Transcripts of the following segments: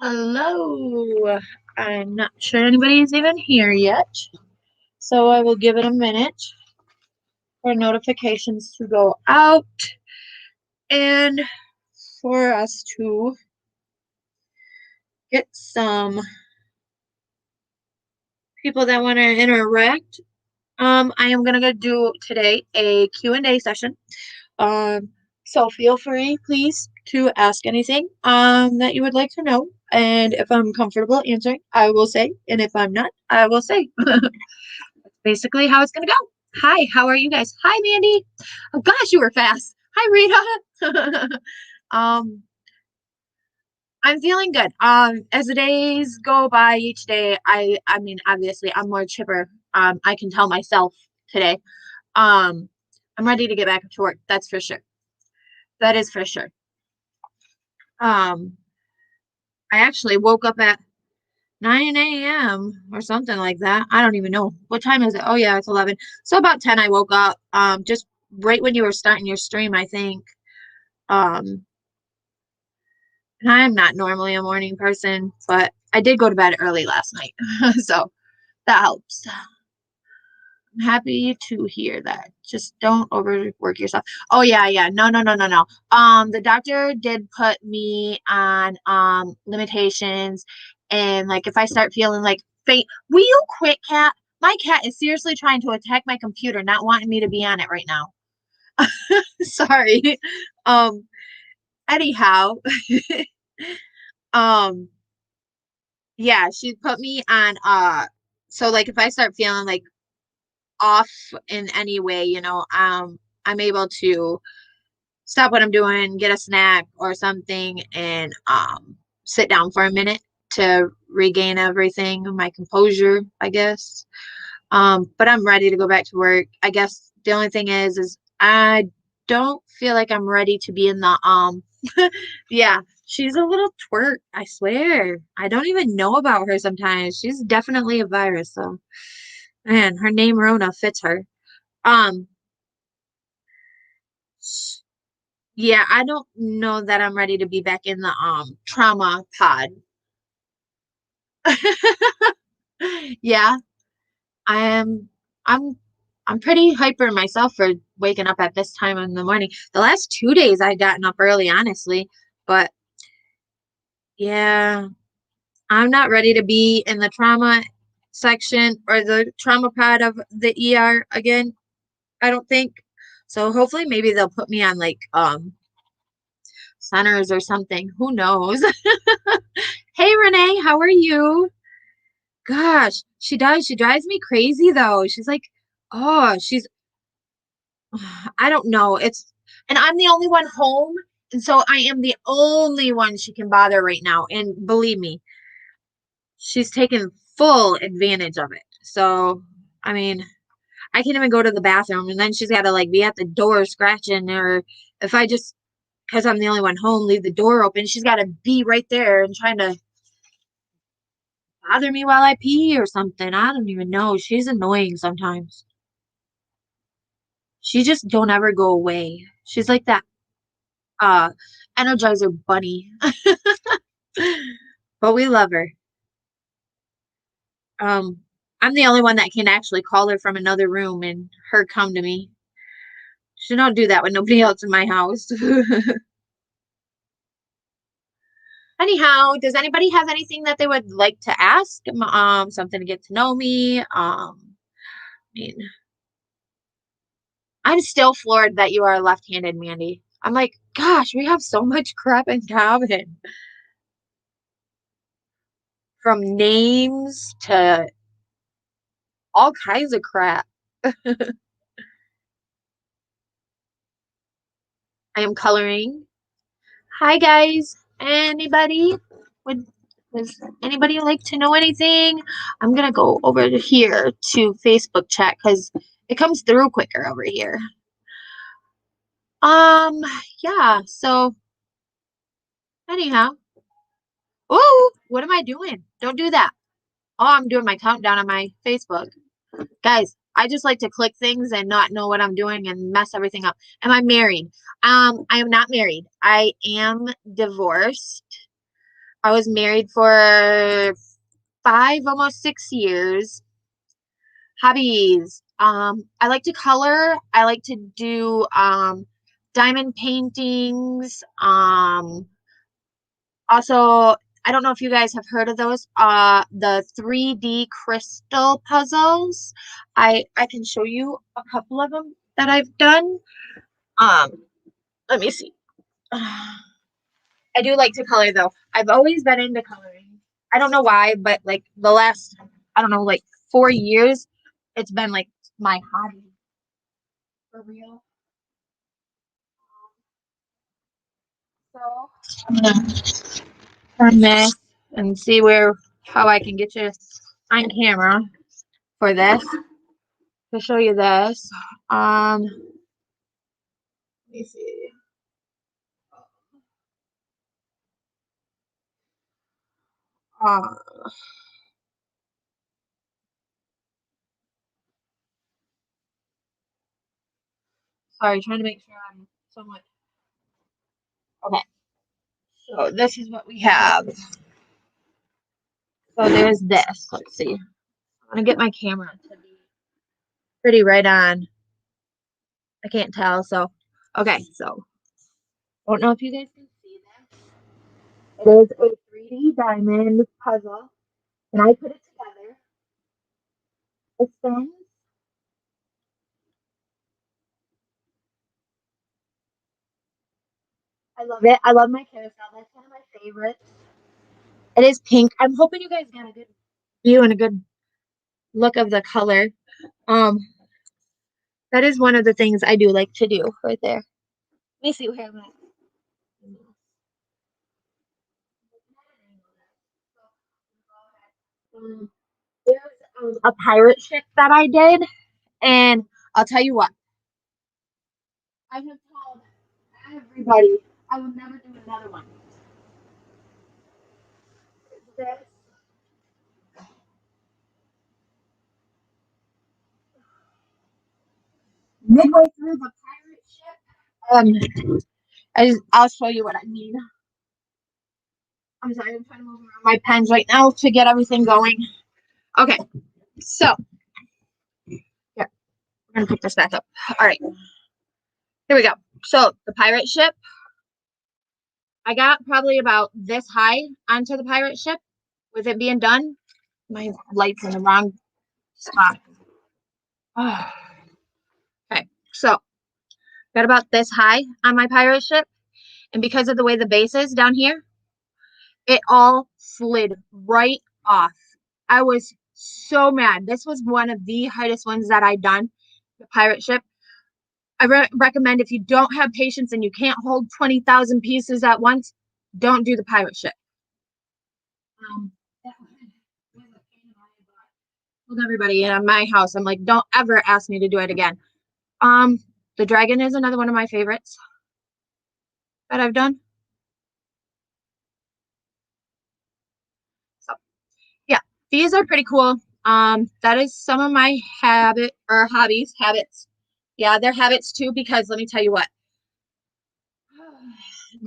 Hello. I'm not sure anybody's even here yet, so I will give it a minute for notifications to go out and for us to get some people that want to interact. I am gonna do today a Q&A session. Um, so feel free, please, to ask anything that you would like to know. And if I'm comfortable answering, I will say. And if I'm not, I will say. Basically how it's gonna go. Hi, how are you guys? Hi, Mandy. Oh gosh, you were fast. Hi, Rita. um, I'm feeling good. As the days go by each day, I mean, obviously I'm more chipper. I can tell myself today. Um, I'm ready to get back to work. That's for sure. That is for sure. Um, I actually woke up at 9 a.m. or something like that. I don't even know. What time is it? Oh yeah, it's 11. So about 10 I woke up. Just right when you were starting your stream, I think. Um, and I am not normally a morning person, but I did go to bed early last night. So that helps. I'm happy to hear that. Just don't overwork yourself. Oh yeah, yeah. No, no, no, no, no. The doctor did put me on limitations, and like if I start feeling like faint, will you quit, cat? My cat is seriously trying to attack my computer, not wanting me to be on it right now. Sorry. Um, anyhow, um, yeah, she put me on so like if I start feeling like off in any way, I'm able to stop what I'm doing, get a snack or something, and sit down for a minute to regain everything, my composure, I guess. But I'm ready to go back to work. I guess the only thing is I don't feel like I'm ready to be in the yeah, she's a little twerp, I swear. I don't even know about her sometimes. She's definitely a virus, so man, her name Rona fits her. Um, yeah, I don't know that I'm ready to be back in the trauma pod. Yeah, I am I'm I'm pretty hyper myself for waking up at this time in the morning. The last 2 days I gotten up early, honestly, but yeah, I'm not ready to be in the trauma section or the trauma pod of the ER again, I don't think. So hopefully maybe they'll put me on like centers or something. Who knows? Hey Renee, how are you? Gosh, she does. She drives me crazy though. She's like, oh, I don't know. And I'm the only one home. And so I am the only one she can bother right now. And believe me, she's taken full advantage of it. So, I mean, I can't even go to the bathroom. And then she's got to like be at the door scratching, or if I just, because I'm the only one home, leave the door open, she's got to be right there and trying to bother me while I pee or something. I don't even know. She's annoying sometimes. She just don't ever go away. She's like that uh Energizer bunny. But we love her. Um I'm the only one that can actually call her from another room and her come to me. She don't do that with nobody else in my house. Anyhow, does anybody have anything that they would like to ask? Something to get to know me. I mean, I'm still floored that you are left-handed, Mandy. I'm like, gosh, we have so much crap in common. From names to all kinds of crap. I am coloring. Hi guys. Anybody? Would does anybody like to know anything? I'm gonna go over to here to Facebook chat because it comes through quicker over here. Um, yeah, so anyhow. Oh, what am I doing? Don't do that. Oh, I'm doing my countdown on my Facebook. Guys, I just like to click things and not know what I'm doing and mess everything up. Am I married? I am not married. I am divorced. I was married for 5, almost 6 years. Hobbies. I like to color. I like to do diamond paintings. Also, I don't know if you guys have heard of those. The 3D crystal puzzles. I can show you a couple of them that I've done. Um, Let me see. I do like to color though. I've always been into coloring. I don't know why, but like the last, I don't know, like 4 years, it's been like my hobby for real. So I'm gonna turn this and see how I can get you on camera for this to show you this. Let me see. Uh, Sorry, trying to make sure I'm somewhat okay. So this is what we have. So there's this. Let's see. I'm gonna get my camera to be pretty right on. I can't tell. So okay. So I don't know if you guys can see this. It is a 3D diamond puzzle, and I put it together. It spins. I love it. I love my carousel. That's one of my favorites. It is pink. I'm hoping you guys got a good view and a good look of the color. Um, that is one of the things I do like to do right there. Let me see where I'm at. Um, there's a pirate ship that I did, and I'll tell you what, I have told everybody I will never do another one. This midway through the pirate ship, I'll show you what I mean. I'm sorry, I'm trying to move around my pens right now to get everything going. Okay, so yeah, we're gonna pick this back up. All right, here we go. So the pirate ship, I got probably about this high onto the pirate ship with it being done. My light's in the wrong spot. Okay, so got about this high on my pirate ship, and because of the way the base is down here, it all slid right off. I was so mad. This was one of the hardest ones that I done, the pirate ship. I recommend if you don't have patience and you can't hold 20,000 pieces at once, don't do the pirate ship. That was a pain in my butt. Told everybody in my house, I'm like, don't ever ask me to do it again. Um, the dragon is another one of my favorites that I've done. So yeah, these are pretty cool. That is some of my habits. Yeah, they're habits too, because let me tell you what,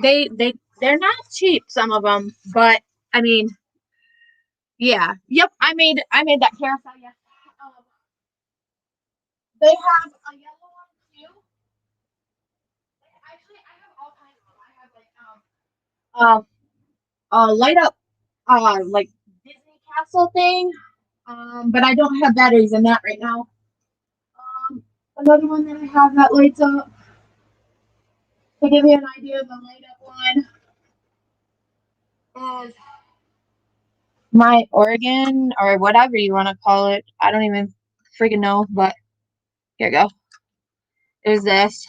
they're not cheap, some of them, but I mean, yeah, yep, I made that carousel. Yes, they have a yellow one too. Actually, I have all kinds of them. I have like light up like Disney castle thing. But I don't have batteries in that right now. Another one that I have that lights up to give you an idea of the light up one is my organ or whatever you want to call it. I don't even freaking know, but here you go. There's this.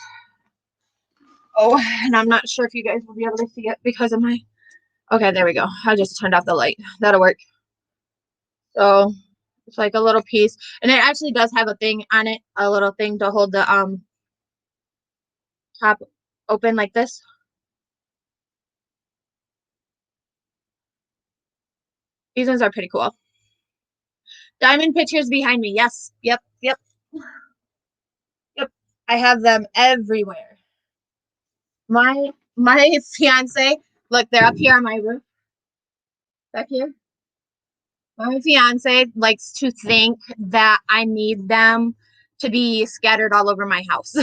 Oh, and I'm not sure if you guys will be able to see it because of my. Okay, there we go. I just turned off the light. That'll work. So it's like a little piece, and it actually does have a thing on it, a little thing to hold the top open like this. These ones are pretty cool. Diamond pictures behind me. Yes. Yep. Yep. Yep. I have them everywhere. My fiance, look, they're up here on my roof. back here. My fiance likes to think that I need them to be scattered all over my house.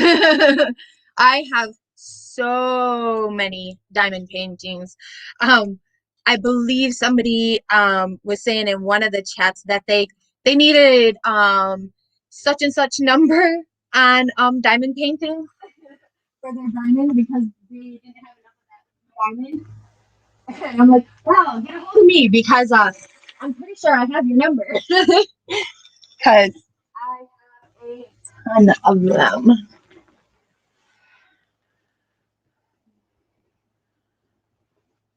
I have so many diamond paintings. Um, I believe somebody was saying in one of the chats that they needed such and such number on diamond paintings for their diamond because they didn't have enough of that diamond. And I'm like, wow, get a hold of me because I'm pretty sure I have your number. Because I have a ton of them.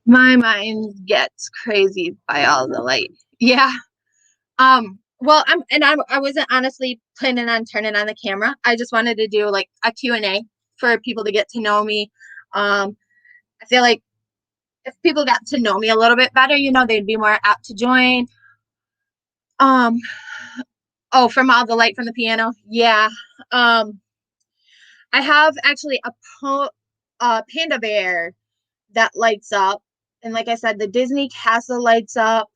My mind gets crazy by all the light. Yeah. Well, I wasn't honestly planning on turning on the camera. I just wanted to do like a Q&A for people to get to know me. I feel like if people got to know me a little bit better, they'd be more apt to join. Um, oh, from all the light from the piano. Yeah. Um, I have actually a panda bear that lights up. And like I said, the Disney castle lights up.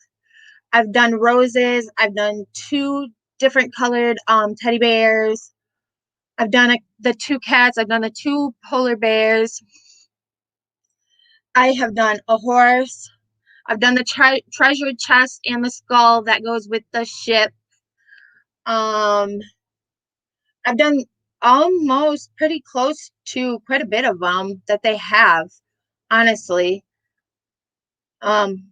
I've done roses. I've done two different colored teddy bears. I've done the two cats. I've done the two polar bears. I have done a horse. I've done the treasure chest and the skull that goes with the ship. Um, I've done almost pretty close to quite a bit of them that they have, honestly. Um,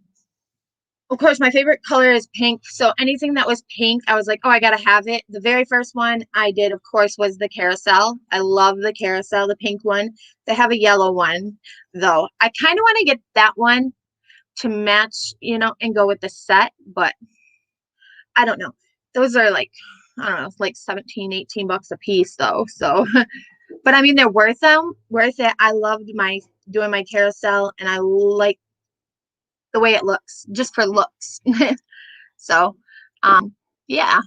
of course, my favorite color is pink. So anything that was pink, I was like, oh, I gotta have it. The very first one I did, of course, was the carousel. I love the carousel, the pink one. They have a yellow one, though. I kind of want to get that one to match, and go with the set, but I don't know. Those are like, I don't know, like 17, 18 bucks a piece, though. So, but I mean, they're worth it. I loved doing my carousel, and I like the way it looks, just for looks. So, yeah.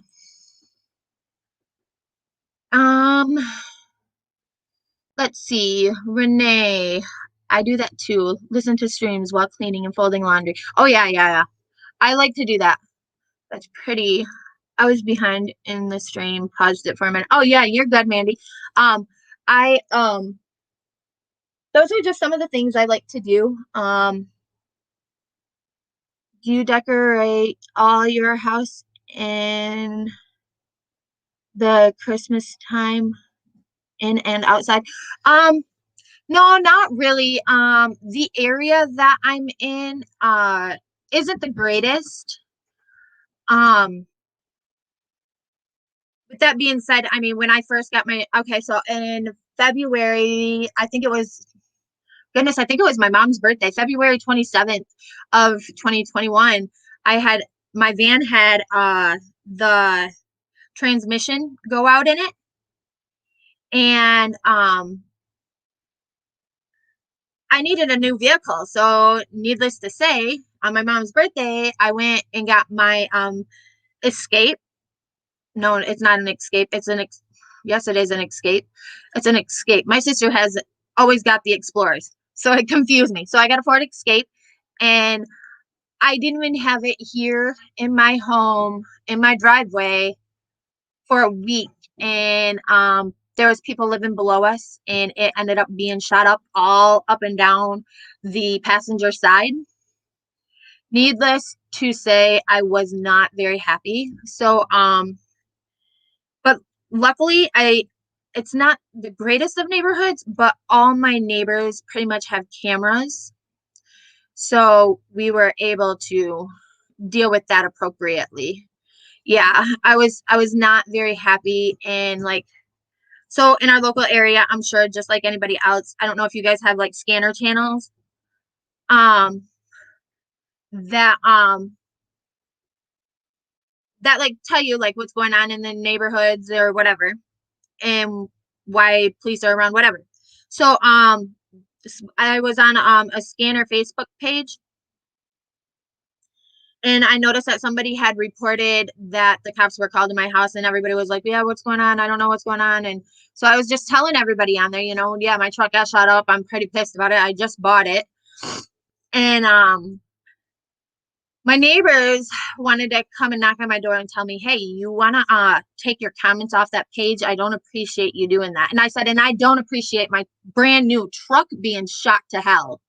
Um, let's see. Renee, I do that too. Listen to streams while cleaning and folding laundry. Oh yeah, yeah, yeah. I like to do that. That's pretty. I was behind in the stream, paused it for a minute. Oh yeah, you're good, Mandy. I those are just some of the things I like to do. Do you decorate all your house in the Christmas time, in and outside? No, not really. The area that I'm in isn't the greatest. Um, with that being said, I mean, when I first got so in February, I think it was my mom's birthday, February 27th of 2021. My van had the transmission go out in it. And I needed a new vehicle. So needless to say, on my mom's birthday, I went and got my Escape. No, it's not an Escape. Yes, it is an Escape. It's an Escape. My sister has always got the Explorers. So it confused me. So I got a Ford Escape, and I didn't even have it here in my home, in my driveway, for a week. And there was people living below us, and it ended up being shot up all up and down the passenger side. Needless to say, I was not very happy. So but luckily it's not the greatest of neighborhoods, but all my neighbors pretty much have cameras. So we were able to deal with that appropriately. Yeah, I was not very happy. And like, so in our local area, I'm sure just like anybody else, I don't know if you guys have like scanner channels um that that like tell you like what's going on in the neighborhoods or whatever, and why police are around, whatever. So I was on a scanner Facebook page, and I noticed that somebody had reported that the cops were called to my house, and everybody was like, yeah, what's going on? I don't know what's going on. And so I was just telling everybody on there, yeah, my truck got shot up. I'm pretty pissed about it. I just bought it. And My neighbors wanted to come and knock on my door and tell me, hey, you want to take your comments off that page? I don't appreciate you doing that. And I said, and I don't appreciate my brand new truck being shot to hell.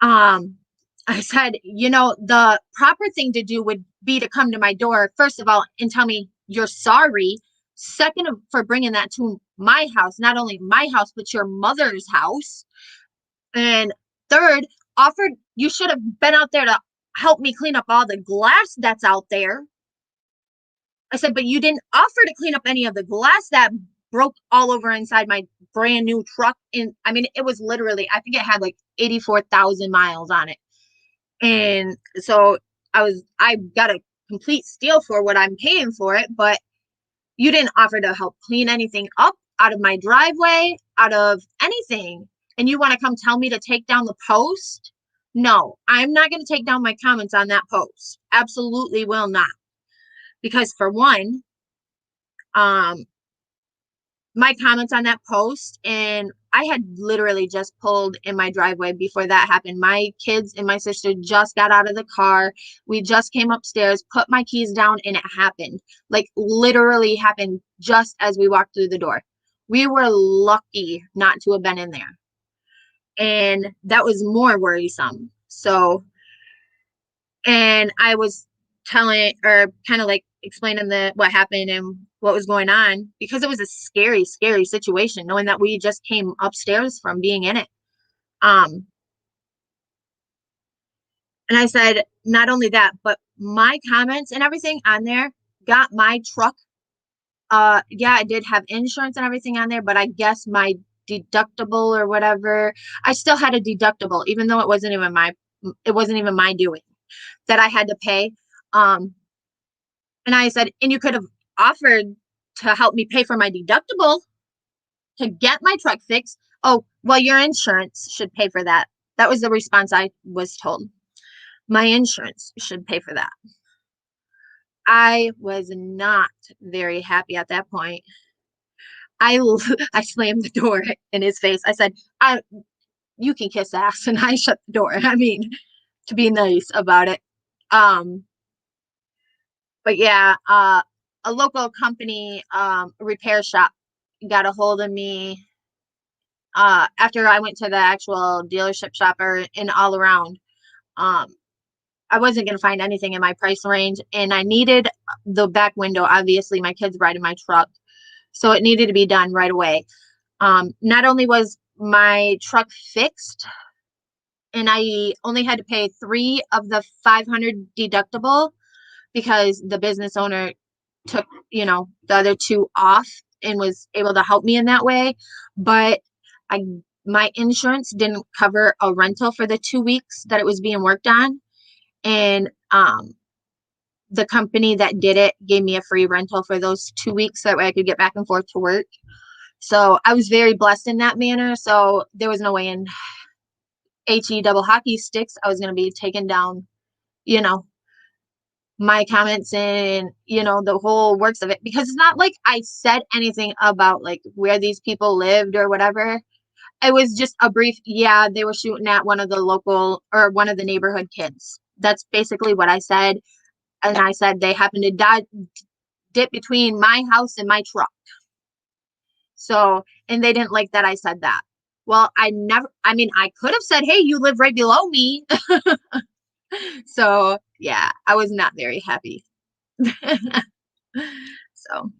Um, I said, the proper thing to do would be to come to my door, first of all, and tell me you're sorry. Second, for bringing that to my house, not only my house, but your mother's house. And third, you should have been out there to help me clean up all the glass that's out there. I said, but you didn't offer to clean up any of the glass that broke all over inside my brand new truck. And I mean, it was literally, I think it had like 84,000 miles on it. And so I got a complete steal for what I'm paying for it, but you didn't offer to help clean anything up out of my driveway, out of anything. And you want to come tell me to take down the post? No, I'm not going to take down my comments on that post. Absolutely will not. Because for one, um, my comments on that post, and I had literally just pulled in my driveway before that happened. My kids and my sister just got out of the car. We just came upstairs, put my keys down, and it happened. Like literally happened just as we walked through the door. We were lucky not to have been in there. And that was more worrisome. So, and I was telling or kind of like explaining what happened and what was going on because it was a scary, scary situation knowing that we just came upstairs from being in it. Um, and I said, not only that, but my comments and everything on there got my truck. Yeah, I did have insurance and everything on there, but I guess my deductible or whatever, I still had a deductible, even though it wasn't even my doing that I had to pay. Um, And I said, and you could have offered to help me pay for my deductible to get my truck fixed. Oh, well, your insurance should pay for that. That was the response I was told. My insurance should pay for that. I was not very happy at that point. I I slammed the door in his face. I said, you can kiss ass," and I shut the door. I mean, to be nice about it. Um, but yeah, a local company, repair shop got a hold of me after I went to the actual dealership shop or in all around. Um, I wasn't going to find anything in my price range, and I needed the back window. Obviously, my kids ride in my truck, so it needed to be done right away. Not only was my truck fixed, and I only had to pay 3 of the 500 deductible because the business owner took, the other two off and was able to help me in that way. But I my insurance didn't cover a rental for the 2 weeks that it was being worked on. And the company that did it gave me a free rental for those 2 weeks. That way I could get back and forth to work. So I was very blessed in that manner. So there was no way in HE double hockey sticks I was going to be taking down, you know, my comments and the whole works of it, because it's not like I said anything about like where these people lived or whatever. It was just a brief, yeah, they were shooting at one of the local or one of the neighborhood kids. That's basically what I said. And I said they happened to dip between my house and my truck. So, and they didn't like that I said that. Well, I could have said, hey, you live right below me. So yeah, I was not very happy. So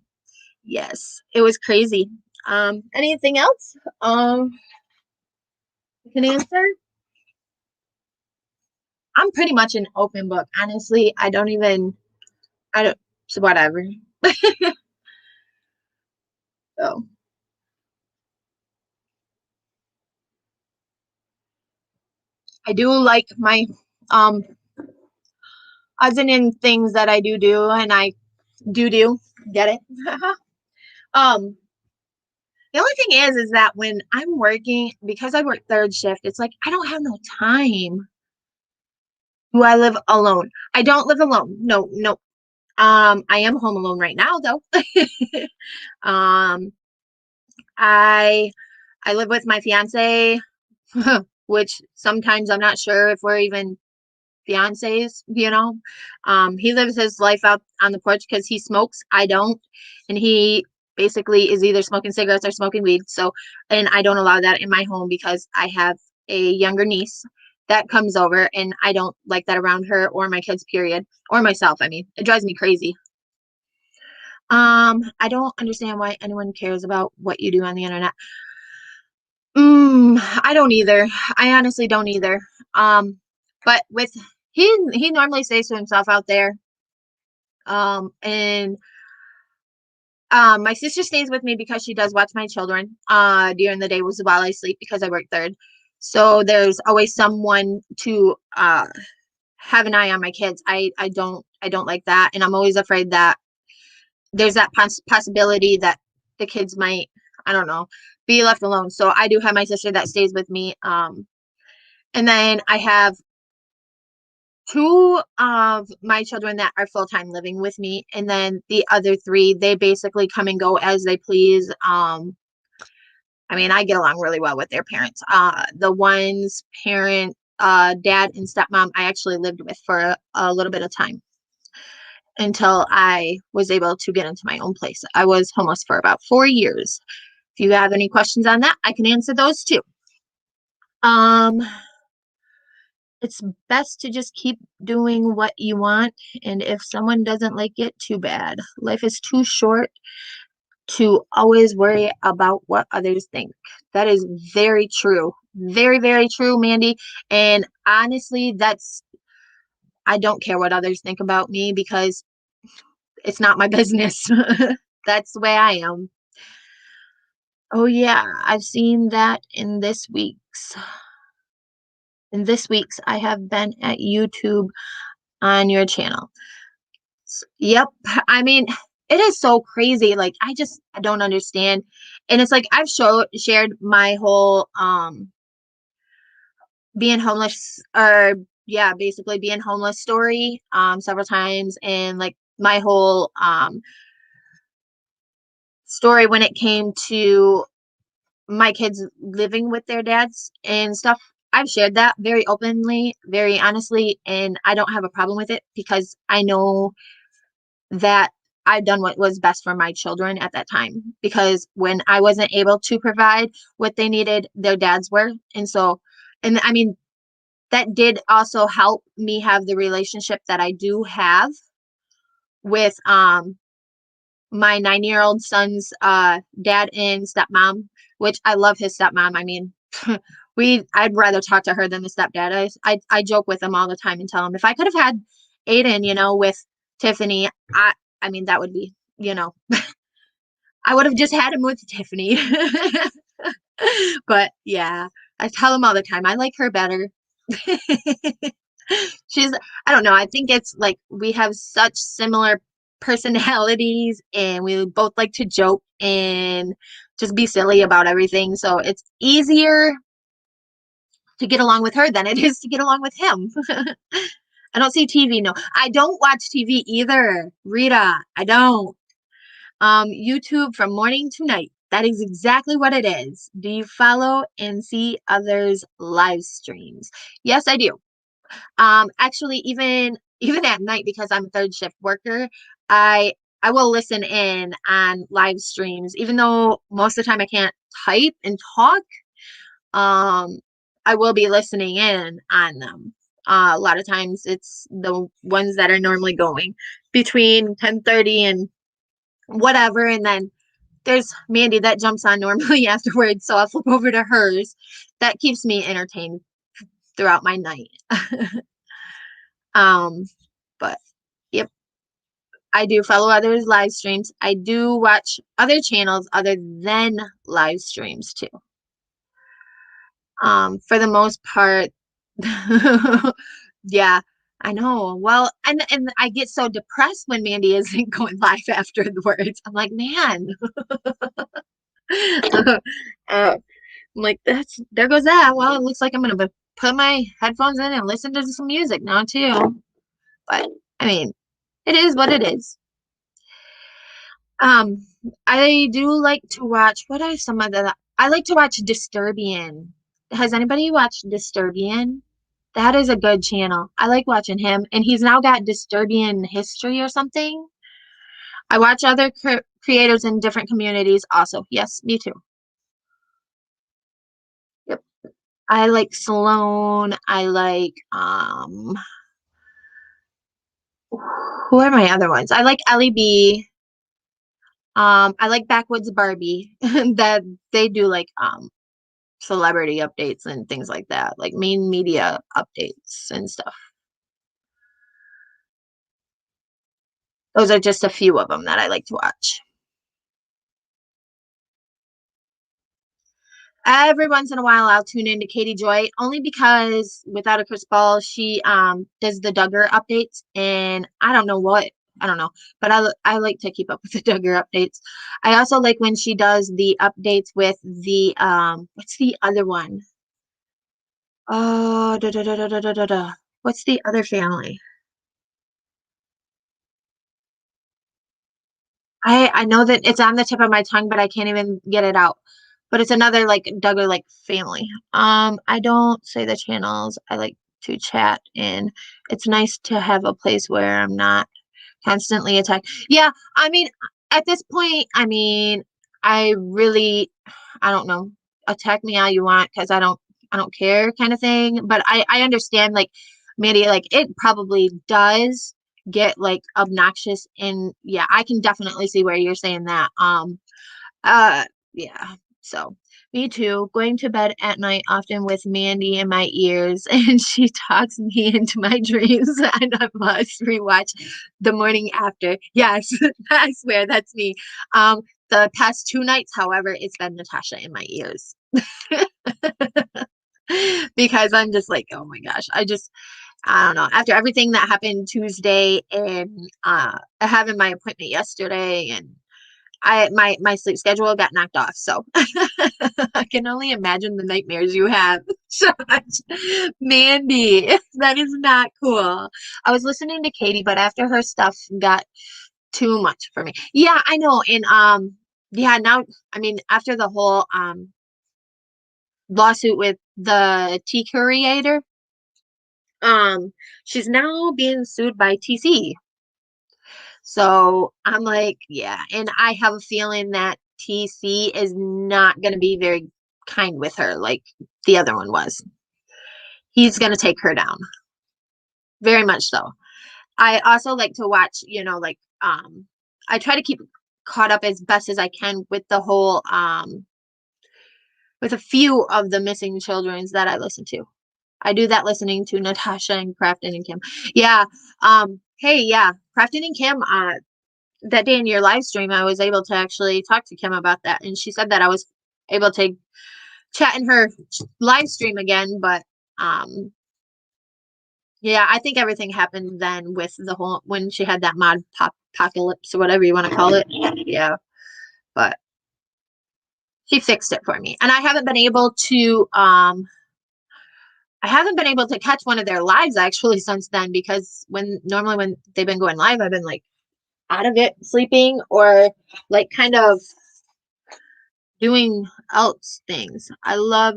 yes, it was crazy. Anything else? I can answer. I'm pretty much an open book. Honestly, I don't, so whatever. So I do like my, um, odds and in things that I do, and I do, get it? um, the only thing is that when I'm working, because I work third shift, it's like I don't have no time. Do I live alone? I don't live alone. No, no. I am home alone right now though. um, I I live with my fiance, which sometimes I'm not sure if we're even fiancés, he lives his life out on the porch because he smokes. I don't. And he basically is either smoking cigarettes or smoking weed. So, and I don't allow that in my home because I have a younger niece that comes over and I don't like that around her or my kids, period, or myself. I mean, it drives me crazy. I don't understand why anyone cares about what you do on the internet. I don't either. I honestly don't either. Um, but with he normally stays to himself out there. And my sister stays with me because she does watch my children during the day was while I sleep because I work third. So there's always someone to have an eye on my kids. I don't like that, and I'm always afraid that there's that possibility that the kids might, I don't know, be left alone. So I do have my sister that stays with me. And then I have two of my children that are full-time living with me, and then the other three, they basically come and go as they please. I mean, I get along really well with their parents. The one's parent, dad and stepmom, I actually lived with for a little bit of time until I was able to get into my own place. I was homeless for about 4 years. If you have any questions on that, I can answer those too. Um, it's best to just keep doing what you want, and if someone doesn't like it, too bad. Life is too short to always worry about what others think. That is very true. Very, very true, Mandy. And honestly, I don't care what others think about me because it's not my business. That's the way I am. Oh yeah, I've seen that in this week's I have been at YouTube on your channel. Yep. I mean, it is so crazy. Like I don't understand. And it's like I've shared my whole being homeless, or yeah, basically being homeless story several times, and like my whole story when it came to my kids living with their dads and stuff. I've shared that very openly, very honestly, and I don't have a problem with it because I know that I've done what was best for my children at that time. Because when I wasn't able to provide what they needed, their dads were. And so, and I mean, that did also help me have the relationship that I do have with my 9-year-old son's dad and stepmom, which I love his stepmom. I mean, I'd rather talk to her than the stepdad. I joke with him all the time and tell him if I could have had Aiden, with Tiffany, I mean that would be, I would have just had him with Tiffany. But yeah, I tell him all the time I like her better. She's, I don't know, I think it's like we have such similar personalities and we both like to joke and just be silly about everything. So it's easier to get along with her than it is to get along with him. I don't see TV. No, I don't watch TV either, Rita. I don't. YouTube from morning to night. That is exactly what it is. Do you follow and see others' live streams? Yes, I do. Actually, even at night because I'm a third shift worker, I will listen in on live streams, even though most of the time I can't type and talk. Um, I will be listening in on them. A lot of times it's the ones that are normally going between 10:30 and whatever, and then there's Mandy that jumps on normally afterwards, so I'll flip over to hers. That keeps me entertained throughout my night. Um, but yep, I do follow others' live streams. I do watch other channels other than live streams too. For the most part, yeah, I know. Well, and I get so depressed when Mandy isn't going live afterwards. I'm like, man. I'm like, that's there goes that. Well, it looks like I'm gonna put my headphones in and listen to some music now too. But I mean, it is what it is. Um, I do like to watch. What are some of the? I like to watch Disturbian. Has anybody watched Disturbian? That is a good channel. I like watching him, and he's now got Disturbian History or something. I watch other creators in different communities also. Yes, me too. Yep. I like Sloan. I like who are my other ones? I like Ellie B. I like Backwoods Barbie. That they do like celebrity updates and things like that, like main media updates and stuff. Those are just a few of them that I like to watch. Every once in a while, I'll tune into Katie Joy only because without a Chris Ball, she does the Duggar updates, and I don't know what I don't know, but I like to keep up with the Duggar updates. I also like when she does the updates with the what's the other one? Oh, da, da, da, da, da, da, da, da. What's the other family? I know that it's on the tip of my tongue, but I can't even get it out. But it's another like Duggar like family. I don't say the channels. I like to chat, and it's nice to have a place where I'm not constantly attacked. Yeah, I mean, at this point, I mean, I really, I don't know, attack me all you want because I don't care kind of thing. But I understand like, Mandy, like it probably does get like obnoxious, and yeah, I can definitely see where you're saying that. Uh, yeah. So me too. Going to bed at night often with Mandy in my ears, and she talks me into my dreams, and I must rewatch the morning after. Yes, I swear that's me. The past 2 nights, however, it's been Natasha in my ears. Because I'm just like, oh my gosh, I don't know. After everything that happened Tuesday and having my appointment yesterday, and my sleep schedule got knocked off. So I can only imagine the nightmares you have. Mandy, that is not cool. I was listening to Katie, but after her stuff got too much for me. Yeah, I know. And yeah, now I mean after the whole lawsuit with the T creator, she's now being sued by TC. So I'm like, yeah. And I have a feeling that TC is not going to be very kind with her like the other one was. He's going to take her down. Very much so. I also like to watch, like, I try to keep caught up as best as I can with the whole, with a few of the missing children's that I listen to. I do that listening to Natasha and Crafton and Kim. Yeah. Hey, yeah. Crafton and Kim, that day in your live stream, I was able to actually talk to Kim about that, and she said that I was able to chat in her live stream again. But yeah, I think everything happened then with the whole when she had that mod pop apocalypse or whatever you want to call it. Yeah, but she fixed it for me, and I haven't been able to catch one of their lives actually since then because when they've been going live, I've been like out of it, sleeping or like kind of doing else things. I love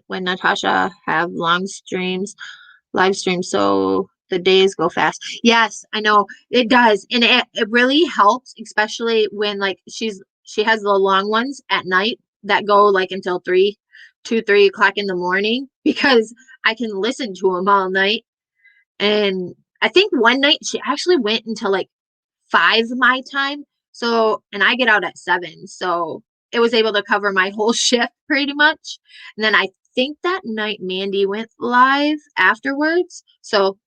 when Natasha have long streams, live streams, so the days go fast. Yes, I know it does, and it really helps, especially when like she has the long ones at night that go like until 3 o'clock in the morning because I can listen to them all night. And I think one night she actually went until like 5 my time. So, and I get out at 7. So it was able to cover my whole shift pretty much. And then I think that night Mandy went live afterwards. So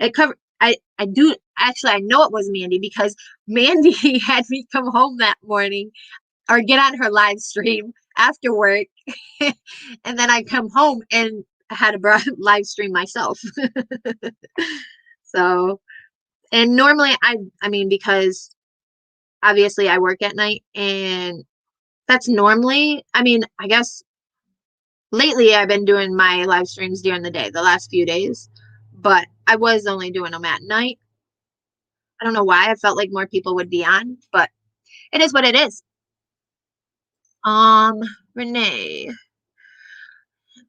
it covered, I do actually, I know it was Mandy because Mandy had me come home that morning or get on her live stream after work. And then I come home and I had a live stream myself. So, and normally I mean, because obviously I work at night and that's normally, I mean, I guess lately I've been doing my live streams during the day, the last few days, but I was only doing them at night. I don't know why I felt like more people would be on, but it is what it is. Um, Renee.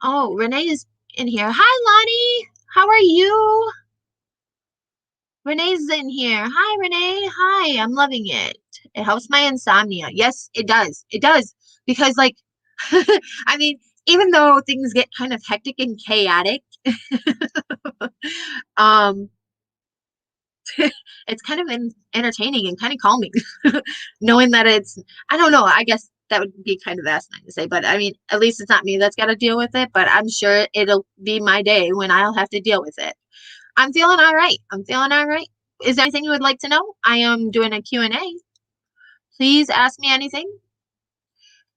Oh, Renee is in here. Hi, Lonnie. How are you? Renee's in here. Hi, Renee. Hi. I'm loving it. It helps my insomnia. Yes, it does. It does. Because, like, I mean, even though things get kind of hectic and chaotic, um, it's kind of entertaining and kind of calming, knowing that I don't know, I guess that would be kind of asinine to say, but I mean, at least it's not me that's got to deal with it, but I'm sure it'll be my day when I'll have to deal with it. I'm feeling all right. I'm feeling all right. Is there anything you would like to know? I am doing a Q&A. Please ask me anything.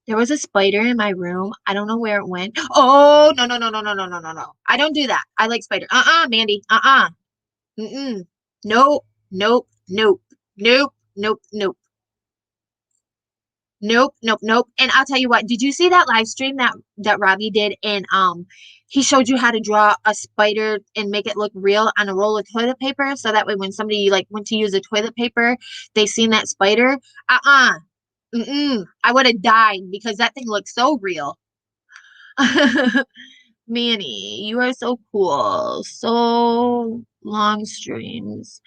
There was a spider in my room. I don't know where it went. Oh, no, no, no, no, no, no, no, no, no. I don't do that. I like spider. Mandy. Mm-mm. Nope. Nope. Nope. Nope. Nope. Nope. Nope. Nope. Nope. And I'll tell you what, did you see that live stream that Robbie did? And he showed you how to draw a spider and make it look real on a roll of toilet paper. So that way when somebody like went to use a toilet paper, they seen that spider. Mm-mm. I would have died because that thing looks so real. Manny, you are so cool. So long streams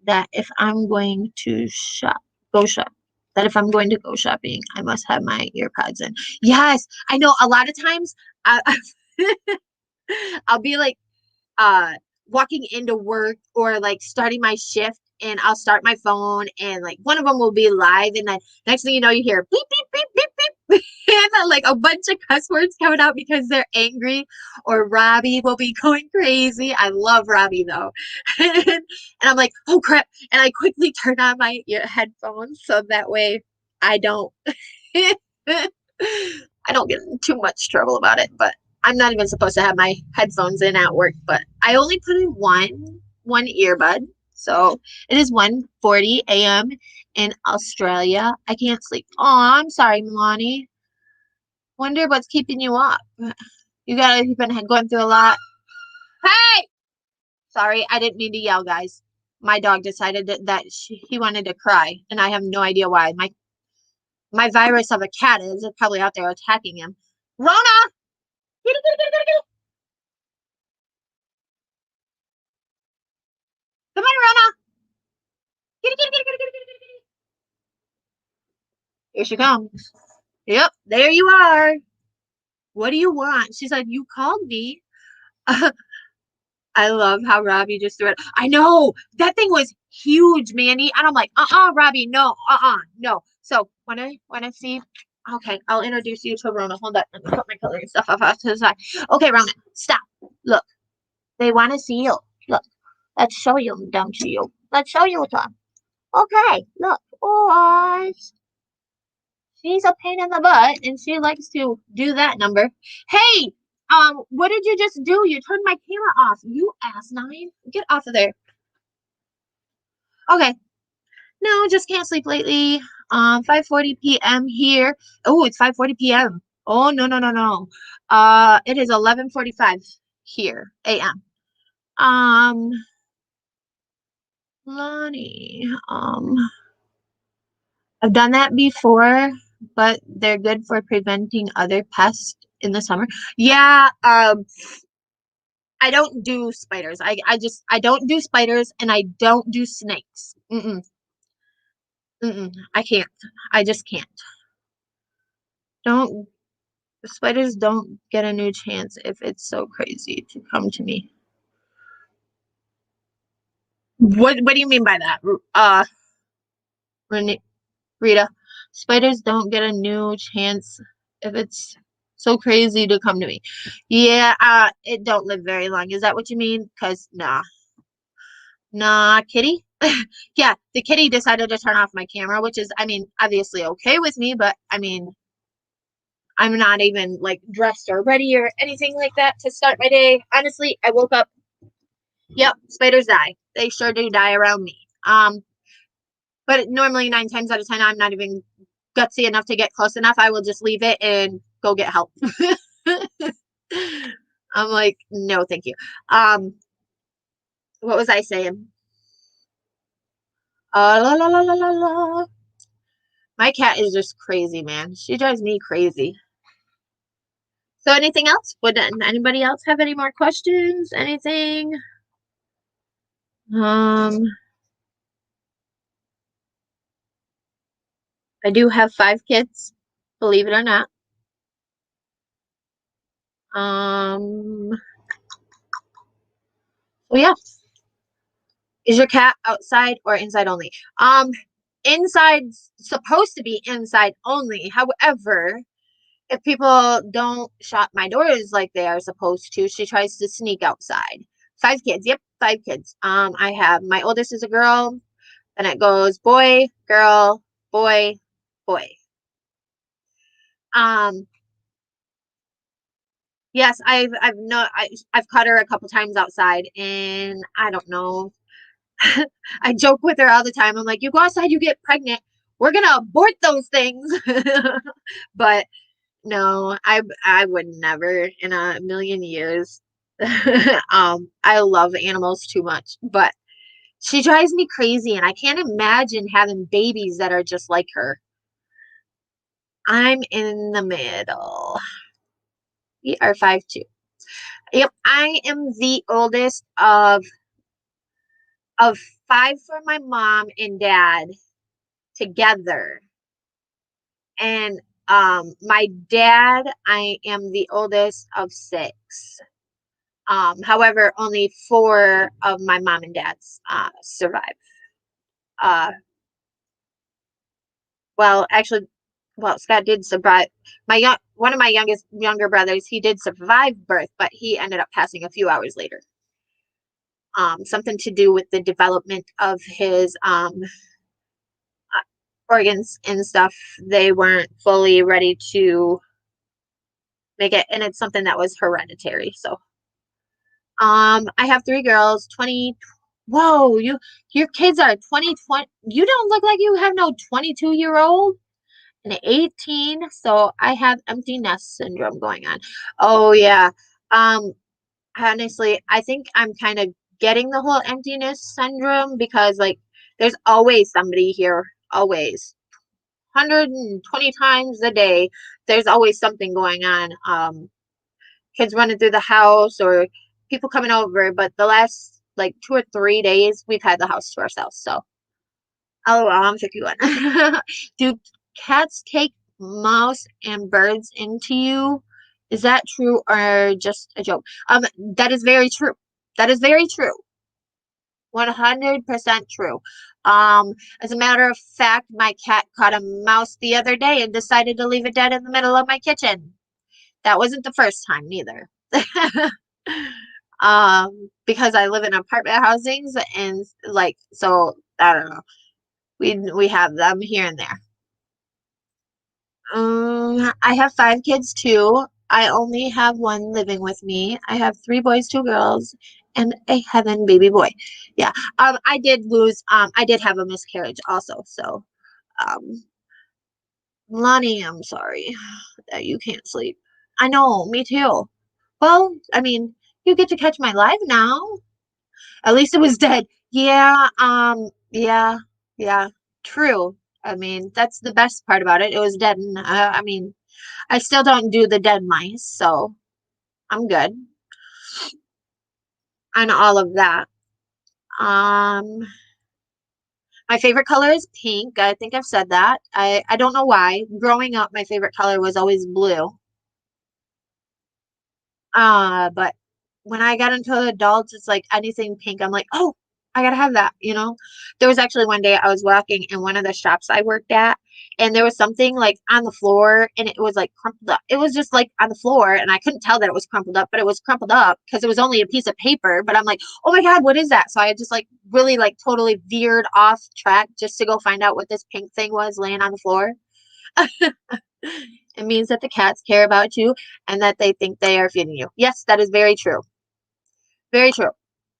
that if I'm going to go shop, that if I'm going to go shopping, I must have my earpods in. Yes, I know a lot of times I, I'll be like uh walking into work or like starting my shift and I'll start my phone and like one of them will be live and then next thing you know you hear beep beep beep beep beep and then like a bunch of cuss words coming out because they're angry or Robbie will be going crazy. I love Robbie though. And I'm like, oh crap. And I quickly turn on my headphones so that way I don't I don't get in too much trouble about it, but I'm not even supposed to have my headphones in at work, but I only put in one earbud. So it is 1:40 a.m. in Australia. I can't sleep. Oh, I'm sorry, Milani. Wonder what's keeping you up. You've been going through a lot. Hey! Sorry, I didn't mean to yell, guys. My dog decided that he wanted to cry, and I have no idea why. My virus of a cat is probably out there attacking him. Rona! Get it, get it, get it, get it, get it. Come on, Rona! Get it, get it, get it, get it, get it, get it, get it. Here she comes. Yep, there you are. What do you want? She said, you called me. I love how Robbie just threw it. I know that thing was huge, Manny. And I'm like, Robbie, no, no. So when I see, okay, I'll introduce you to Rona. Hold on, let me put my coloring stuff off to the side. Okay, Rona, stop. Look, they want to see you. Look, let's show them to you. Let's show you them. Okay, look. Oh, she's a pain in the butt, and she likes to do that number. Hey, what did you just do? You turned my camera off. You asinine. Get off of there. Okay. No, just can't sleep lately. 5:40 p.m. here. Oh, it's 5:40 p.m. Oh, no, no, no, no. It is 11:45 here a.m. Um, Lonnie, I've done that before, but they're good for preventing other pests in the summer. Yeah, I don't do spiders. I don't do spiders and I don't do snakes. I can't. I just can't. Don't Spiders don't get a new chance if it's so crazy to come to me. What do you mean by that? Rene- Rita, spiders don't get a new chance if it's so crazy to come to me. Yeah, it don't live very long. Is that what you mean? Cause nah, kitty. Yeah, the kitty decided to turn off my camera, which is, I mean, obviously okay with me, but I mean, I'm not even like dressed or ready or anything like that to start my day. Honestly, I woke up. Yep, spiders die. They sure do die around me. But normally 9 times out of 10, I'm not even gutsy enough to get close enough. I will just leave it and go get help. I'm like, no, thank you. What was I saying? La la la la la la. My cat is just crazy, man. She drives me crazy. So anything else? Would anybody else have any more questions? Anything? Um, I do have 5 kids, believe it or not. So yeah. Is your cat outside or inside only? Inside's supposed to be inside only. However, if people don't shut my doors like they are supposed to, she tries to sneak outside. 5 kids. Yep, 5 kids. I have my oldest is a girl, then it goes boy, girl, boy, boy. Um, yes, I've caught her a couple times outside, and I don't know. I joke with her all the time. I'm like, you go outside, you get pregnant. We're gonna abort those things. But no, I would never in a million years. I love animals too much, but she drives me crazy, and I can't imagine having babies that are just like her. I'm in the middle. We are 5'2". Yep, I am the oldest of 5 for my mom and dad together. And my dad, I am the oldest of 6. However, only 4 of my mom and dad's survive. Uh, well, actually, well, Scott did survive. One of my younger brothers, he did survive birth, but he ended up passing a few hours later. Something to do with the development of his organs and stuff. They weren't fully ready to make it, and it's something that was hereditary. So, I have 3 girls, 20. Whoa, your kids are 2020. You don't look like you have no 22-year-old and 18. So I have empty nest syndrome going on. Oh yeah. Um, honestly, I think I'm kind of getting the whole emptiness syndrome because like there's always somebody here, always. 120 times a day, there's always something going on. Kids running through the house or people coming over, but the last like 2 or 3 days we've had the house to ourselves. So oh well, I'm 51. Do cats take mouse and birds into you? Is that true or just a joke? That is very true. That is very true. 100% true. As a matter of fact, my cat caught a mouse the other day and decided to leave it dead in the middle of my kitchen. That wasn't the first time neither. Because I live in apartment housings and like so I don't know. We have them here and there. I have 5 kids too. I only have one living with me. I have 3 boys, 2 girls, and a heaven baby boy. Yeah. I did have a miscarriage also. So, um, Lonnie, I'm sorry that you can't sleep. I know, me too. Well, I mean, you get to catch my live now. At least it was dead. Yeah, yeah, true. I mean, that's the best part about it. It was dead, and I mean, I still don't do the dead mice, so I'm good on all of that. Um, my favorite color is pink. I think I've said that. I don't know why. Growing up, my favorite color was always blue. But when I got into adults, it's like anything pink. I'm like, oh, I gotta have that, you know? There was actually one day I was walking in one of the shops I worked at, and there was something like on the floor, and it was like crumpled up. It was just like on the floor, and I couldn't tell that it was crumpled up, but it was crumpled up because it was only a piece of paper. But I'm like, oh my God, what is that? So I just like really like totally veered off track just to go find out what this pink thing was laying on the floor. It means that the cats care about you and that they think they are feeding you. Yes, that is very true. Very true.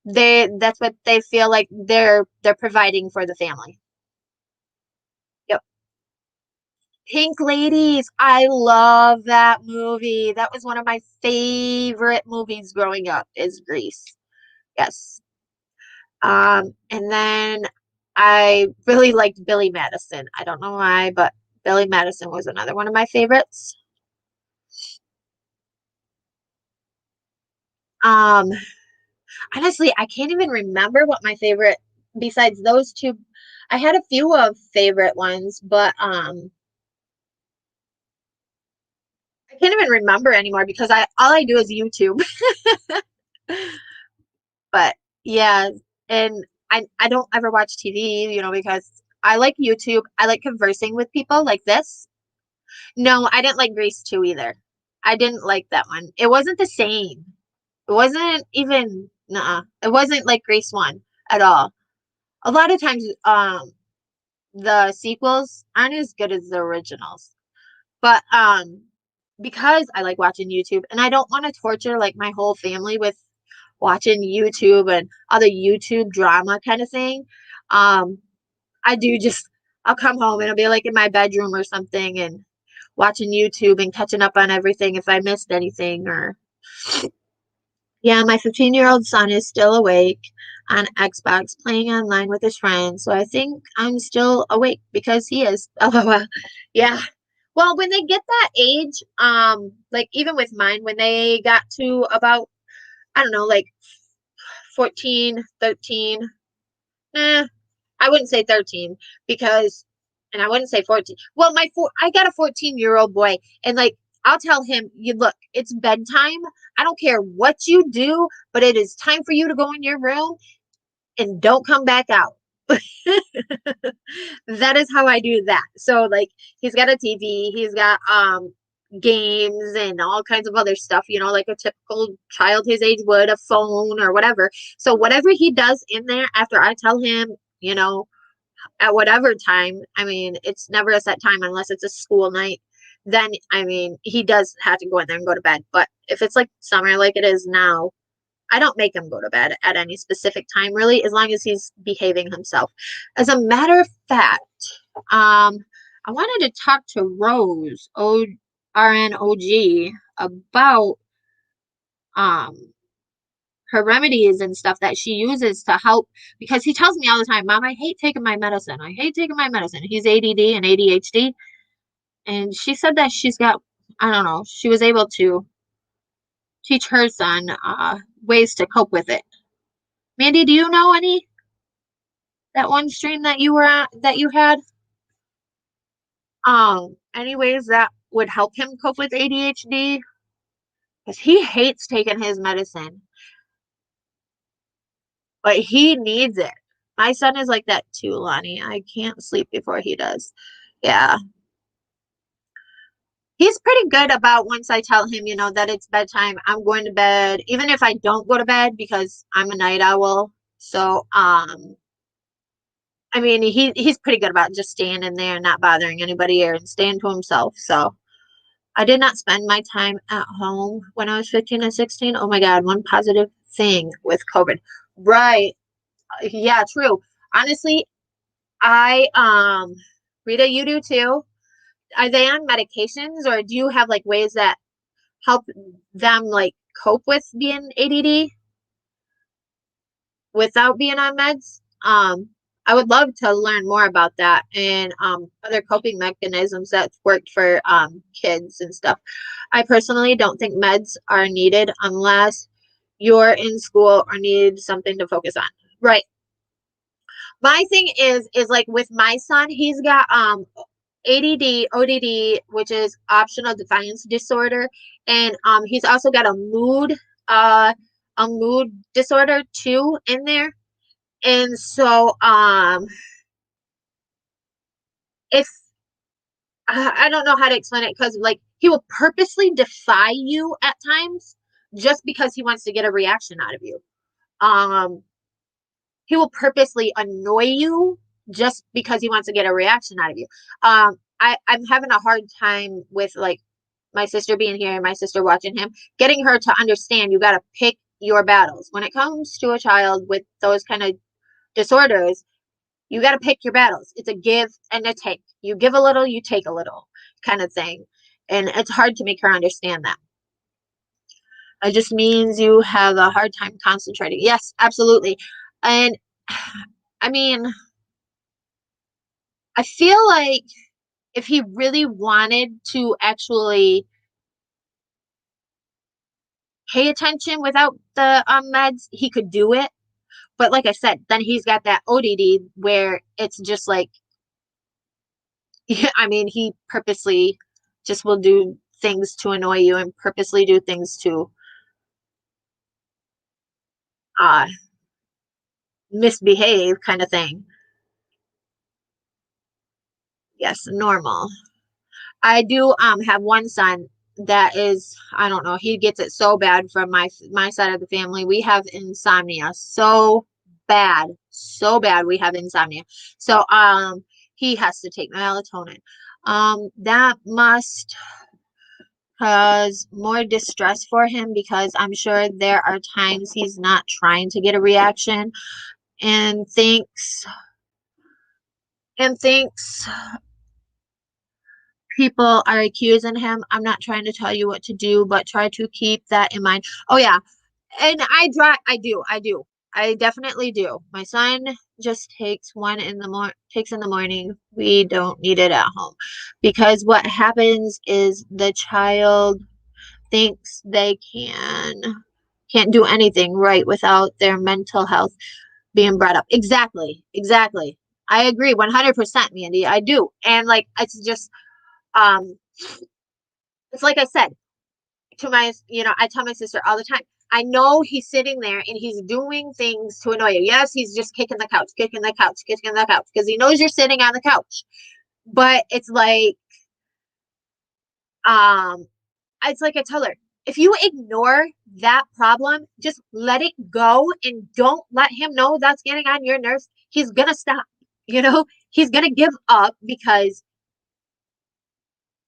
That's what they feel like they're providing for the family. Yep. Pink Ladies. I love that movie. That was one of my favorite movies growing up is Grease. Yes. And then I really liked Billy Madison. I don't know why, but Billy Madison was another one of my favorites. Um, Honestly, I can't even remember what my favorite besides those two. I had a few of favorite ones, but I can't even remember anymore because I all I do is YouTube. But yeah, and I don't ever watch TV, because I like YouTube. I like conversing with people like this. No, I didn't like Grease 2 either. I didn't like that one. It wasn't the same. It wasn't even, nuh-uh. It wasn't like Grease 1 at all. A lot of times, the sequels aren't as good as the originals. But because I like watching YouTube and I don't want to torture like my whole family with watching YouTube and other YouTube drama kind of thing, um, I do just I'll come home and I'll be like in my bedroom or something and watching YouTube and catching up on everything if I missed anything or yeah, my 15-year-old son is still awake on Xbox playing online with his friends, so I think I'm still awake because he is. LOL. Yeah. Well, when they get that age, like even with mine, when they got to about, I don't know, like 14, 13, I wouldn't say 13 because, and I wouldn't say 14. Well, I got a 14-year-old boy, and like I'll tell him, you look, it's bedtime. I don't care what you do, but it is time for you to go in your room and don't come back out. That is how I do that. So like he's got a TV, he's got games and all kinds of other stuff, like a typical child his age would, a phone or whatever. So whatever he does in there after I tell him, at whatever time, I mean, it's never a set time unless it's a school night. Then, I mean, he does have to go in there and go to bed. But if it's like summer, like it is now, I don't make him go to bed at any specific time, really, as long as he's behaving himself. As a matter of fact, I wanted to talk to Rose, RNOG, about um her remedies and stuff that she uses to help because he tells me all the time, Mom, I hate taking my medicine. I hate taking my medicine. He's ADD and ADHD. And she said that she's got, I don't know, she was able to teach her son ways to cope with it. Mandy, do you know any that one stream that you were at that you had? Any ways that would help him cope with ADHD? Because he hates taking his medicine, but he needs it. My son is like that too, Lonnie. I can't sleep before he does. Yeah. He's pretty good about once I tell him, that it's bedtime, I'm going to bed, even if I don't go to bed because I'm a night owl. So, I mean, he's pretty good about just staying in there and not bothering anybody or and staying to himself. So, I did not spend my time at home when I was 15 and 16. Oh my God, one positive thing with COVID. Right. Yeah, true. Honestly, Rita, you do too. Are they on medications or do you have like ways that help them like cope with being ADD without being on meds? I would love to learn more about that and other coping mechanisms that's worked for kids and stuff. I personally don't think meds are needed unless you're in school or need something to focus on. Right. My thing is like with my son, he's got ADD, ODD, which is optional defiance disorder, and he's also got uh a mood disorder too in there. And so if I don't know how to explain it because like he will purposely defy you at times just because he wants to get a reaction out of you. Um he will purposely annoy you just because he wants to get a reaction out of you. I'm having a hard time with like my sister being here and my sister watching him, getting her to understand you got to pick your battles. When it comes to a child with those kind of disorders, you got to pick your battles. It's a give and a take. You give a little, you take a little kind of thing. And it's hard to make her understand that. It just means you have a hard time concentrating. Yes, absolutely. And I mean, I feel like if he really wanted to actually pay attention without the meds, he could do it. But like I said, then he's got that ODD where it's just like, I mean, he purposely just will do things to annoy you and purposely do things to uh misbehave kind of thing. Yes, normal. I do have one son that is, I don't know, he gets it so bad from my side of the family. We have insomnia so bad we have insomnia. So he has to take melatonin. That must cause more distress for him because I'm sure there are times he's not trying to get a reaction and thinks people are accusing him. I'm not trying to tell you what to do, but try to keep that in mind. Oh yeah, and I do. I definitely do. My son just takes in the morning. We don't need it at home because what happens is the child thinks they can't do anything right without their mental health being brought up. Exactly. Exactly. I agree 100%, Mandy. I do. And like it's just um it's like I said to I tell my sister all the time, I know he's sitting there and he's doing things to annoy you. Yes, he's just kicking the couch, kicking the couch, kicking the couch because he knows you're sitting on the couch. But um, it's like I tell her, if you ignore that problem, just let it go and don't let him know that's getting on your nerves. He's gonna stop. He's gonna give up because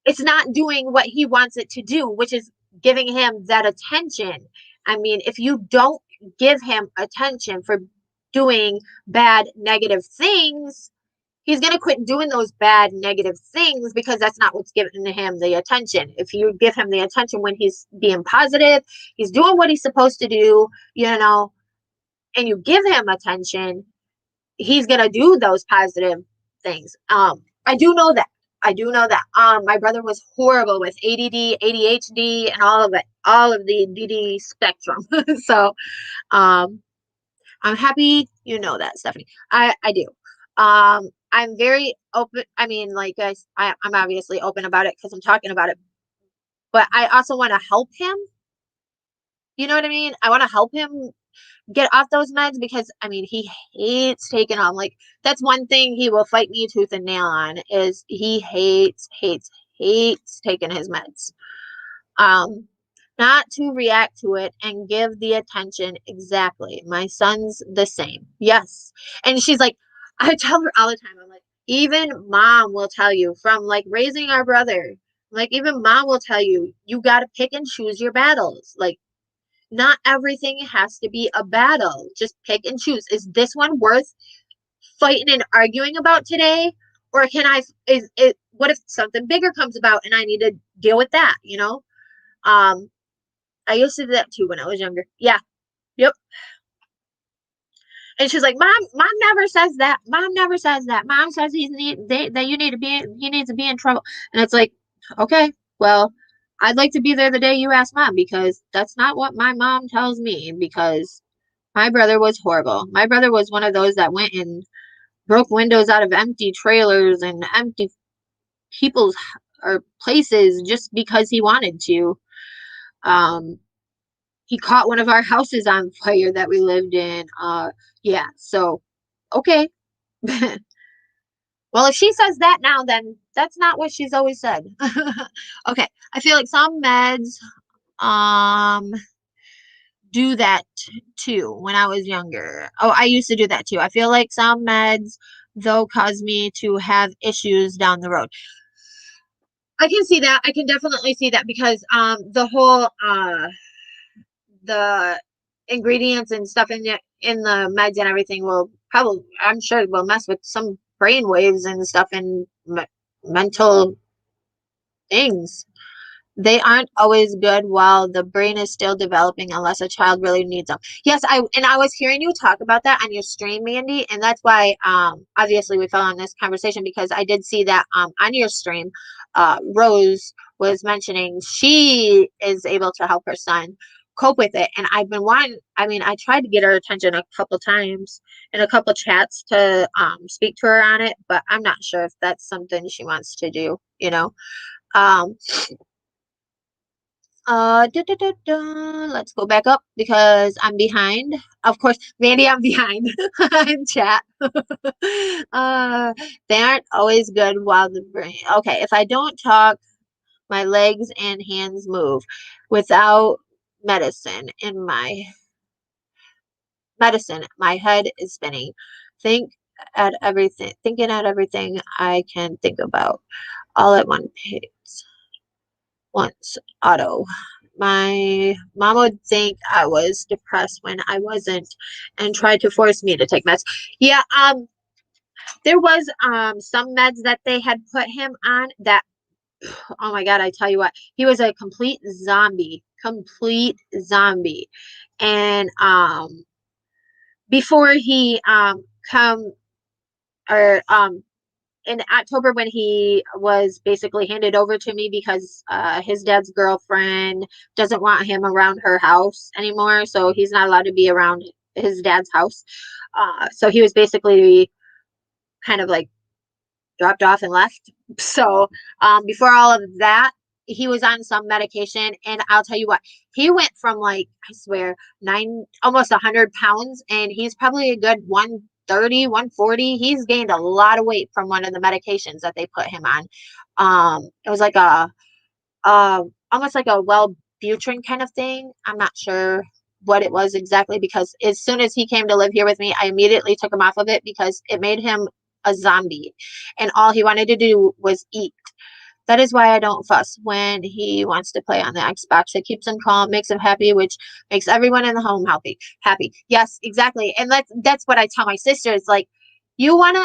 it's not doing what he wants it to do, which is giving him that attention. I mean, if you don't give him attention for doing bad, negative things, he's going to quit doing those bad, negative things because that's not what's giving him the attention. If you give him the attention when he's being positive, he's doing what he's supposed to do, and you give him attention, he's going to do those positive things. I do know that. I do know that. My brother was horrible with ADD, ADHD, and all of the DD spectrum. So, um, I'm happy you know that, Stephanie. I do. I'm very open. I mean, like I'm obviously open about it because I'm talking about it, but I also want to help him. You know what I mean? I want to help him get off those meds because I mean he hates taking them. Like that's one thing he will fight me tooth and nail on is he hates taking his meds. Um, not to react to it and give the attention exactly. My son's the same. Yes. And she's like, I tell her all the time, I'm like, even mom will tell you from like raising our brother, like even mom will tell you, you got to pick and choose your battles. Like not everything has to be a battle. Just pick and choose. Is this one worth fighting and arguing about today? Or is it, what if something bigger comes about and I need to deal with that, Um, I used to do that too when I was younger. Yeah. Yep. And she's like, Mom never says that. Mom never says that. Mom says that he needs to be in trouble. And it's like, okay, well, I'd like to be there the day you ask mom because that's not what my mom tells me because my brother was horrible. My brother was one of those that went and broke windows out of empty trailers and empty people's or places just because he wanted to. Um, he caught one of our houses on fire that we lived in. Yeah, so okay. Well, if she says that now, then that's not what she's always said. Okay, I feel like some meds um do that too when I was younger. Oh, I used to do that too. I feel like some meds though cause me to have issues down the road. I can see that. I can definitely see that because the whole the ingredients and stuff in the meds and everything will probably I'm sure will mess with some brain waves and stuff and mental things. They aren't always good while the brain is still developing unless a child really needs them. Yes, I was hearing you talk about that on your stream, Mandy, and that's why obviously we fell on this conversation because I did see that on your stream, Rose was mentioning she is able to help her son cope with it. And I've been wanting, I mean, I tried to get her attention a couple times in a couple chats to speak to her on it, but I'm not sure if that's something she wants to do, you know. Um let's go back up because I'm behind. Of course, maybe I'm behind in chat. uh they aren't always good while the brain. Okay, if I don't talk, my legs and hands move without medicine in my medicine. My head is spinning. Think thinking at everything I can think about all at one pace. Once, Otto. My mom would think I was depressed when I wasn't and tried to force me to take meds. Yeah, there was some meds that they had put him on that, oh my God, I tell you what, he was a complete zombie. And before he come or in October, when he was basically handed over to me because his dad's girlfriend doesn't want him around her house anymore, so he's not allowed to be around his dad's house. So he was basically kind of like dropped off and left. So before all of that, he was on some medication, and I'll tell you what, he went from, like, I swear, almost 100 pounds, and he's probably a good 130, 140. He's gained a lot of weight from one of the medications that they put him on. It was like almost like a Wellbutrin kind of thing. I'm not sure what it was exactly, because as soon as he came to live here with me, I immediately took him off of it because it made him a zombie, and all he wanted to do was eat. That is why I don't fuss when he wants to play on the Xbox. It keeps him calm, makes him happy, which makes everyone in the home happy. Happy. Yes, exactly. And that's what I tell my sisters. Like, you wanna.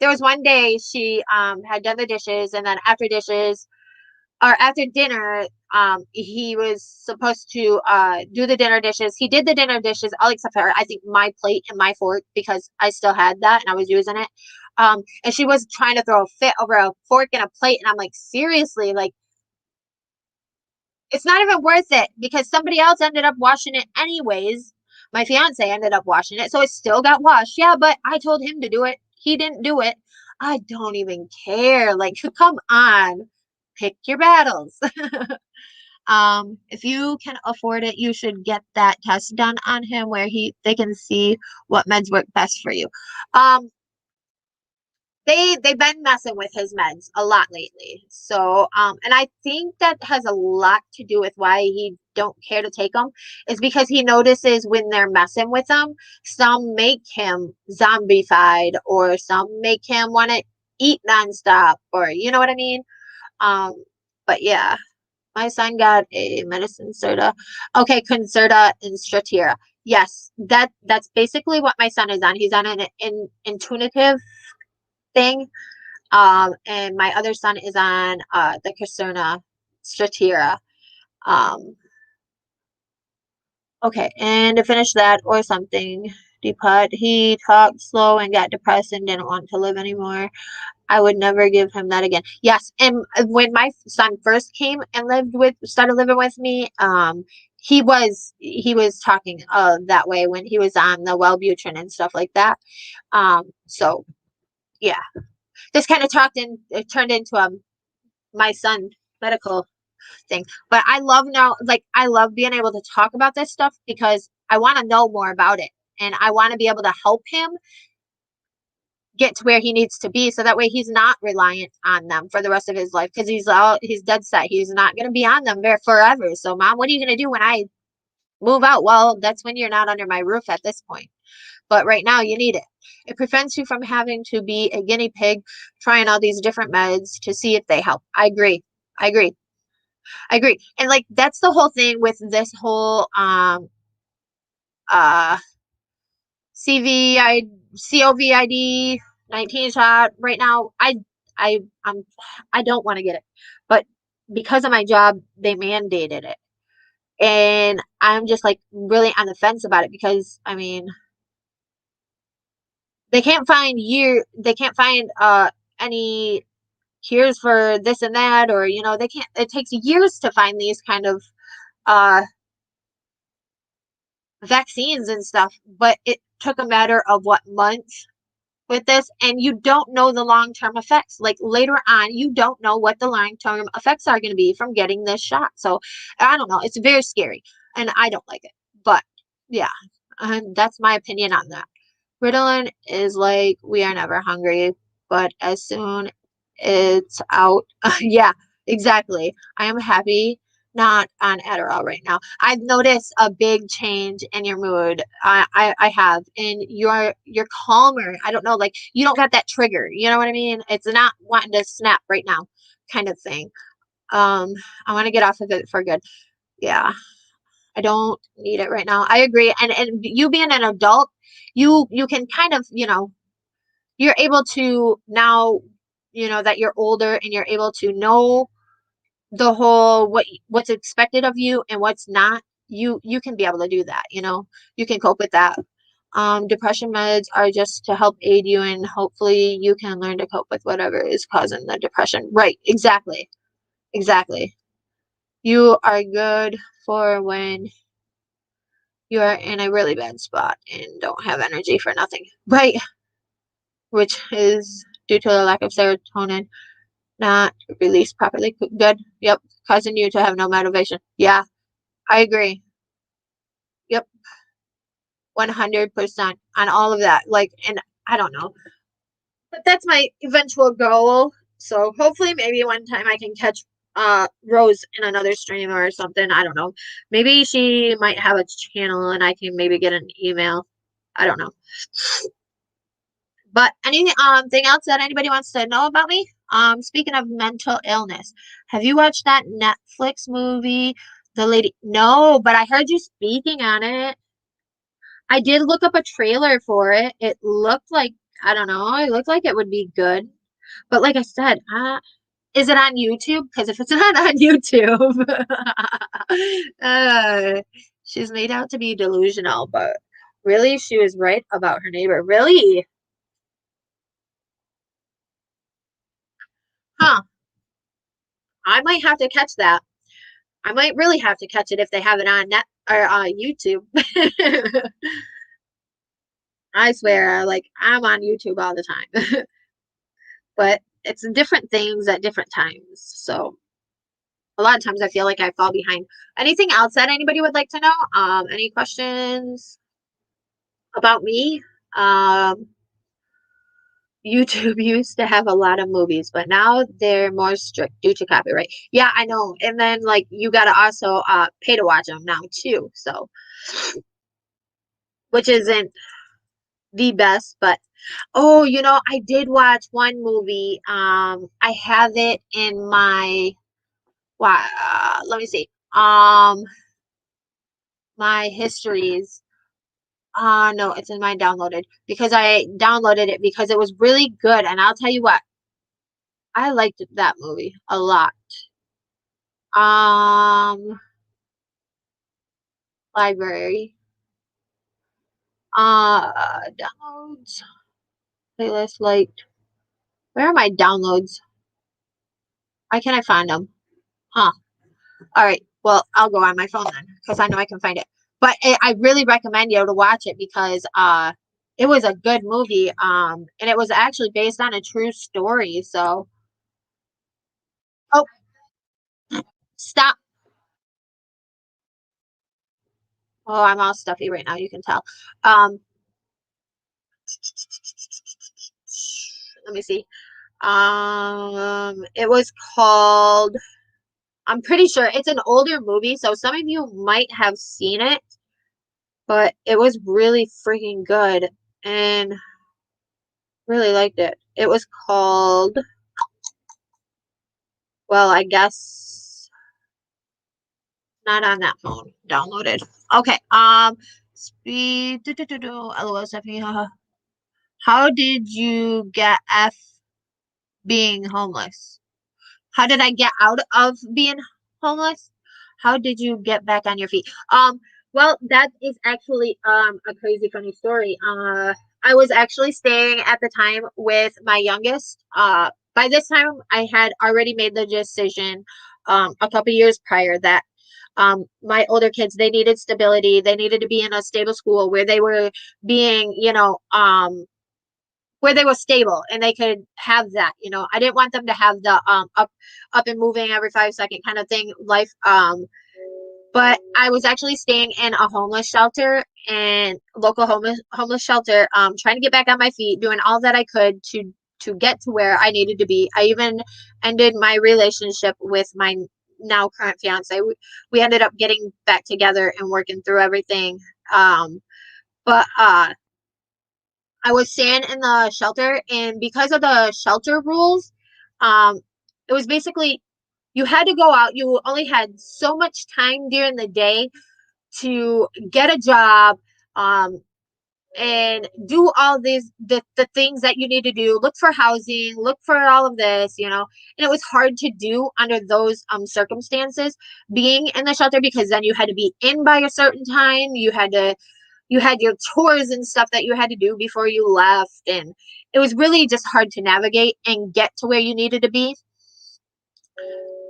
There was one day she had done the dishes, and then after dishes, or after dinner, he was supposed to do the dinner dishes. He did the dinner dishes all except for, I think, my plate and my fork, because I still had that and I was using it. And she was trying to throw a fit over a fork and a plate, and I'm like, seriously, like, it's not even worth it, because somebody else ended up washing it anyways. My fiance ended up washing it, so it still got washed. Yeah, but I told him to do it. He didn't do it. I don't even care. Like, come on, pick your battles. If you can afford it, you should get that test done on him where they can see what meds work best for you. Um, they've been messing with his meds a lot lately. So, and I think that has a lot to do with why he don't care to take them, is because he notices when they're messing with him, some make him zombified, or some make him want to eat nonstop, or you know what I mean? Um, but yeah, my son got a medicine Certa. Okay, Concerta and Stratira. Yes, that's basically what my son is on. He's on an intuitive thing. And my other son is on the Caserna Stratira. Um, okay, and to finish that, or something, Depot, he talked slow and got depressed and didn't want to live anymore. I would never give him that again. Yes, and when my son first came and started living with me, he was talking that way when he was on the Wellbutrin and stuff like that. So yeah, this kind of it turned into my son medical thing. But I love now, like, I love being able to talk about this stuff because I want to know more about it, and I want to be able to help him get to where he needs to be, so that way he's not reliant on them for the rest of his life, because he's dead set. He's not going to be on them there forever. So, Mom, what are you going to do when I move out? Well, that's when you're not under my roof at this point. But right now you need it. It prevents you from having to be a guinea pig trying all these different meds to see if they help. I agree. I agree. I agree. And, like, that's the whole thing with this whole uh COVID 19 shot right now. I I'm I don't want to get it, but because of my job, they mandated it, and I'm just, like, really on the fence about it, because I mean, they can't find any cures for this and that, or they can't. It takes years to find these kind of uh vaccines and stuff, but it took a matter of what, months with this, and you don't know the long-term effects. Like later on, you don't know what the long-term effects are going to be from getting this shot. So I don't know. It's very scary, and I don't like it. But yeah, that's my opinion on that. Ritalin is like we are never hungry, but as soon it's out, yeah, exactly. I am happy not on Adderall right now. I've noticed a big change in your mood. I have, and you're calmer. I don't know, like you don't got that trigger. You know what I mean? It's not wanting to snap right now, kind of thing. Um, I want to get off of it for good. Yeah, I don't need it right now. I agree. And you being an adult, you can kind of, you're able to now, that you're older and you're able to know the whole what's expected of you and what's not. You can be able to do that, you can cope with that. Depression meds are just to help aid you, and hopefully you can learn to cope with whatever is causing the depression. Right, exactly. Exactly. You are good for when you are in a really bad spot and don't have energy for nothing. Right, which is due to the lack of serotonin not released properly. Good. Yep. Causing you to have no motivation. Yeah, I agree. Yep. 100% on all of that. Like, and I don't know, but that's my eventual goal. So hopefully, maybe one time I can catch Rose in another stream or something. I don't know. Maybe she might have a channel and I can maybe get an email. I don't know. But anything thing else that anybody wants to know about me? Speaking of mental illness, have you watched that Netflix movie, The Lady? No, but I heard you speaking on it. I did look up a trailer for it. It looked like, I don't know, it looked like it would be good. But like I said, is it on YouTube? Because if it's not on YouTube, uh, she's made out to be delusional, but really, she was right about her neighbor. Really? Huh. I might have to catch that. I might really have to catch it if they have it on net or YouTube. I swear, like I'm on YouTube all the time, but it's different things at different times. So a lot of times I feel like I fall behind. Anything else that anybody would like to know? Any questions about me? Um, YouTube used to have a lot of movies, but now they're more strict due to copyright. Yeah, I know. And then like you gotta also pay to watch them now too. So which isn't the best, but oh, I did watch one movie. I have it in my let me see. My histories. No, it's in my downloaded because I downloaded it because it was really good, and I'll tell you what, I liked that movie a lot. Um, Library. Downloads, playlist, liked. Where are my downloads? Why can't I find them? Huh. All right. Well, I'll go on my phone then because I know I can find it. But I really recommend you to watch it because it was a good movie. And it was actually based on a true story. So, oh, stop. Oh, I'm all stuffy right now. You can tell. Um, let me see. It was called. I'm pretty sure it's an older movie, so some of you might have seen it, but it was really freaking good and really liked it. It was called, well, I guess not on that phone. Downloaded. Okay. Speed. LOL, Stephanie. How did you get F being homeless? How did I get out of being homeless? How did you get back on your feet? Well, that is actually a crazy funny story. I was actually staying at the time with my youngest. By this time I had already made the decision a couple years prior that My older kids, they needed stability. They needed to be in a stable school where they were being, where they were stable and they could have that. I didn't want them to have the up and moving every 5 second kind of thing life. But I was actually staying in a homeless shelter and local homeless shelter, trying to get back on my feet, doing all that I could to get to where I needed to be. I even ended my relationship with my now current fiance. We ended up getting back together and working through everything. But I was staying in the shelter, and because of the shelter rules, um, it was basically you had to go out. You only had so much time during the day to get a job, um, and do all the things that you need to do. Look for housing, look for all of this, and it was hard to do under those circumstances, being in the shelter, because then you had to be in by a certain time. You had your chores and stuff that you had to do before you left, and it was really just hard to navigate and get to where you needed to be.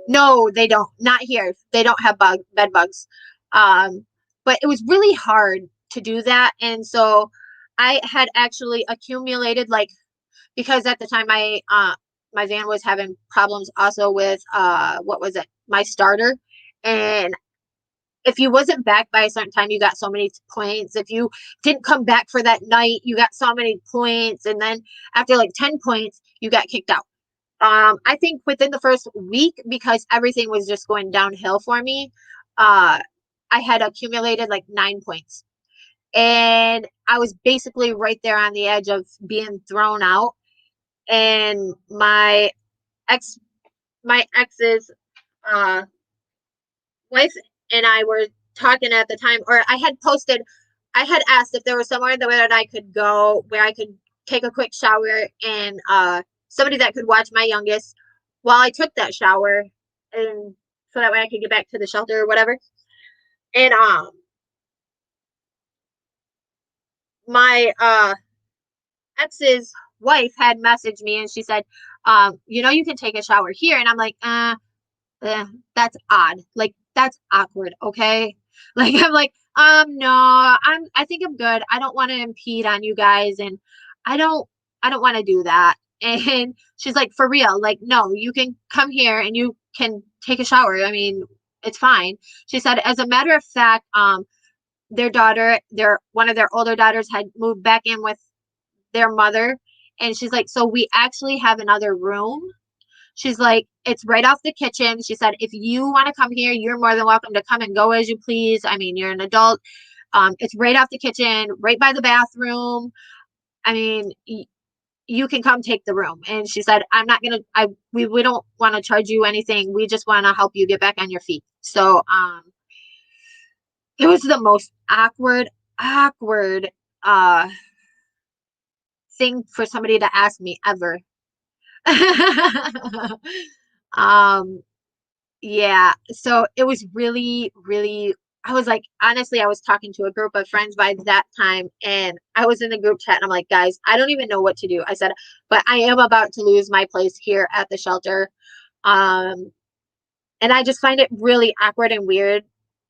No, they don't. Not here. They don't have bed bugs. Um, but it was really hard to do that. And so I had actually accumulated, like, because at the time my van was having problems also with what was it? My starter. And if you wasn't back by a certain time, you got so many points. If you didn't come back for that night, you got so many points. And then after like 10 points, you got kicked out. I think within the first week, because everything was just going downhill for me, uh, I had accumulated like 9 points. And I was basically right there on the edge of being thrown out. And ex, my ex's uh, wife and I were talking at the time, or I had asked if there was somewhere that I could go where I could take a quick shower, and somebody that could watch my youngest while I took that shower, and so that way I could get back to the shelter or whatever. And my ex's wife had messaged me, and she said, you can take a shower here. And I'm like, eh, that's odd. Like, that's awkward, okay? Like, I'm like, no, I think I'm good. I don't want to impede on you guys, and I don't I don't want to do that. And she's like, for real, like, no, you can come here and you can take a shower. I mean, it's fine. She said, as a matter of fact, their one of their older daughters had moved back in with their mother, and she's like, so we actually have another room. She's like, it's right off the kitchen. She said, if you want to come here, you're more than welcome to come and go as you please. I mean, you're an adult. It's right off the kitchen, right by the bathroom. I mean, you can come take the room. And she said, I'm not gonna. We don't want to charge you anything. We just want to help you get back on your feet. So it was the most awkward uh thing for somebody to ask me ever. um Yeah, so it was really, really, I was like, honestly, I was talking to a group of friends by that time, and I was in the group chat, and I'm like, guys, I don't even know what to do. I said, but I am about to lose my place here at the shelter. Um, and I just find it really awkward and weird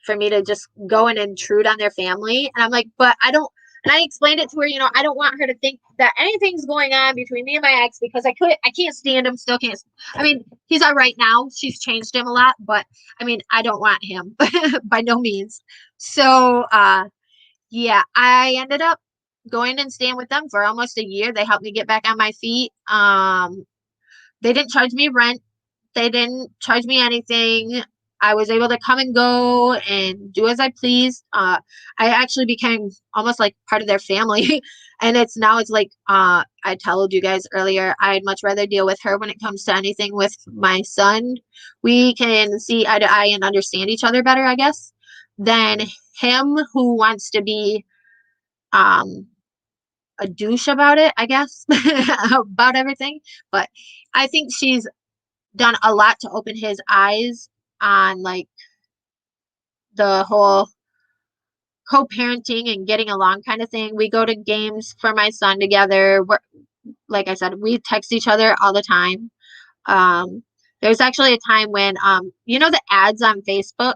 for me to just go and intrude on their family. And I'm like, but I don't, and I explained it to her, I don't want her to think that anything's going on between me and my ex, because I can't stand him, still can't. I mean, he's all right now. She's changed him a lot, but I mean, I don't want him by no means. So, yeah, I ended up going and staying with them for almost a year. They helped me get back on my feet. They didn't charge me rent. They didn't charge me anything. I was able to come and go and do as I pleased. I actually became almost like part of their family. And it's like I told you guys earlier, I'd much rather deal with her when it comes to anything with my son. We can see eye to eye and understand each other better, I guess, than him, who wants to be um a douche about it, I guess, about everything. But I think she's done a lot to open his eyes on, like, the whole co-parenting and getting along kind of thing. We go to games for my son together. Like I said, we text each other all the time. There's actually a time when the ads on Facebook.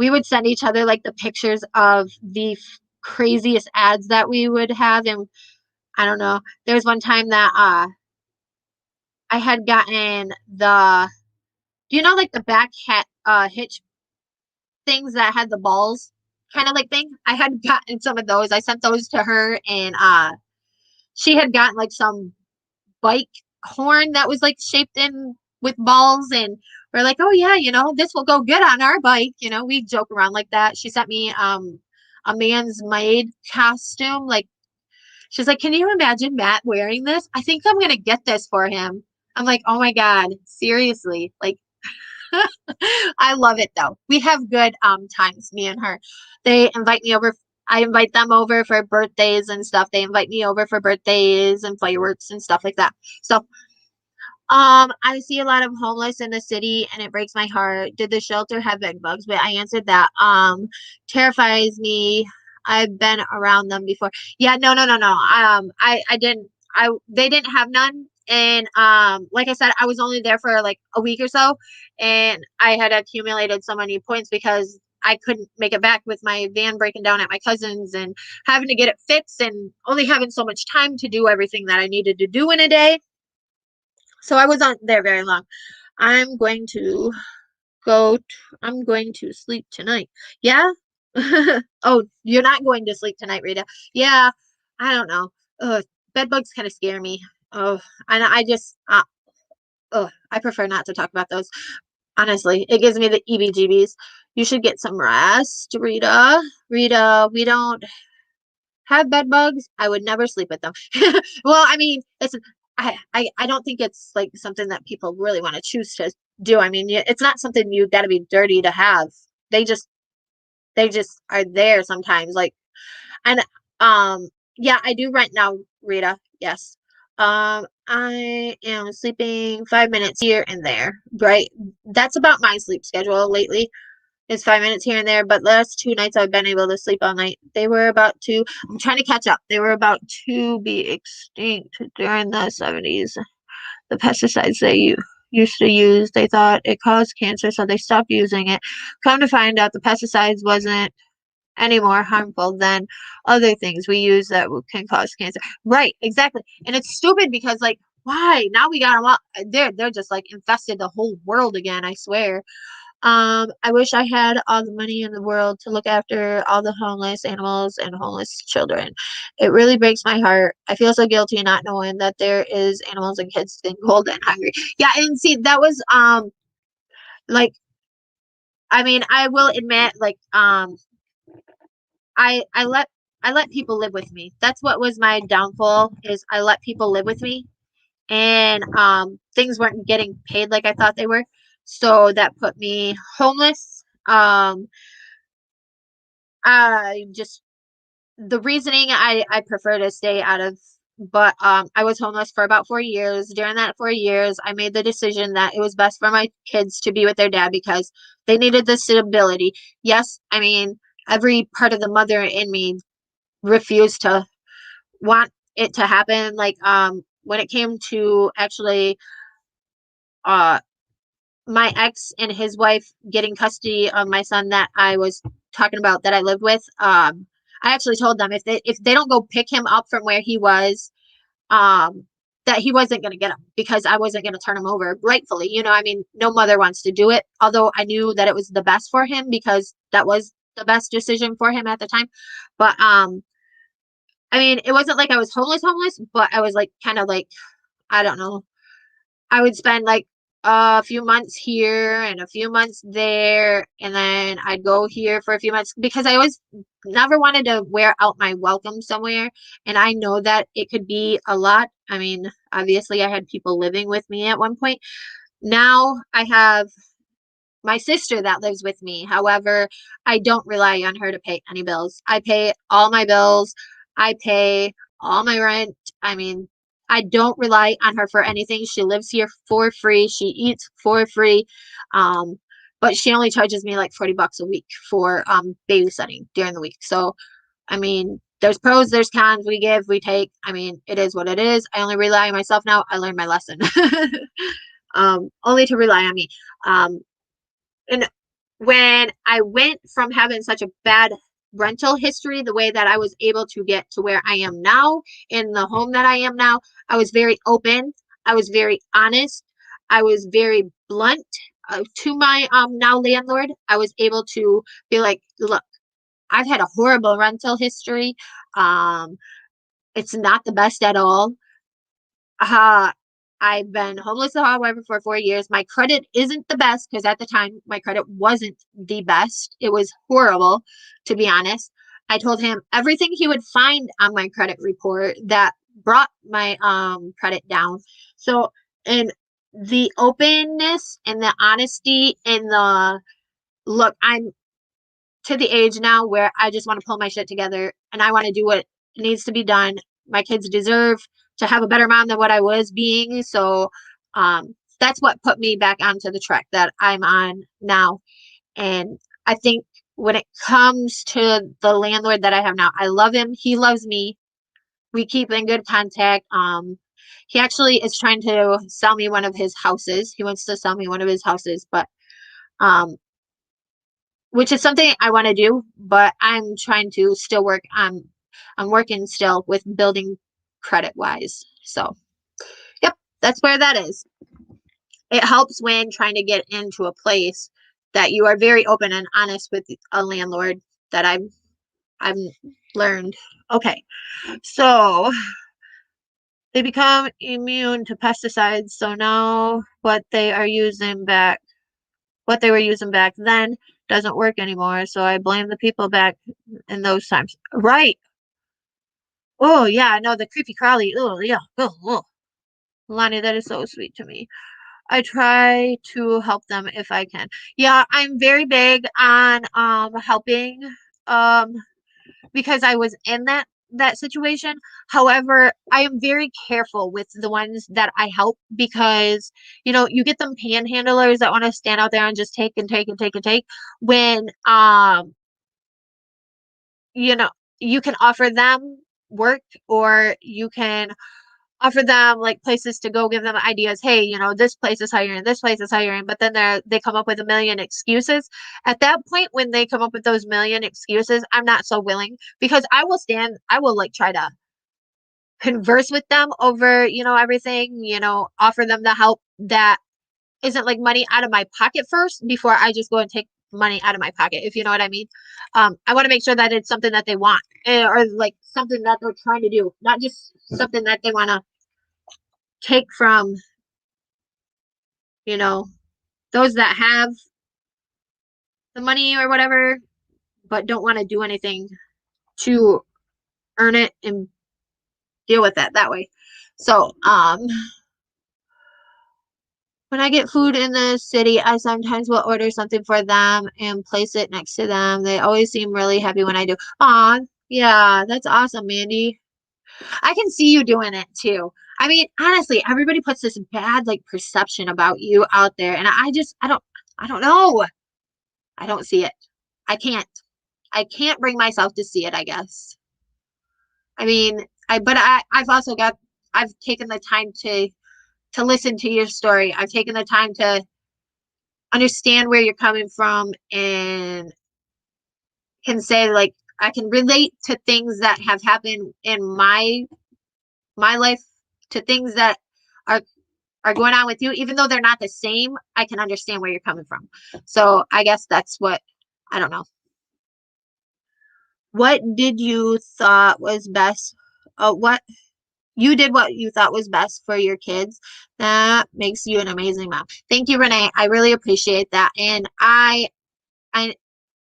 we would send each other like the pictures of the craziest ads that we would have. And I don't know, there was one time that I had gotten the, like the back hat hitch things that had the balls kind of like thing. I had gotten some of those. I sent those to her, and she had gotten like some bike horn that was like shaped in with balls, and we're like, oh yeah, this will go good on our bike. We joke around like that. She sent me a man's maid costume. Like, she's like, can you imagine Matt wearing this? I think I'm gonna get this for him. I'm like, oh my God, seriously. Like, I love it though. We have good times, me and her. They invite me over. I invite them over for birthdays and stuff. They invite me over for birthdays and fireworks and stuff like that. So I see a lot of homeless in the city and it breaks my heart. Did the shelter have bed bugs? But I answered that. Terrifies me. I've been around them before. Yeah, no, no, no, no. I didn't. They didn't have none. And like I said, I was only there for like a week or so, and I had accumulated so many points because I couldn't make it back with my van breaking down at my cousin's and having to get it fixed and only having so much time to do everything that I needed to do in a day. So I wasn't there very long. I'm going to I'm going to sleep tonight. Yeah? Oh, you're not going to sleep tonight, Rita. Yeah, I don't know. Bed bugs kind of scare me. Oh, and I just, I prefer not to talk about those. Honestly, it gives me the EBGBs. You should get some rest, Rita. Rita, we don't have bed bugs. I would never sleep with them. Well, I mean, I don't think it's like something that people really want to choose to do. I mean, it's not something you got to be dirty to have. They just they just are there sometimes. Like, and yeah, I do rent now, Rita. Yes. I am sleeping 5 minutes here and there. Right. That's about my sleep schedule lately. It's 5 minutes here and there, but the last 2 nights I've been able to sleep all night. They were about to, I'm trying to catch up. They were about to be extinct during the 70s. The pesticides they used to use, they thought it caused cancer, so they stopped using it. Come to find out, the pesticides wasn't any more harmful than other things we use that can cause cancer. Right, exactly. And it's stupid because, like, why? Now we got them all. They're just like infested the whole world again, I swear. I wish I had all the money in the world to look after all the homeless animals and homeless children. It really breaks my heart. I feel so guilty not knowing that there is animals and kids getting cold and hungry. Yeah, and see, that was like, I mean, I will admit, like, I I let I let people live with me. That's what was my downfall, is I let people live with me, and things weren't getting paid like I thought they were. So that put me homeless. I just the reasoning, I prefer to stay out of, but I was homeless for about 4 years. During that 4 years, I made the decision that it was best for my kids to be with their dad because they needed the stability. Yes, I mean, every part of the mother in me refused to want it to happen. Like, when it came to actually uh my ex and his wife getting custody of my son that I was talking about that I lived with, I actually told them if they don't go pick him up from where he was, um, that he wasn't going to get him because I wasn't going to turn him over rightfully. I mean, no mother wants to do it, although I knew that it was the best for him because that was the best decision for him at the time. But I mean, it wasn't like I was homeless, but I was like kind of like, I don't know, I would spend like a few months here and a few months there, and then I'd go here for a few months because I always never wanted to wear out my welcome somewhere. And I know that it could be a lot. I mean, obviously, I had people living with me at one point. Now I have my sister that lives with me. However, I don't rely on her to pay any bills. I pay all my bills. I pay all my rent. I mean, I don't rely on her for anything. She lives here for free. She eats for free. Um, but she only charges me like 40 bucks a week for babysitting during the week. So, I mean, there's pros, there's cons. We give, we take. I mean, it is what it is. I only rely on myself now. I learned my lesson. Only to rely on me. And when I went from having such a bad rental history, the way that I was able to get to where I am now in the home that I am now. I was very open. I was very honest. I was very blunt to my now landlord. I was able to be like, look, I've had a horrible rental history. Um, it's not the best at all. Uh, I've been homeless, however, for 4 years. My credit isn't the best because at the time my credit wasn't the best. It was horrible, to be honest. I told him everything he would find on my credit report that brought my credit down. So, and the openness and the honesty and the look, I'm to the age now where I just want to pull my shit together and I want to do what needs to be done. My kids deserve to have a better mom than what I was being. So that's what put me back onto the track that I'm on now. And I think when it comes to the landlord that I have now, I love him. He loves me. We keep in good contact. He actually is trying to sell me one of his houses. He wants to sell me one of his houses, but um, which is something I want to do, but I'm trying to still work on. I'm working still with building credit wise. So, yep, that's where that is. It helps when trying to get into a place that you are very open and honest with a landlord that I've learned. Okay. So, they become immune to pesticides, so now what they were using back then doesn't work anymore. So I blame the people back in those times. Right. Oh yeah, no, the creepy crawly. Oh yeah. Oh. Lonnie, that is so sweet to me. I try to help them if I can. Yeah, I'm very big on helping um because I was in that situation. However, I am very careful with the ones that I help because you get them panhandlers that want to stand out there and just take and take and take and take when you know you can offer them work or you can offer them like places to go, give them ideas. Hey, this place is hiring, this place is hiring, but then they come up with a million excuses. At that point, when they come up with those million excuses, I'm not so willing because I will like try to converse with them over, everything, offer them the help that isn't like money out of my pocket first before I just go and take money out of my pocket, if you know what I mean. I want to make sure that it's something that they want or like something that they're trying to do, not just something that they want to take from you know, those that have the money or whatever, but don't want to do anything to earn it and deal with that way. So, when I get food in the city, I sometimes will order something for them and place it next to them. They always seem really happy when I do. Aw, yeah, that's awesome, Mandy. I can see you doing it too. I mean, honestly, everybody puts this bad like perception about you out there, and I don't know. I don't see it. I can't. I can't bring myself to see it, I guess. I mean, I've taken the time to listen to your story. I've taken the time to understand where you're coming from and can say like I can relate to things that have happened in my life to things that are are going on with you, even though they're not the same. I can understand where you're coming from. So I guess that's what I don't know. What did you thought was best? What you did what you thought was best for your kids. That makes you an amazing mom. Thank you, Renee. I really appreciate that. And I, and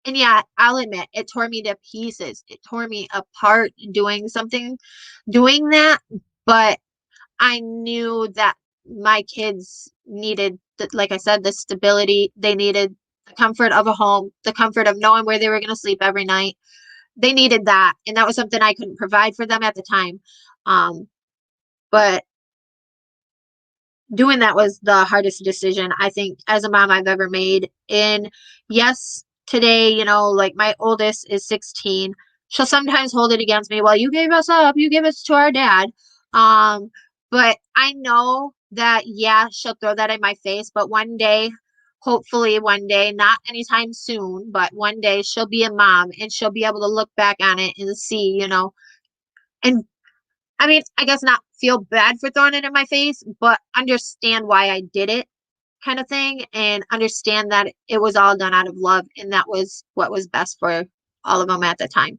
yeah, I'll admit it tore me to pieces. It tore me apart doing that. But I knew that my kids needed, like I said, the stability. They needed the comfort of a home, the comfort of knowing where they were going to sleep every night. They needed that. And that was something I couldn't provide for them at the time. But doing that was the hardest decision I think as a mom I've ever made. And yes, today, like my oldest is 16. She'll sometimes hold it against me. Well, you gave us up. You gave us to our dad. But I know that, yeah, she'll throw that in my face. But one day, hopefully one day, not anytime soon, but one day she'll be a mom and she'll be able to look back on it and see, and I mean, I guess not feel bad for throwing it in my face, but understand why I did it kind of thing and understand that it was all done out of love and that was what was best for all of them at the time.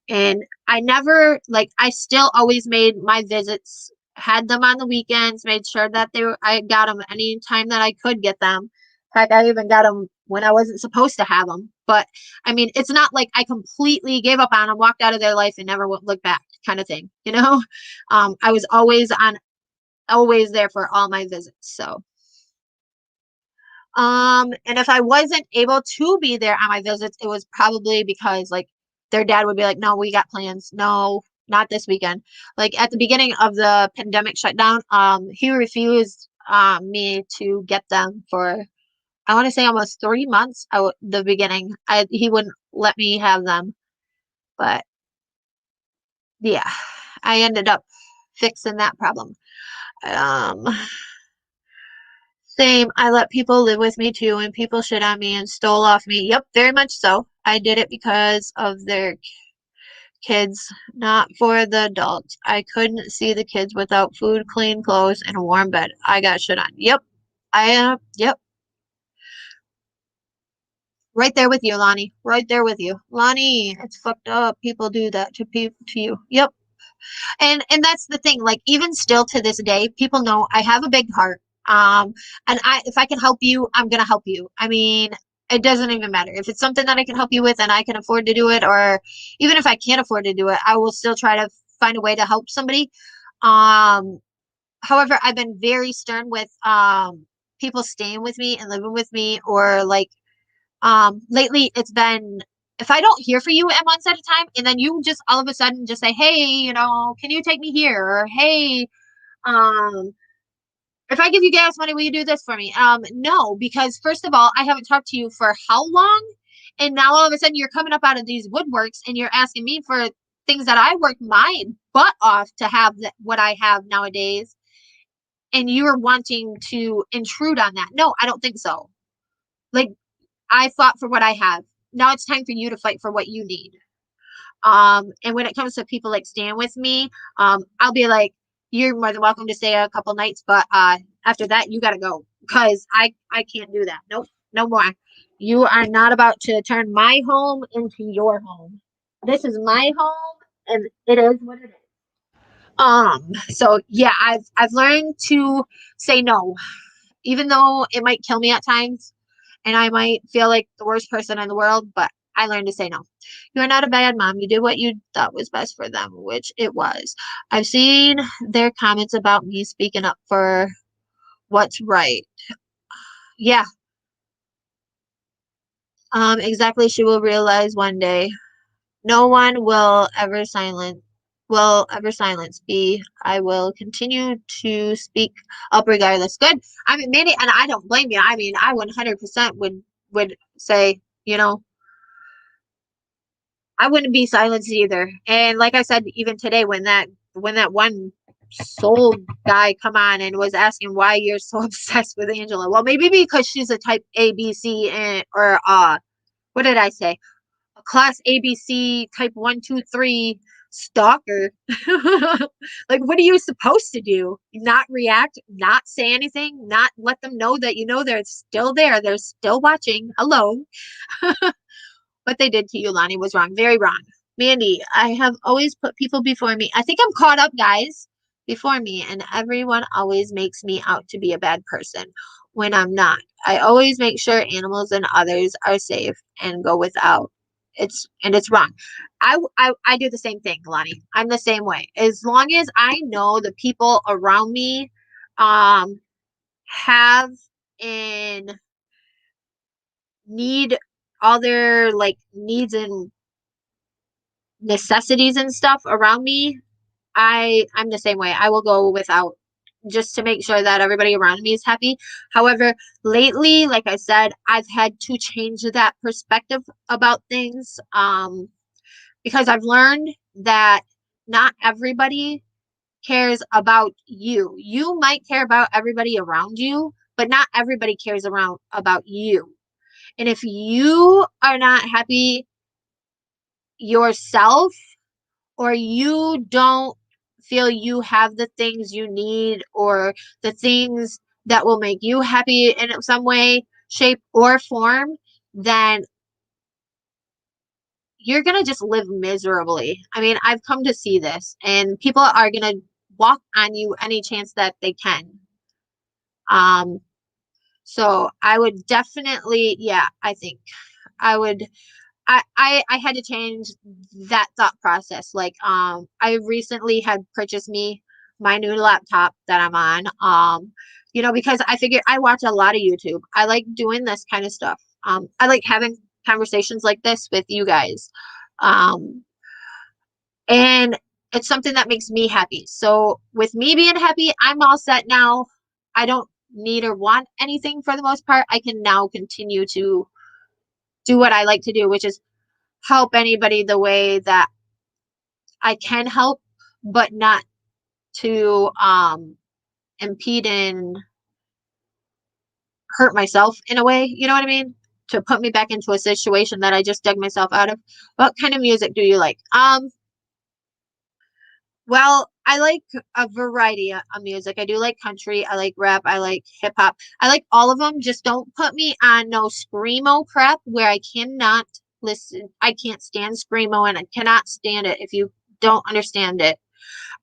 And I never, like, I still always made my visits, had them on the weekends, made sure that I got them anytime that I could get them. Heck, I even got them when I wasn't supposed to have them. But I mean, it's not like I completely gave up on them, walked out of their life, and never looked back, kind of thing, you know? I was always there for all my visits. So, and if I wasn't able to be there on my visits, it was probably because like their dad would be like, no, we got plans. No, not this weekend. Like at the beginning of the pandemic shutdown, he refused me to get them for I want to say almost 3 months. The beginning, he wouldn't let me have them, but yeah, I ended up fixing that problem. Um, Same. I let people live with me too, and people shit on me and stole off me. Yep, very much so. I did it because of their kids, not for the adults. I couldn't see the kids without food, clean clothes, and a warm bed. I got shit on. Yep. Yep. Right there with you, Lonnie. Right there with you. Lonnie, it's fucked up. People do that to you. Yep. And that's the thing, like even still to this day, people know I have a big heart. And if I can help you, I'm gonna help you. I mean, it doesn't even matter if it's something that I can help you with and I can afford to do it, or even if I can't afford to do it, I will still try to find a way to help somebody. um However, I've been very stern with people staying with me and living with me, or like lately it's been, if I don't hear from you at months at a time, and then you just all of a sudden just say, hey, can you take me here? Or hey, um, if I give you gas money, will you do this for me? No, because first of all, I haven't talked to you for how long? And now all of a sudden you're coming up out of these woodworks and you're asking me for things that I worked my butt off to have what I have nowadays. And you're wanting to intrude on that. No, I don't think so. Like, I fought for what I have. Now it's time for you to fight for what you need. And when it comes to people like staying with me, I'll be like, you're more than welcome to stay a couple nights, but after that, you gotta go because I can't do that. Nope, no more. You are not about to turn my home into your home. This is my home, and it is what it is. So yeah, I've learned to say no, even though it might kill me at times and I might feel like the worst person in the world, but I learned to say no. You are not a bad mom. You did what you thought was best for them, which it was. I've seen their comments about me speaking up for what's right. Yeah, exactly. She will realize one day. No one will ever silence me. I will continue to speak up regardless. Good. I mean, Mandy, and I don't blame you. I mean, I 100% would say, I wouldn't be silenced either. And like I said, even today, when that one soul guy come on and was asking why you're so obsessed with Angela, well, maybe because she's a type A, B, C, and or what did I say? A class ABC type 1, 2, 3 stalker. Like, what are you supposed to do? Not react, not say anything, not let them know that they're still there, they're still watching. Hello. What they did to you, Lonnie, was wrong. Very wrong. Mandy, I have always put people before me. I think I'm caught up, guys, before me, and everyone always makes me out to be a bad person when I'm not. I always make sure animals and others are safe and go without. It's wrong. I do the same thing, Lonnie. I'm the same way. As long as I know the people around me um have and need all their like needs and necessities and stuff around me, I'm the same way. I will go without just to make sure that everybody around me is happy. However, lately, like I said, I've had to change that perspective about things because I've learned that not everybody cares about you. You might care about everybody around you, but not everybody cares around about you. And if you are not happy yourself, or you don't feel you have the things you need, or the things that will make you happy in some way, shape, or form, then you're going to just live miserably. I mean, I've come to see this, and people are going to walk on you any chance that they can. So I would definitely, yeah, I think I would, I had to change that thought process. Like, I recently had purchased me my new laptop that I'm on. Because I figured I watch a lot of YouTube. I like doing this kind of stuff. I like having conversations like this with you guys. Um, and it's something that makes me happy. So with me being happy, I'm all set now. I don't need or want anything for the most part. I can now continue to do what I like to do, which is help anybody the way that I can help, but not to impede and hurt myself in a way, you know what I mean? To put me back into a situation that I just dug myself out of. What kind of music do you like? Well, I like a variety of music. I do like country, I like rap, I like hip hop. I like all of them. Just don't put me on no screamo crap where I cannot listen. I can't stand screamo, and I cannot stand it if you don't understand it.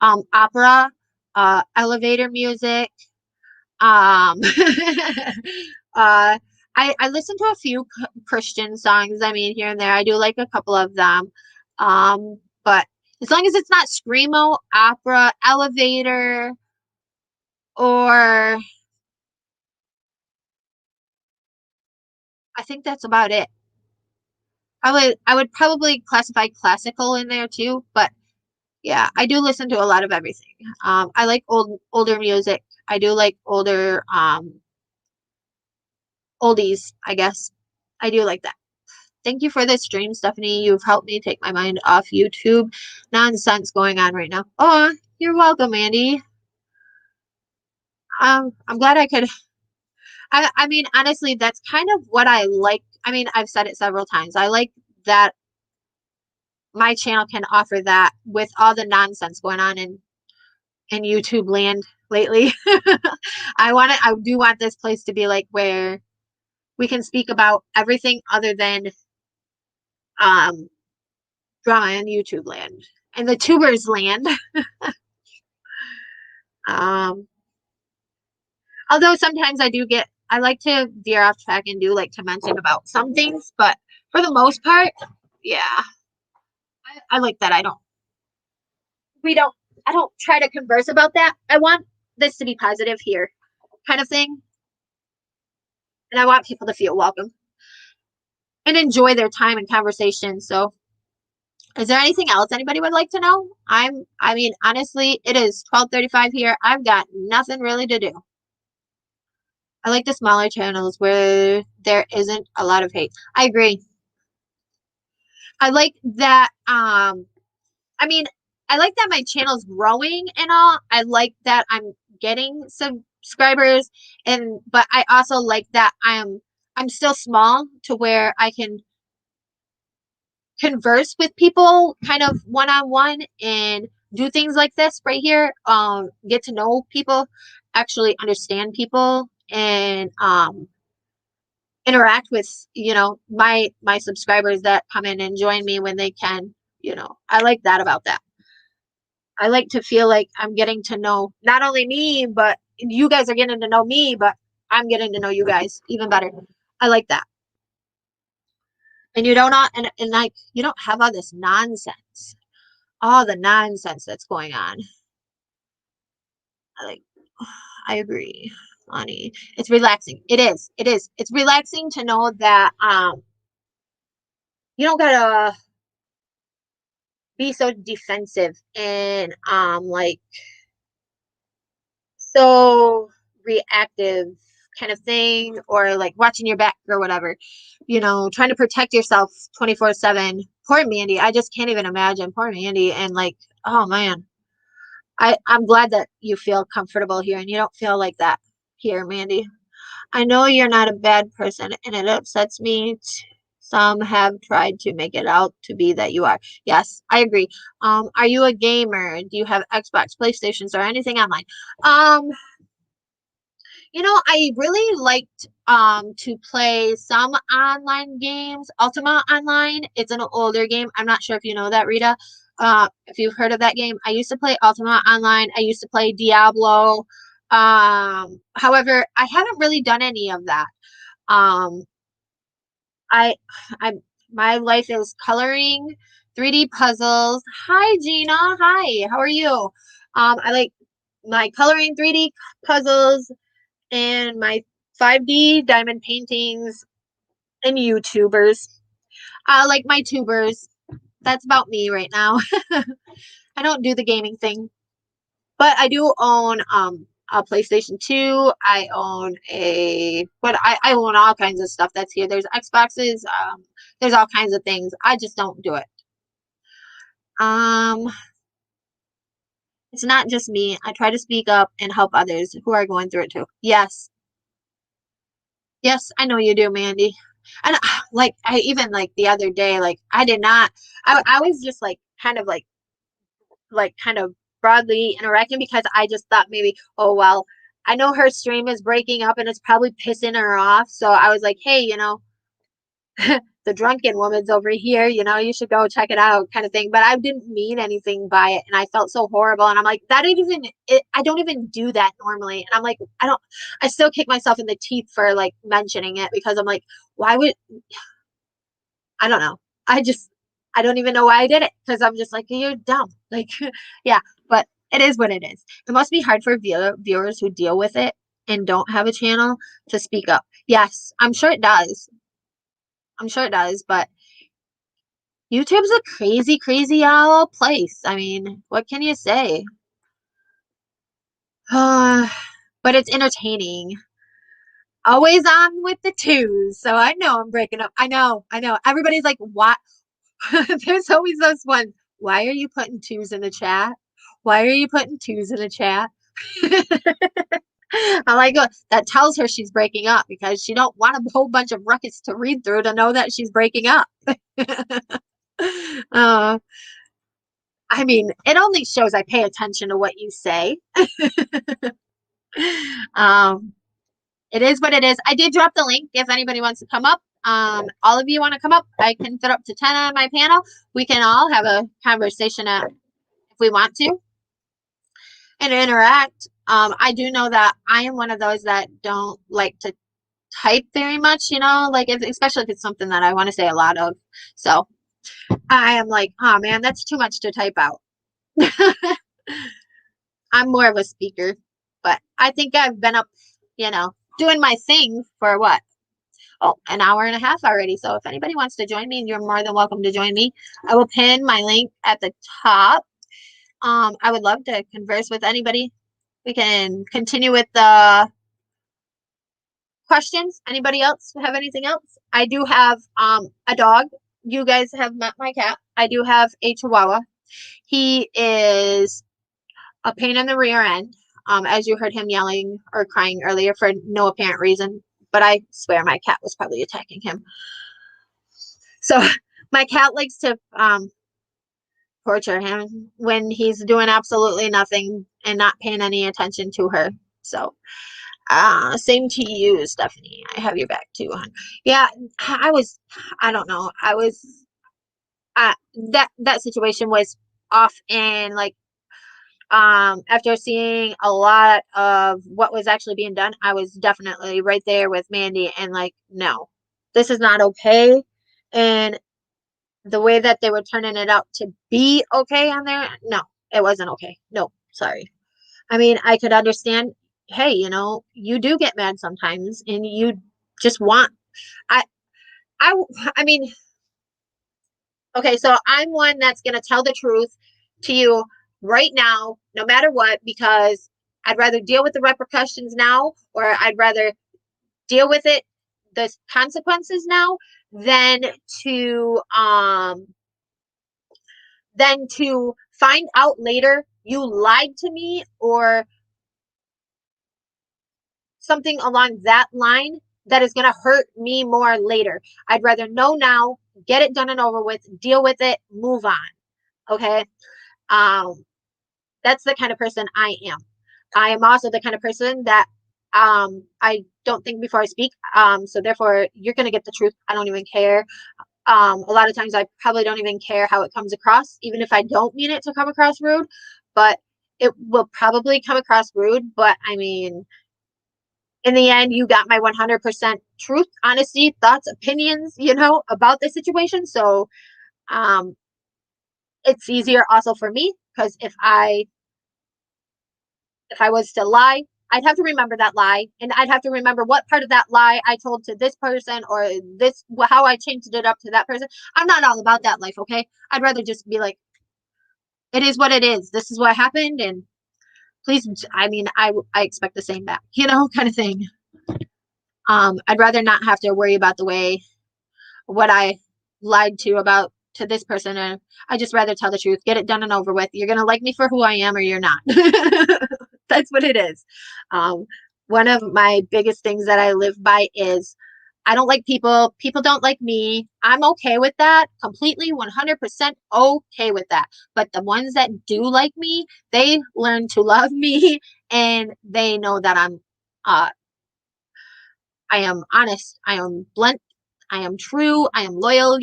Opera, elevator music. Um, uh, I listen to a few Christian songs. I mean, here and there, I do like a couple of them. But as long as it's not screamo, opera, elevator, or I think that's about it. I would probably classify classical in there too, but yeah, I do listen to a lot of everything. I like older music. I do like older oldies, I guess. I do like that. Thank you for this stream, Stephanie. You've helped me take my mind off YouTube nonsense going on right now. Oh, you're welcome, Andy. I'm glad I could. I mean, honestly, that's kind of what I like. I mean, I've said it several times. I like that my channel can offer that with all the nonsense going on in YouTube land lately. I do want this place to be like where we can speak about everything other than um drama in YouTube land and the tubers land. Um, Although sometimes I like to veer off track and do like to mention about some things, but for the most part, yeah, I like that. We don't, I don't try to converse about that. I want this to be positive here, kind of thing. And I want people to feel welcome and enjoy their time and conversation. So, is there anything else anybody would like to know? I mean, honestly, it is 12:35 here. I've got nothing really to do. I like the smaller channels where there isn't a lot of hate. I agree. I like that I mean, I like that my channel's growing and all. I like that I'm getting subscribers, and but I also like that I'm still small to where I can converse with people kind of one on one and do things like this right here. Get to know people, actually understand people, and interact with my subscribers that come in and join me when they can. I like that about that. I like to feel like I'm getting to know not only me, but you guys are getting to know me, but I'm getting to know you guys even better. I like that. And you don't not and like you don't have all this nonsense. All the nonsense that's going on. I like I agree, Lonnie. It's relaxing. It is. It is. It's relaxing to know that you don't gotta be so defensive and like so reactive kind of thing, or like watching your back or whatever, trying to protect yourself 24/7. Poor Mandy. I just can't even imagine poor Mandy. And like, oh man, I'm glad that you feel comfortable here and you don't feel like that here, Mandy. I know you're not a bad person, and it upsets me. Some have tried to make it out to be that you are. Yes, I agree. Are you a gamer? Do you have Xbox, PlayStations, or anything online? Um, I really liked to play some online games. Ultima Online, it's an older game. I'm not sure if you know that, Rita. If you've heard of that game. I used to play Ultima Online. I used to play Diablo. However, I haven't really done any of that. Um, I I my life is coloring, 3D puzzles. Hi Gina. Hi. How are you? I like my coloring 3D puzzles and my 5D diamond paintings and YouTubers. I like my tubers. That's about me right now. I don't do the gaming thing, but I do own a PlayStation 2. I own I own all kinds of stuff that's here. There's Xboxes, there's all kinds of things. I just don't do it. Um, it's not just me. I try to speak up and help others who are going through it too. Yes. Yes, I know you do, Mandy. And like I even like the other day, like I did not I was just like kind of broadly interacting because I just thought maybe, oh well, I know her stream is breaking up and it's probably pissing her off. So I was like, hey, the drunken woman's over here, you should go check it out kind of thing. But I didn't mean anything by it and I felt so horrible. And I'm like, I don't even do that normally. And I'm like, I still kick myself in the teeth for like mentioning it because I'm like, why would, I don't know. I don't even know why I did it because I'm just like, you're dumb. Like, yeah, but it is what it is. It must be hard for viewers who deal with it and don't have a channel to speak up. Yes, I'm sure it does. I'm sure it does, but YouTube's a crazy, crazy place. I mean, what can you say? But it's entertaining. Always on with the twos. So I know I'm breaking up. I know, I know. Everybody's like, what? There's always those ones. Why are you putting twos in the chat? Why are you putting twos in the chat? I'm like, that tells her she's breaking up because she don't want a whole bunch of ruckus to read through to know that she's breaking up. uh, I mean, it only shows I pay attention to what you say. um, it is what it is. I did drop the link if anybody wants to come up. All of you want to come up? I can fit up to 10 on my panel. We can all have a conversation if we want to and interact. I do know that I am one of those that don't like to type very much, like especially if it's something that I want to say a lot of. So I am like, oh man, that's too much to type out. I'm more of a speaker, but I think I've been up, doing my thing for what? Oh, an hour and a half already. So if anybody wants to join me, you're more than welcome to join me. I will pin my link at the top. I would love to converse with anybody. We can continue with the questions. Anybody else have anything else? I do have a dog. You guys have met my cat. I do have a Chihuahua. He is a pain in the rear end. As you heard him yelling or crying earlier for no apparent reason, but I swear my cat was probably attacking him. So my cat likes to torture him when he's doing absolutely nothing and not paying any attention to her. So same to you, Stephanie. I have your back too, hon. Yeah, I don't know. That situation was off and like, after seeing a lot of what was actually being done, I was definitely right there with Mandy and like, no, this is not okay. And the way that they were turning it out to be okay on there, no, it wasn't okay. No, sorry. I mean, I could understand, hey, you do get mad sometimes and you just want I I I mean, okay, so I'm one that's going to tell the truth to you right now, no matter what, because I'd rather deal with the repercussions now, or I'd rather deal with the consequences now, than to um than to find out later you lied to me or something along that line that is going to hurt me more later. I'd rather know now, get it done and over with, deal with it, move on. Okay. Um, that's the kind of person I am. I am also the kind of person that I don't think before I speak. So therefore you're gonna get the truth. I don't even care. A lot of times I probably don't even care how it comes across, even if I don't mean it to come across rude, but it will probably come across rude. But I mean, in the end, you got my 100% truth, honesty, thoughts, opinions, about the situation. So um, it's easier also for me because if I was to lie, I'd have to remember that lie, and I'd have to remember what part of that lie I told to this person, or this how I changed it up to that person. I'm not all about that life, okay? I'd rather just be like, it is what it is. This is what happened, and please, I mean, I expect the same back, kind of thing. I'd rather not have to worry about the way what I lied to this person, and I just rather tell the truth, get it done and over with. You're gonna like me for who I am, or you're not. That's what it is. Um, One of my biggest things that I live by is I don't like people. People don't like me. I'm okay with that. Completely 100% okay with that. But the ones that do like me, they learn to love me and they know that uh I am honest, I am blunt, I am true, I am loyal.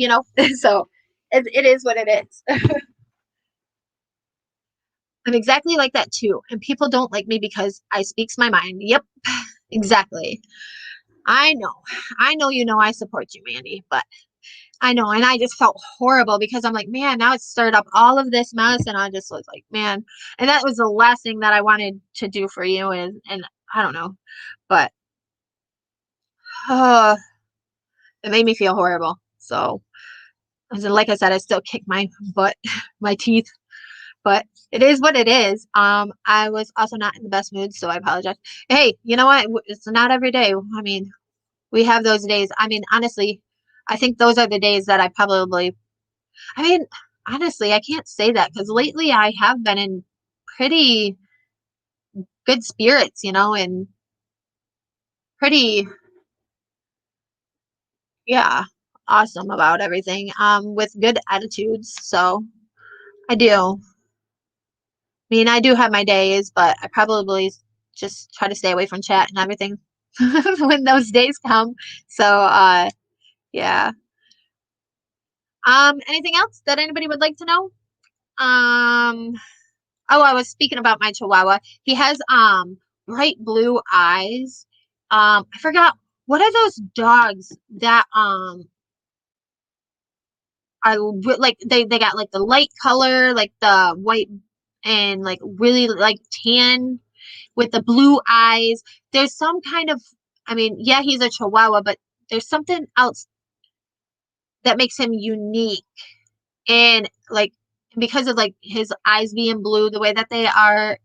So it is what it is. I'm exactly like that too. And people don't like me because I speaks my mind. Yep, exactly. I know. I know I support you, Mandy, but I know. And I just felt horrible because I'm like, man, now it's stirred up all of this mess. And I just was like, man. And that was the last thing that I wanted to do for you. And I don't know. But uh, it made me feel horrible. So, like I said, I still kick my butt, my teeth. But it is what it is. I was also not in the best mood, so I apologize. Hey, you know what? It's not every day. I mean, we have those days. I mean, honestly, I think those are the days that I mean, honestly, I can't say that because lately I have been in pretty good spirits, and pretty, yeah, awesome about everything, with good attitudes. So I do. I mean, I do have my days, but I probably just try to stay away from chat and everything when those days come. So, yeah. Anything else that anybody would like to know? Um, oh, I was speaking about my Chihuahua. He has bright blue eyes. I forgot what are those dogs that are like they got like the light color, like the white and like really like tan with the blue eyes. There's some kind of, I mean, yeah, he's a Chihuahua, but there's something else that makes him unique. And like because of like his eyes being blue the way that they are,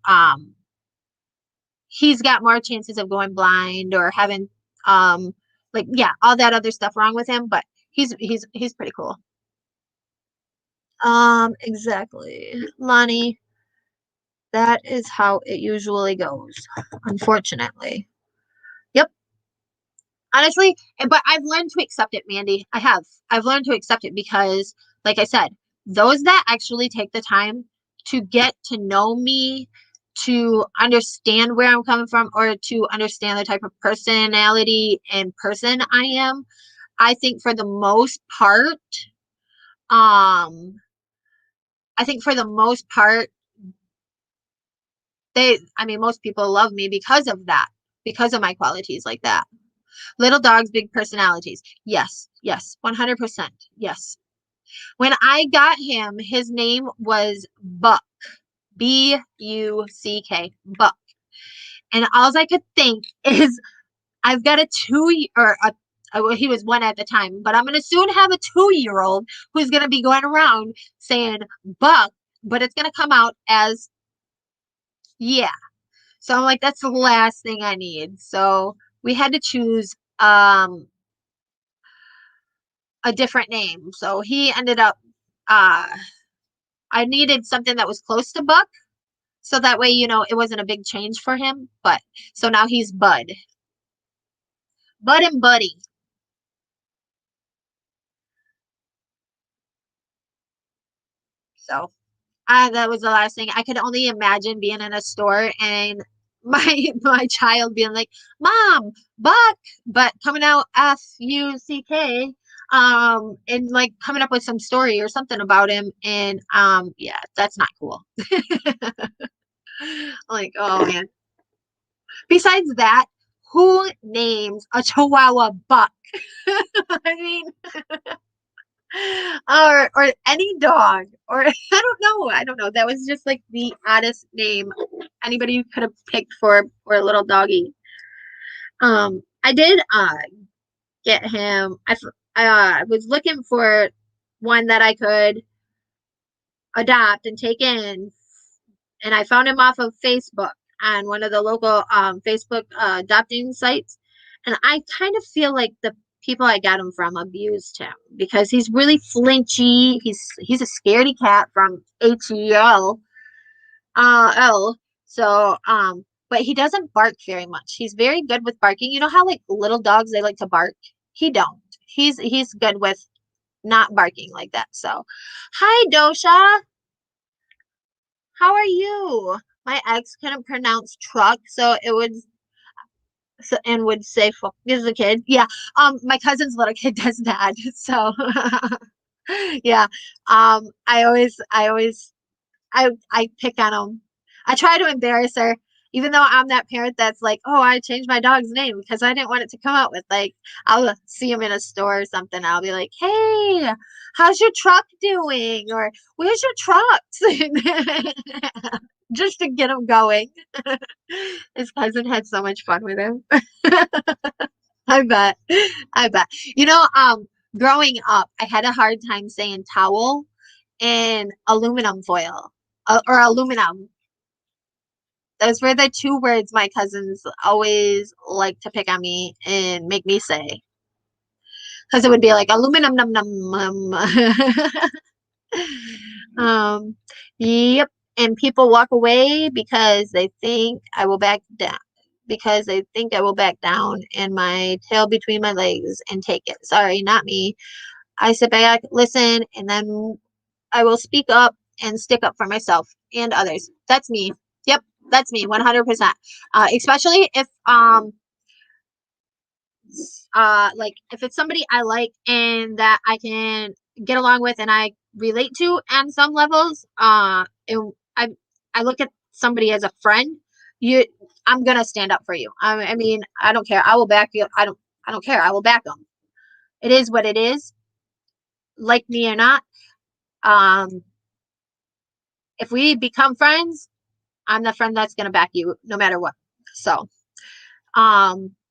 he's got more chances of going blind or having like yeah, all that other stuff wrong with him, but he's pretty cool. Exactly. Lonnie, that is how it usually goes, unfortunately. Yep. Honestly, but I've learned to accept it, Mandy. I have. I've learned to accept it because, like I said, those that actually take the time to get to know me, to understand where I'm coming from, or to understand the type of personality and person I am, I think for the most part, um, I think for the most part, I mean, most people love me because of that, because of my qualities like that. Little dogs, big personalities. Yes, yes, 100%. Yes. When I got him, his name was Buck. Buck. Buck. And all I could think is I've got a well, he was one at the time, but I'm going to soon have a 2-year old who's going to be going around saying Buck, but it's going to come out as, yeah. So I'm like, that's the last thing I need. So we had to choose a different name. So he ended up uh I needed something that was close to Buck. So that way, it wasn't a big change for him. But so now he's Bud. Bud and Buddy. So that was the last thing. I could only imagine being in a store and my child being like, "Mom, Buck," but coming out Fuck, and like coming up with some story or something about him, and yeah, that's not cool. Like, oh man. Besides that, who names a Chihuahua Buck? I mean, or any dog, or I don't know. That was just like the oddest name anybody could have picked for a little doggy. I did get him. I was looking for one that I could adopt and take in, and I found him off of Facebook on one of the local Facebook adopting sites. And I kind of feel like the people I got him from abused him because he's really flinchy. He's a scaredy cat from HEL. L. So but he doesn't bark very much. He's very good with barking. You know how like little dogs they like to bark? He don't. He's good with not barking like that. So, hi Dosha. How are you? My ex couldn't pronounce truck, so it would and would say fuck as a kid. Yeah. My cousin's little kid does that. So yeah. I pick on him. I try to embarrass her, even though I'm that parent that's like, oh, I changed my dog's name because I didn't want it to come out with like I'll see him in a store or something. I'll be like, hey, how's your truck doing? Or where's your trucks? Just to get him going. His cousin had so much fun with him. I bet. I bet. Growing up, I had a hard time saying towel and aluminum foil or aluminum. Those were the two words my cousins always like to pick on me and make me say. Because it would be like aluminum num num num. um, yep. And people walk away because they think I will back down. Because they think I will back down and my tail between my legs and take it. Sorry, not me. I sit back, listen, and then I will speak up and stick up for myself and others. That's me. Yep, that's me, 100%. Especially if like if it's somebody I like and that I can get along with and I relate to on some levels, and I look at somebody as a friend, you I'm gonna stand up for you. I mean, I don't care. I will back you. I don't care. I will back them. It is what it is, like me or not. Um, if we become friends, I'm the friend that's gonna back you no matter what. So,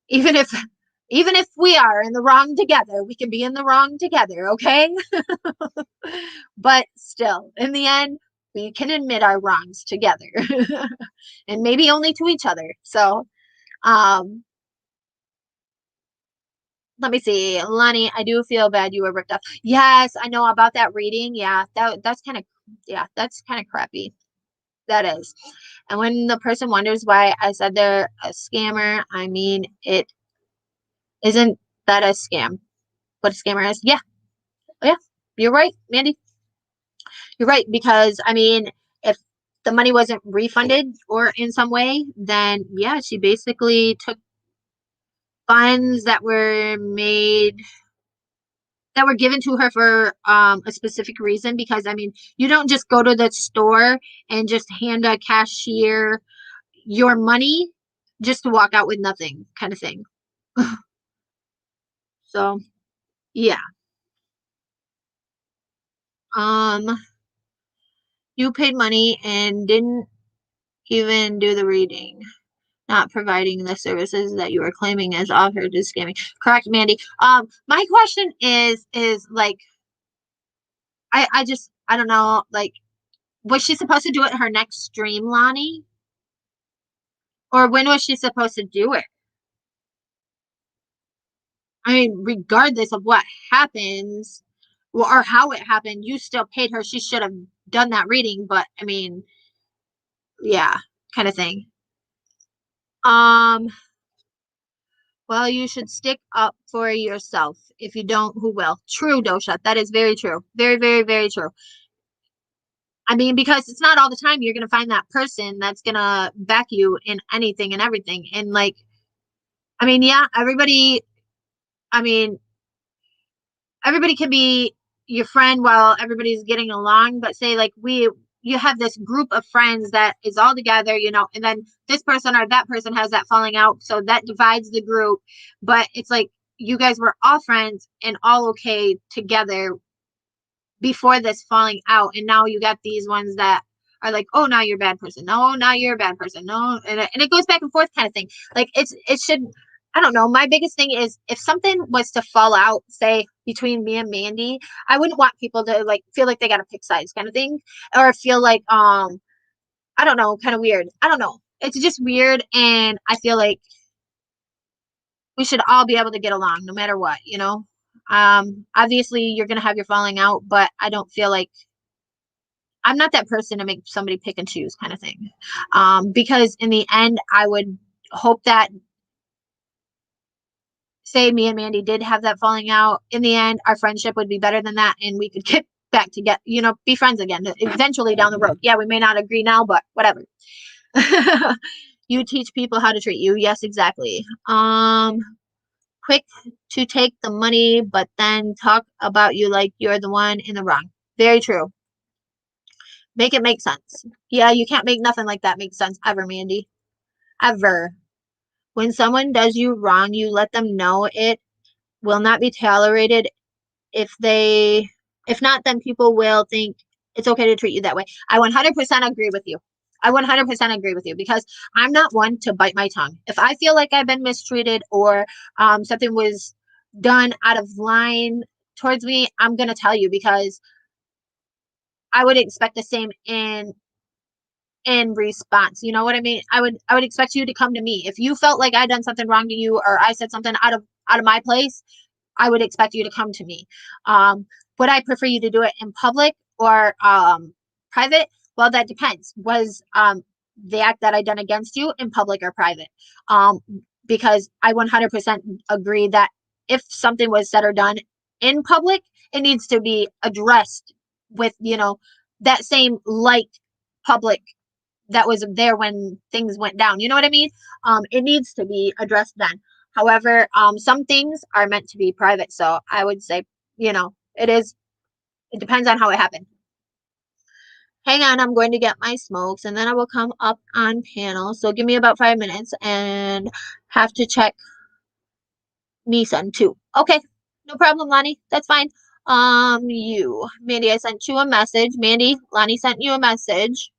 even if we are in the wrong together, we can be in the wrong together, okay? But still, in the end, we can admit our wrongs together. And maybe only to each other. So, um, let me see. Lonnie, I do feel bad you were ripped off. Yes, I know about that reading. Yeah, that's kind of crappy. That is. And when the person wonders why I said they're a scammer, I mean, it isn't that a scam? What a scammer is? Yeah. Oh, yeah. You're right, Mandy. You're right. Because, I mean, if the money wasn't refunded or in some way, then yeah, she basically took funds that were given to her for a specific reason. Because, I mean, you don't just go to the store and just hand a cashier your money just to walk out with nothing kind of thing. So, yeah. Um, you paid money and didn't even do the reading, not providing the services that you were claiming as offered is scamming. Correct, Mandy. My question is like I don't know, like was she supposed to do it her next stream, Lonnie? Or when was she supposed to do it? I mean, regardless of what happens or how it happened, you still paid her. She should have done that reading, but I mean, yeah, kind of thing. Um, Well, you should stick up for yourself. If you don't, who will? True, Dosha. That is very true. Very, very, very true. I mean, because it's not all the time you're going to find that person that's going to back you in anything and everything. And like, I mean, yeah, I mean, everybody can be your friend while everybody's getting along, but say like you have this group of friends that is all together, and then this person or that person has that falling out, so that divides the group. But it's like you guys were all friends and all okay together before this falling out, and now you got these ones that are like, oh, now you're a bad person, no, now you're a bad person, no, and it goes back and forth kind of thing. Like it should, I don't know, my biggest thing is if something was to fall out, say between me and Mandy, I wouldn't want people to like feel like they got to pick sides kind of thing, or feel like I don't know, kind of weird, I don't know, it's just weird. And I feel like we should all be able to get along no matter what. Obviously you're gonna have your falling out, but I don't feel like I'm not that person to make somebody pick and choose kind of thing. Because in the end, I would hope that, say, me and Mandy did have that falling out. In the end, our friendship would be better than that, and we could get back to be friends again eventually down the road. Yeah, we may not agree now, but whatever. You teach people how to treat you. Yes, exactly. Quick to take the money, but then talk about you like you're the one in the wrong. Very true. Make it make sense. Yeah, you can't make nothing like that make sense ever, Mandy. Ever. When someone does you wrong, you let them know it will not be tolerated. If not, then people will think it's okay to treat you that way. I 100% agree with you. I 100% agree with you because I'm not one to bite my tongue. If I feel like I've been mistreated or something was done out of line towards me, I'm going to tell you because I would expect the same in response. You know what I mean? I would expect you to come to me. If you felt like I done something wrong to you or I said something out of my place, I would expect you to come to me. Would I prefer you to do it in public or private? Well, that depends. Was the act that I done against you in public or private? Um, because I 100% agree that if something was said or done in public, it needs to be addressed with, that same light public that was there when things went down. You know what I mean? It needs to be addressed then. However, some things are meant to be private. So I would say, it depends on how it happened. Hang on, I'm going to get my smokes and then I will come up on panel. So give me about 5 minutes and have to check Nissan too. Okay, no problem, Lonnie. That's fine. Mandy, I sent you a message. Mandy, Lonnie sent you a message.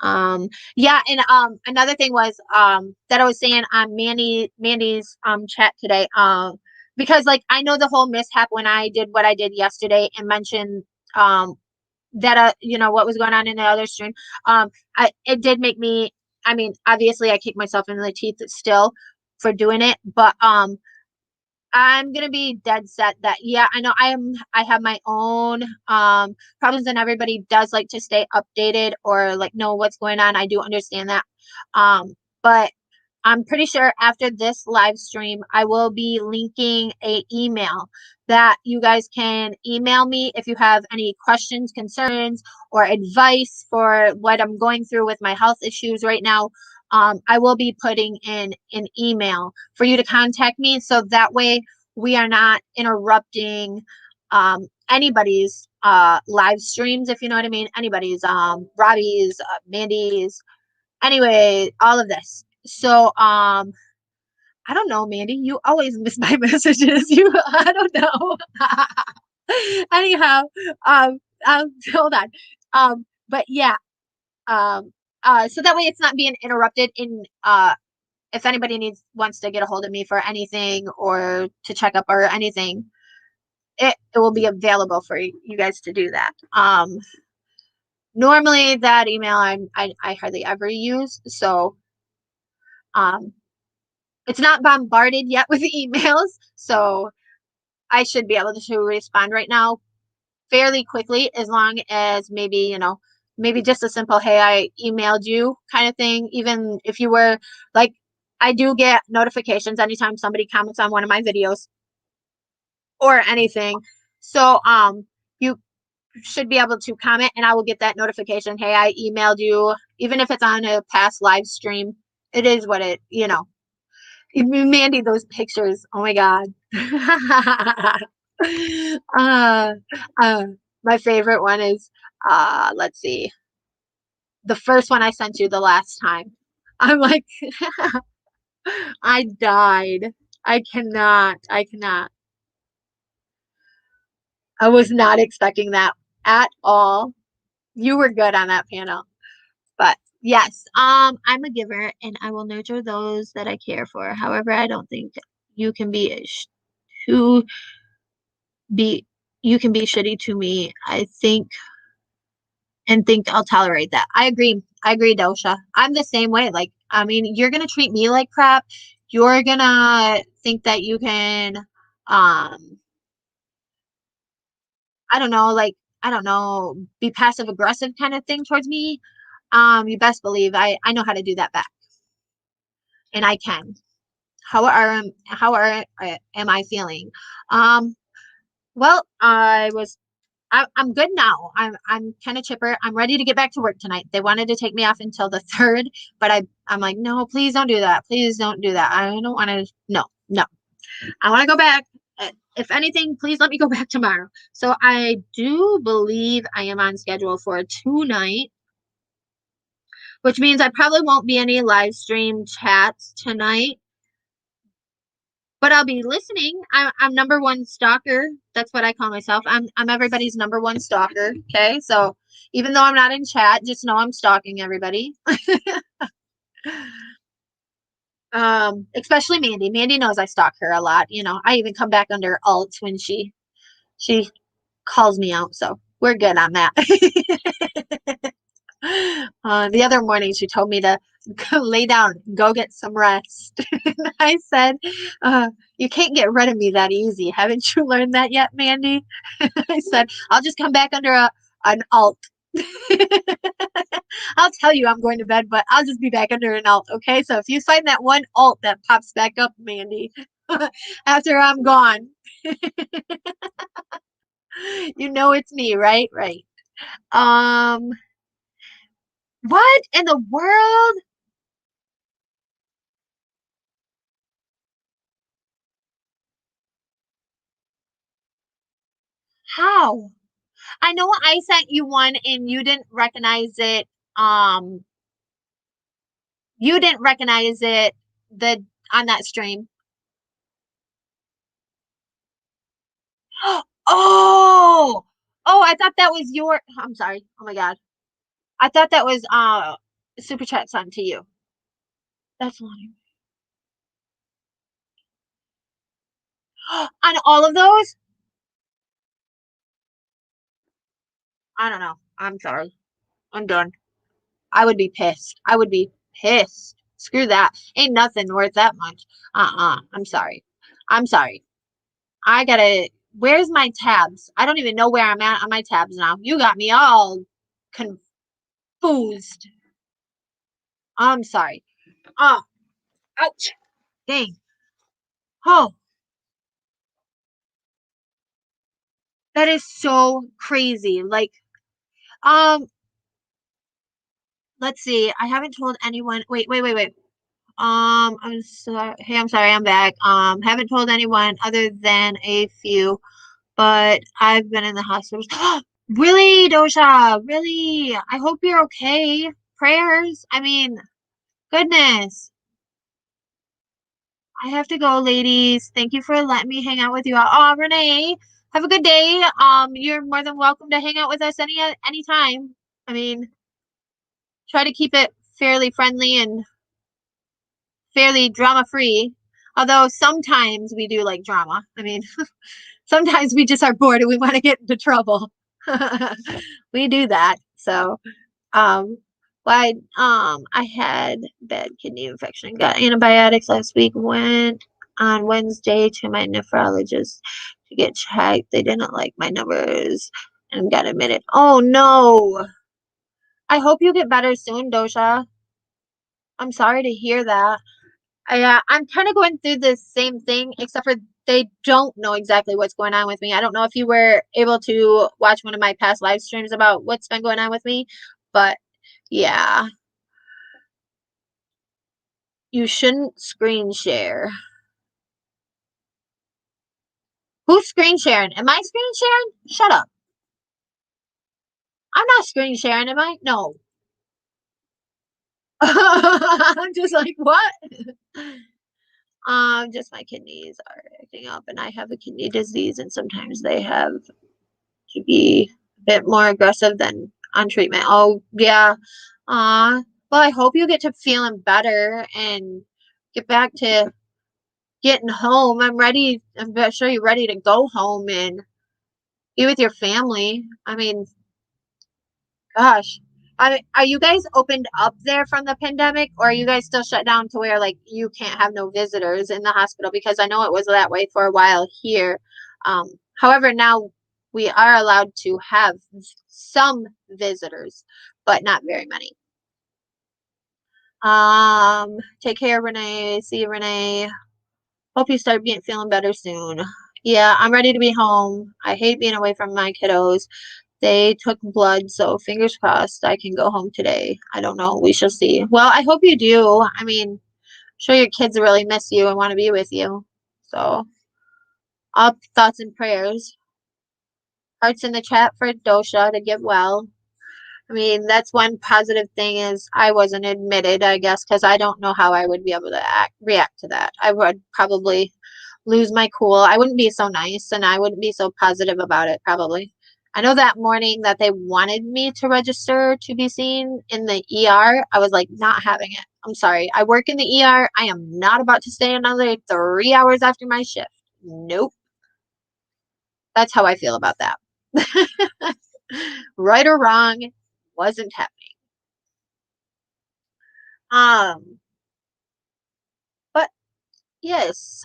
Yeah, and another thing was that I was saying on Mandy's chat today, because like I know the whole mishap when I did what I did yesterday and mentioned um that what was going on in the other stream. It did make me, I mean, obviously I kicked myself in the teeth still for doing it, but I'm gonna be dead set that yeah, I know I have my own problems and everybody does like to stay updated or like know what's going on. I do understand that. But I'm pretty sure after this live stream, I will be linking a email that you guys can email me if you have any questions, concerns, or advice for what I'm going through with my health issues right now. I will be putting in an email for you to contact me so that way we are not interrupting anybody's live streams, if you know what I mean. Anybody's, Robbie's, Mandy's, anyway, all of this. So, I don't know, Mandy. You always miss my messages. I don't know. Anyhow, hold on. But yeah, um, so that way it's not being interrupted in, if anybody wants to get a hold of me for anything or to check up or anything, it will be available for you guys to do that. Normally that email I hardly ever use, so um, it's not bombarded yet with emails, so I should be able to respond right now fairly quickly, as long as maybe just a simple, hey, I emailed you kind of thing. Even if you were like, I do get notifications anytime somebody comments on one of my videos or anything. So you should be able to comment and I will get that notification. Hey, I emailed you, even if it's on a past live stream. It is what it, you know. Mandy, those pictures. Oh my God. uh, uh, my favorite one is let's see. The first one I sent you the last time. I'm like, I died. I cannot. I cannot. I was not expecting that at all. You were good on that panel. But yes, I'm a giver and I will nurture those that I care for. However, I don't think you can be too be you can be shitty to me. I think I'll tolerate that. I agree. I agree, Dosha. I'm the same way. Like, I mean, you're gonna treat me like crap. You're gonna think that you can I don't know, like, I don't know, be passive aggressive kind of thing towards me. You best believe I know how to do that back. And I can. How am I feeling? Um, well, I'm good now. I'm kind of chipper. I'm ready to get back to work tonight. They wanted to take me off until the third, but I'm like, no, please don't do that. Please don't do that. I don't want to. No, no. I want to go back. If anything, please let me go back tomorrow. So I do believe I am on schedule for tonight, which means I probably won't be any live stream chats tonight. But I'll be listening. I'm number one stalker. That's what I call myself. I'm everybody's number one stalker. Okay, so even though I'm not in chat, just know I'm stalking everybody. Especially Mandy. Mandy knows I stalk her a lot. You know, I even come back under alt when she calls me out. So we're good on that. The other morning, she told me to go lay down, go get some rest. And I said, you can't get rid of me that easy. Haven't you learned that yet, Mandy? I said, I'll just come back under an alt. I'll tell you I'm going to bed, but I'll just be back under an alt. Okay. So if you find that one alt that pops back up, Mandy, after I'm gone, you know it's me, right? Right. Um, what in the world? How? I know I sent you one and you didn't recognize it. Um, you didn't recognize it the on that stream. Oh, oh, I thought that was your. I'm sorry. Oh my God, I thought that was super chat sent to you. That's funny. On all of those, I don't know. I'm sorry. I'm done. I would be pissed. I would be pissed. Screw that. Ain't nothing worth that much. I'm sorry. I'm sorry. I gotta. Where's my tabs? I don't even know where I'm at on my tabs now. You got me all confused. I'm sorry. Oh, ouch. Dang. Oh, that is so crazy. Like, um, let's see. I haven't told anyone. Wait, wait, wait, wait. I'm sorry. Hey, I'm sorry. I'm back. Haven't told anyone other than a few, but I've been in the hospital. Really, Dosha? Really? I hope you're okay. Prayers. I mean, goodness. I have to go, ladies. Thank you for letting me hang out with you. Oh, Renee, have a good day. You're more than welcome to hang out with us anytime. I mean, try to keep it fairly friendly and fairly drama free. Although sometimes we do like drama. I mean, sometimes we just are bored and we want to get into trouble. We do that. So, um, I had bad kidney infection, got antibiotics last week, went on Wednesday to my nephrologist to get checked. They didn't like my numbers and got admitted. Oh no. I hope you get better soon, Dosha. I'm sorry to hear that. I'm kind of going through the same thing, except for they don't know exactly what's going on with me. I don't know if you were able to watch one of my past live streams about what's been going on with me, but yeah, you shouldn't screen share. Who's screen sharing? Am I screen sharing? Shut up. I'm not screen sharing, am I? No. I'm just like, what? Just my kidneys are acting up, and I have a kidney disease, and sometimes they have to be a bit more aggressive than on treatment. Oh, yeah. Well, I hope you get to feeling better and get back to getting home. I'm ready. I'm sure you're ready to go home and be with your family. I mean, gosh. Are you guys opened up there from the pandemic, or are you guys still shut down to where like you can't have no visitors in the hospital? Because I know it was that way for a while here. However, now we are allowed to have some visitors, but not very many. Take care, Renee. See you, Renee. Hope you start being feeling better soon. Yeah, I'm ready to be home. I hate being away from my kiddos. They took blood, so fingers crossed I can go home today. I don't know. We shall see. Well, I hope you do. I mean, I'm sure your kids really miss you and want to be with you. So, all thoughts and prayers. Hearts in the chat for Dosha to get well. I mean, that's one positive thing is I wasn't admitted, I guess, because I don't know how I would be able to react to that. I would probably lose my cool. I wouldn't be so nice and I wouldn't be so positive about it, probably. I know that morning that they wanted me to register to be seen in the ER, I was like, not having it. I'm sorry. I work in the ER. I am not about to stay another 3 hours after my shift. Nope. That's how I feel about that. Right or wrong, wasn't happening. Um, but yes.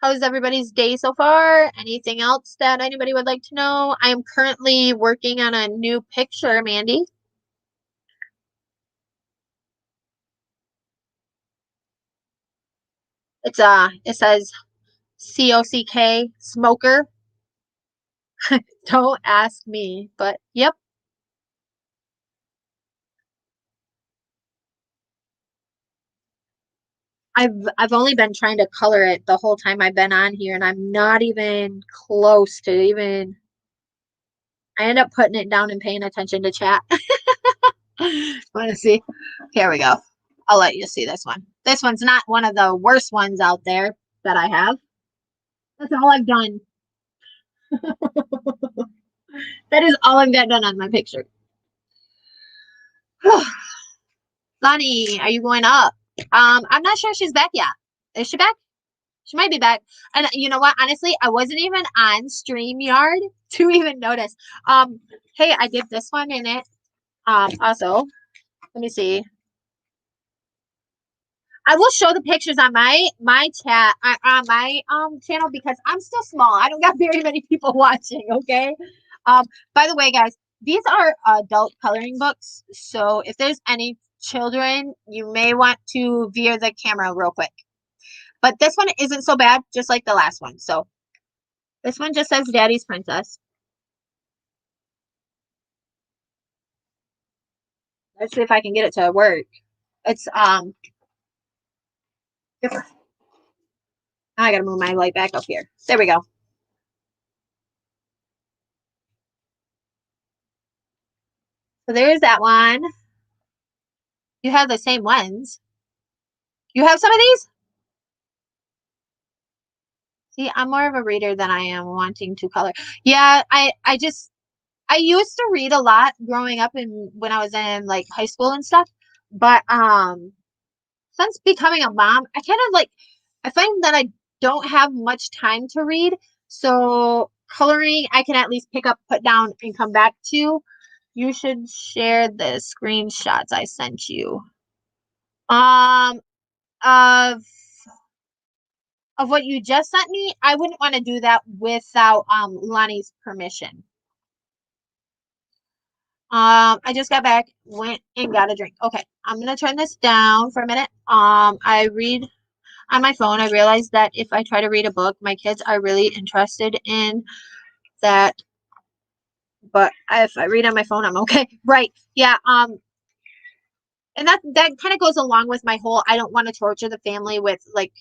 How's everybody's day so far? Anything else that anybody would like to know? I am currently working on a new picture, Mandy. It says COCK smoker. Don't ask me, but yep. I've only been trying to color it the whole time I've been on here, and I'm not even close to even. I end up putting it down and paying attention to chat. Want to see? Here we go. I'll let you see this one. This one's not one of the worst ones out there that I have. That's all I've done. That is all I've got done on my picture. Lonnie, are you going up? I'm not sure she's back yet. Is she back? She might be back. And you know what? Honestly, I wasn't even on StreamYard to even notice. Hey, I did this one in it. Also, let me see. I will show the pictures on my chat on my channel because I'm still small. I don't got very many people watching. Okay. By the way, guys, these are adult coloring books. So if there's any children, you may want to veer the camera real quick. But this one isn't so bad, just like the last one. So this one just says Daddy's Princess. Let's see if I can get it to work. It's different. I gotta move my light back up here. There we go. So there's that one. You have the same ones. You have some of these? See, I'm more of a reader than I am wanting to color. Yeah, I used to read a lot growing up and when I was in like high school and stuff. But since becoming a mom, I kind of like I find that I don't have much time to read. So coloring I can at least pick up, put down, and come back to. You should share the screenshots I sent you. Um of what you just sent me, I wouldn't want to do that without Lonnie's permission. I just got back, went and got a drink. Okay, I'm gonna turn this down for a minute. I read on my phone. I realized that if I try to read a book, my kids are really interested in that. But if I read on my phone, I'm okay. Right. Yeah. And that kind of goes along with my whole I don't want to torture the family with like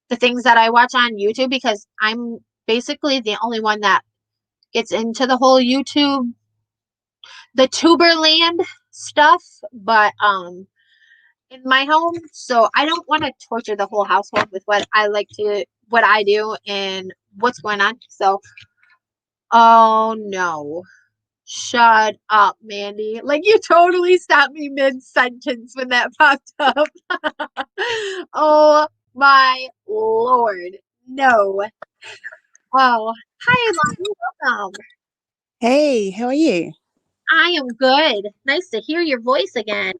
the things that I watch on YouTube because I'm basically the only one that gets into the whole YouTube, the Tuberland stuff, but in my home, so I don't want to torture the whole household with what I do and what's going on. So, oh no. Shut up, Mandy. Like you totally stopped me mid-sentence when that popped up. Oh my Lord. No. Oh, hi, Lonnie. Welcome. Hey, how are you? I am good. Nice to hear your voice again.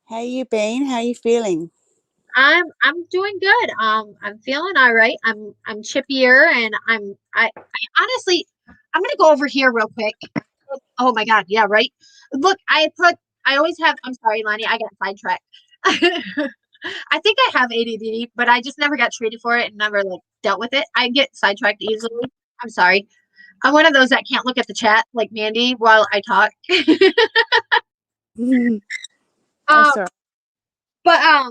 How you been? How you feeling? I'm doing good. I'm feeling all right. I'm chippier and I honestly I'm gonna go over here real quick. Oh my God, yeah, right. Look, I always have I'm sorry, Lonnie, I got sidetracked. I think I have ADD, but I just never got treated for it and never like dealt with it. I get sidetracked easily. I'm sorry. I'm one of those that can't look at the chat like Mandy while I talk. um, That's all right. but I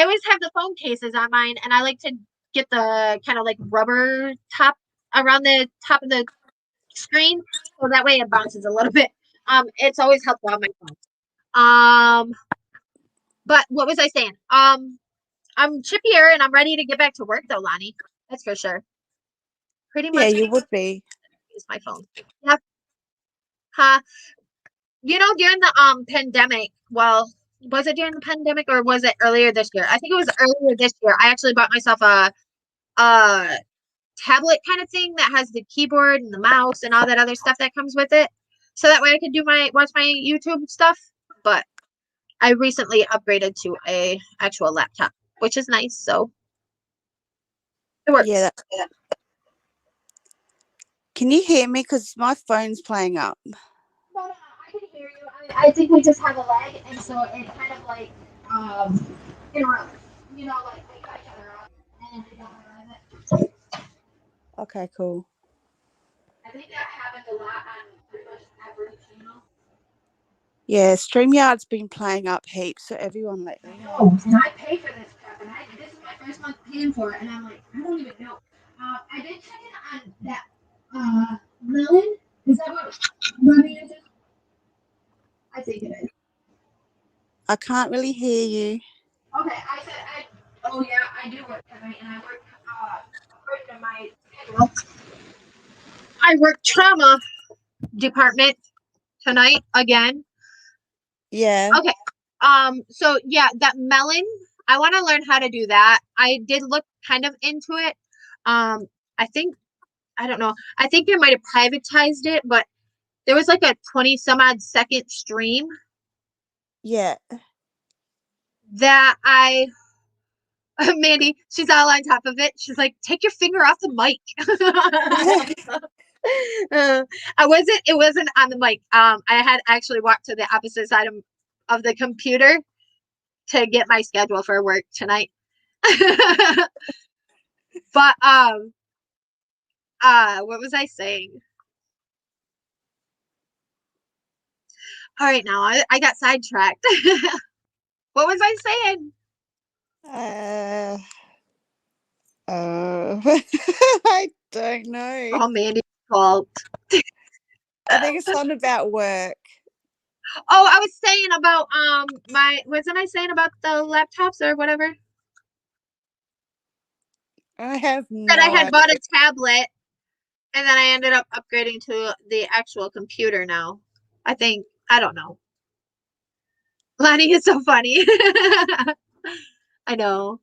always have the phone cases on mine, and I like to get the kind of like rubber top around the top of the screen, so that way it bounces a little bit. It's always helpful on my phone. But what was I saying? I'm chippier and I'm ready to get back to work though, Lonnie. That's for sure. Pretty Yeah, much you would be. use my phone. Yep. Huh. During the pandemic, well, was it during the pandemic or was it earlier this year? I think it was earlier this year. I actually bought myself a tablet kind of thing that has the keyboard and the mouse and all that other stuff that comes with it. So that way I could watch my YouTube stuff. But I recently upgraded to a actual laptop, which is nice. So it Yeah. works. Can you hear me? Because my phone's playing up. No, no, no, I can hear you. I think we just have a lag, and so it kind of like um interrupts. Like we cut each other off, and we don't realize it. Okay, cool. I think that happens a lot on pretty much every channel. Yeah, StreamYard's been playing up heaps, so everyone let me I know. know, and I pay for this crap, and this is my first month paying for it, and I'm like, I don't even know. I did check in on that Lilin. Is that what money is? I think it is. I can't really hear you. Okay, I said I. Oh yeah, I do work tonight, and I work according to my schedule. I work trauma department tonight again. Yeah. Okay. So yeah, that melon, I want to learn how to do that. I did look kind of into it. I think I don't know. I think they might have privatized it, but there was like a 20 some odd second stream Yeah. that I Mandy, she's all on top of it. She's like, take your finger off the mic. It wasn't on the mic. I had actually walked to the opposite side of the computer to get my schedule for work tonight. But what was I saying? All right, now I got sidetracked. What was I saying? uh, I don't know. Oh, Mandy's fault. I think it's something about work. Oh, I was saying about my wasn't I saying about the laptops or whatever? I have That I no had bought idea. a tablet and then I ended up upgrading to the actual computer now. I think I don't know. Lonnie is so funny. I know.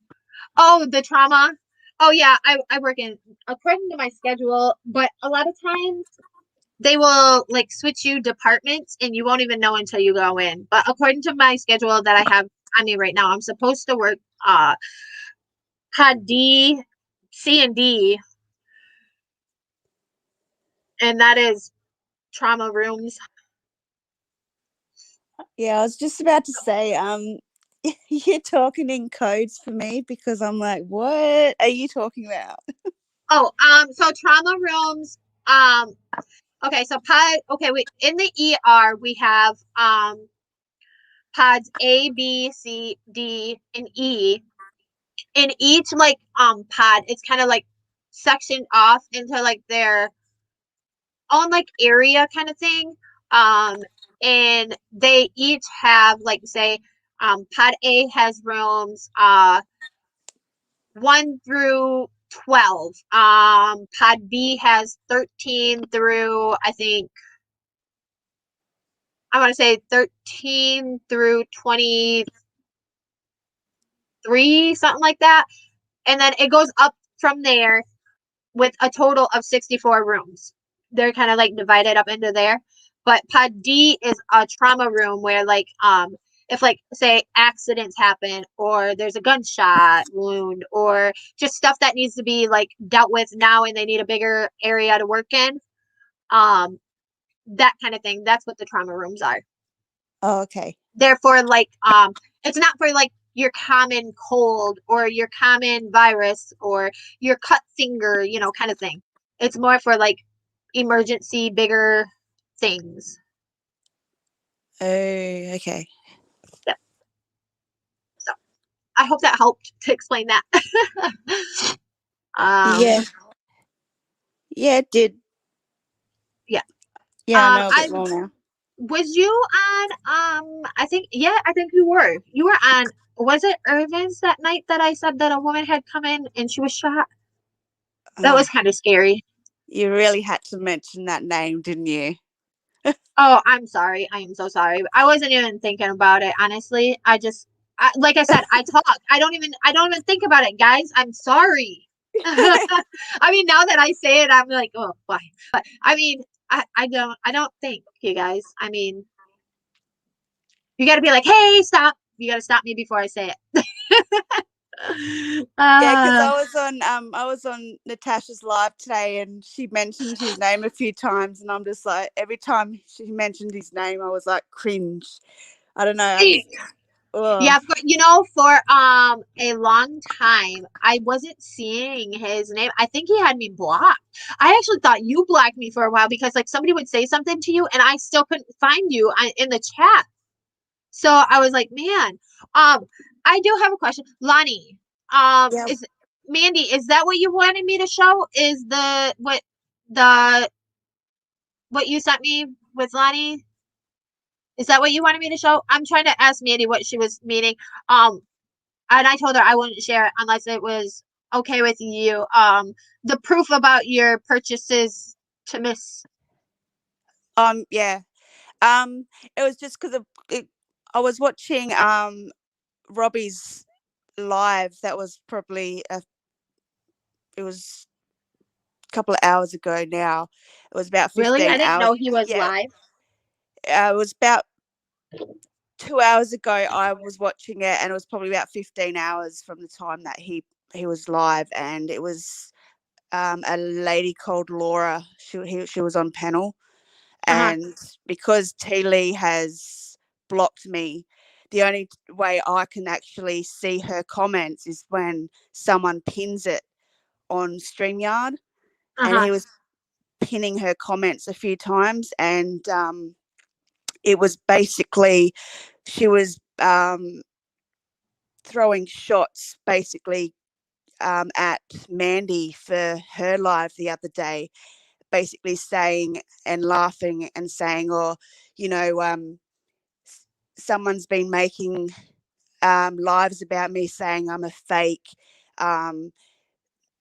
Oh, the trauma. Oh yeah, I work in according to my schedule, but a lot of times they will like switch you departments and you won't even know until you go in. But according to my schedule that I have on me right now, I'm supposed to work pod D, C and D, and that is trauma rooms. Yeah, I was just about to say, you're talking in codes for me because I'm like, what are you talking about? Oh, so trauma rooms, okay, so we in the ER we have pods A, B, C, D, and E. In each like pod, it's kind of like sectioned off into like their own like area kind of thing. Um, and they each have like say pod A has rooms 1 through 12. Pod B has 13 through I want to say 13 through 23, something like that. And then it goes up from there with a total of 64 rooms. They're kind of like divided up into there. But pod D is a trauma room where like if like say accidents happen or there's a gunshot wound or just stuff that needs to be like dealt with now and they need a bigger area to work in. Um that kind of thing. That's what the trauma rooms are. Oh, okay. Therefore, like it's not for like your common cold or your common virus or your cut finger, kind of thing. It's more for like emergency bigger things. Oh, okay. Yep. So I hope that helped to explain that. Yeah. Yeah, it did. Yeah. Yeah, I know a I bit more now. was you on I think you were. You were on, was it Irvin's that night that I said that a woman had come in and she was shot? That Oh, was kind of scary. you really had to mention that name, didn't you? Oh, I'm sorry. I am so sorry. I wasn't even thinking about it, honestly. Like I said, I talk. I don't even think about it, guys. I'm sorry. I mean, now that I say it, I'm like, oh, why? But I mean, I don't think, you guys. I mean, you got to be like, hey, stop. You got to stop me before I say it. Yeah, because uh, I was on Natasha's live today, and she mentioned his name a few times, and I'm just like, every time she mentioned his name, I was like cringe. I don't know. I just, Yeah, ugh. for a long time, I wasn't seeing his name. I think he had me blocked. I actually thought you blocked me for a while because like somebody would say something to you and I still couldn't find you in the chat. So I was like, man, I do have a question. Lonnie, Yeah. is Mandy, is that what you wanted me to show? Is the what you sent me with Lonnie? Is that what you wanted me to show? I'm trying to ask Mandy what she was meaning. Um, and I told her I wouldn't share it unless it was okay with you. The proof about your purchases to Miss. Yeah. It was just because of it. I was watching Robbie's live. That was probably it was a couple of hours ago now. It was about Really? I 15 didn't hours. know he was Yeah, live. it was about 2 hours ago. I was watching it, and it was probably about 15 hours from the time that he was live, and it was a lady called Laura. She was on panel, Uh-huh. and because T Lee has blocked me, the only way I can actually see her comments is when someone pins it on StreamYard, and Uh-huh. he was pinning her comments a few times, and it was basically she was throwing shots basically at Mandy for her live the other day, basically saying and laughing and saying, or you know, someone's been making lives about me saying I'm a fake um,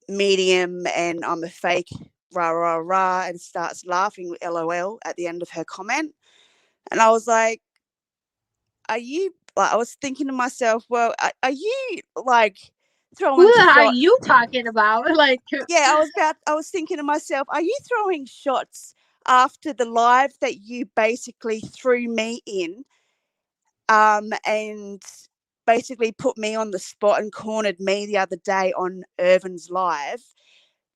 medium and I'm a fake rah rah rah, and starts laughing with LOL at the end of her comment. And I was like, are you, like, I was thinking to myself, well, are you like Who throwing the hell are shots? you talking about? Like, Yeah, I was thinking to myself, are you throwing shots after the live that you basically threw me in, and basically put me on the spot and cornered me the other day on Irvin's live,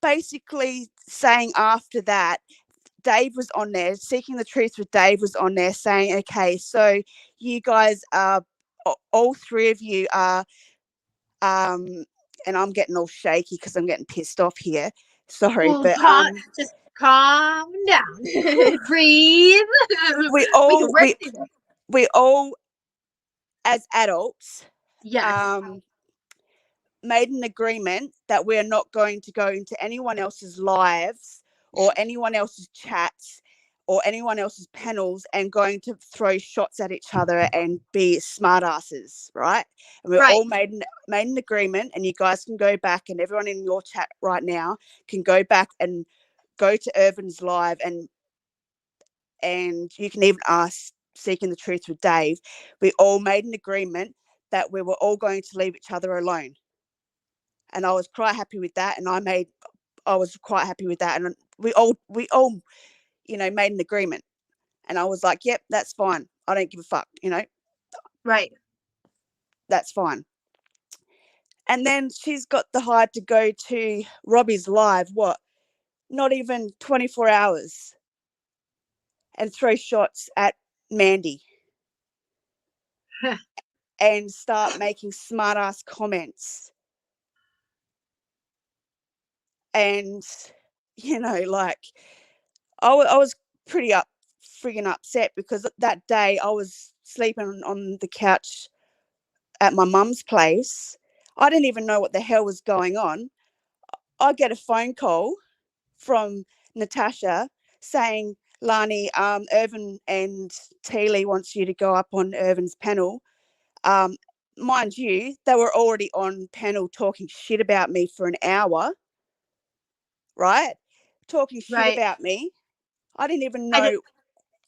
basically saying after that Dave was on there, Seeking the Truth with Dave was on there saying, okay, so you guys are, all three of you are, and I'm getting all shaky because I'm getting pissed off here. Sorry, Well, but just calm down. Breathe. we We can all work we through this. we all as adults Yes. made an agreement that we're not going to go into anyone else's lives or anyone else's chats or anyone else's panels and going to throw shots at each other and be smartasses, right? And we all Right. made an agreement, and you guys can go back, and everyone in your chat right now can go back and go to Irvin's live, and you can even ask Seeking the Truth with Dave. We all made an agreement that we were all going to leave each other alone, and I was quite happy with that. And I was quite happy with that, and we all made an agreement. And I was like, yep, that's fine. I don't give a fuck, Right. that's fine. And then she's got the hide to go to Robbie's live, what? Not even 24 hours, and throw shots at Mandy and start making smart ass comments. And, like, I was pretty frigging upset because that day I was sleeping on the couch at my mum's place. I didn't even know what the hell was going on. I get a phone call from Natasha saying, Lani, Irvin and Teely wants you to go up on Irvin's panel. Mind you, they were already on panel talking shit about me for an hour, right? Talking shit Right. about me. I didn't even I did, know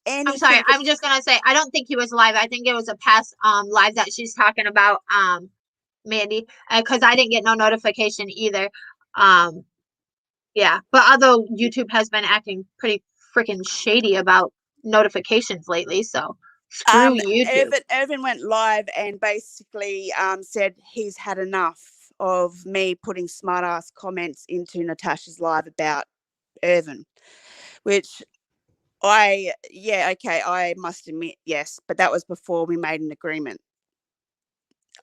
I'm sorry. anything. I'm just gonna say I don't think he was live. I think it was a past live that she's talking about, Mandy, because I didn't get no notification either. Um, yeah, but although YouTube has been acting pretty freaking shady about notifications lately, so screw YouTube. Irvin went live and basically said he's had enough of me putting smart ass comments into Natasha's live about Irvin, which I must admit, yes, but that was before we made an agreement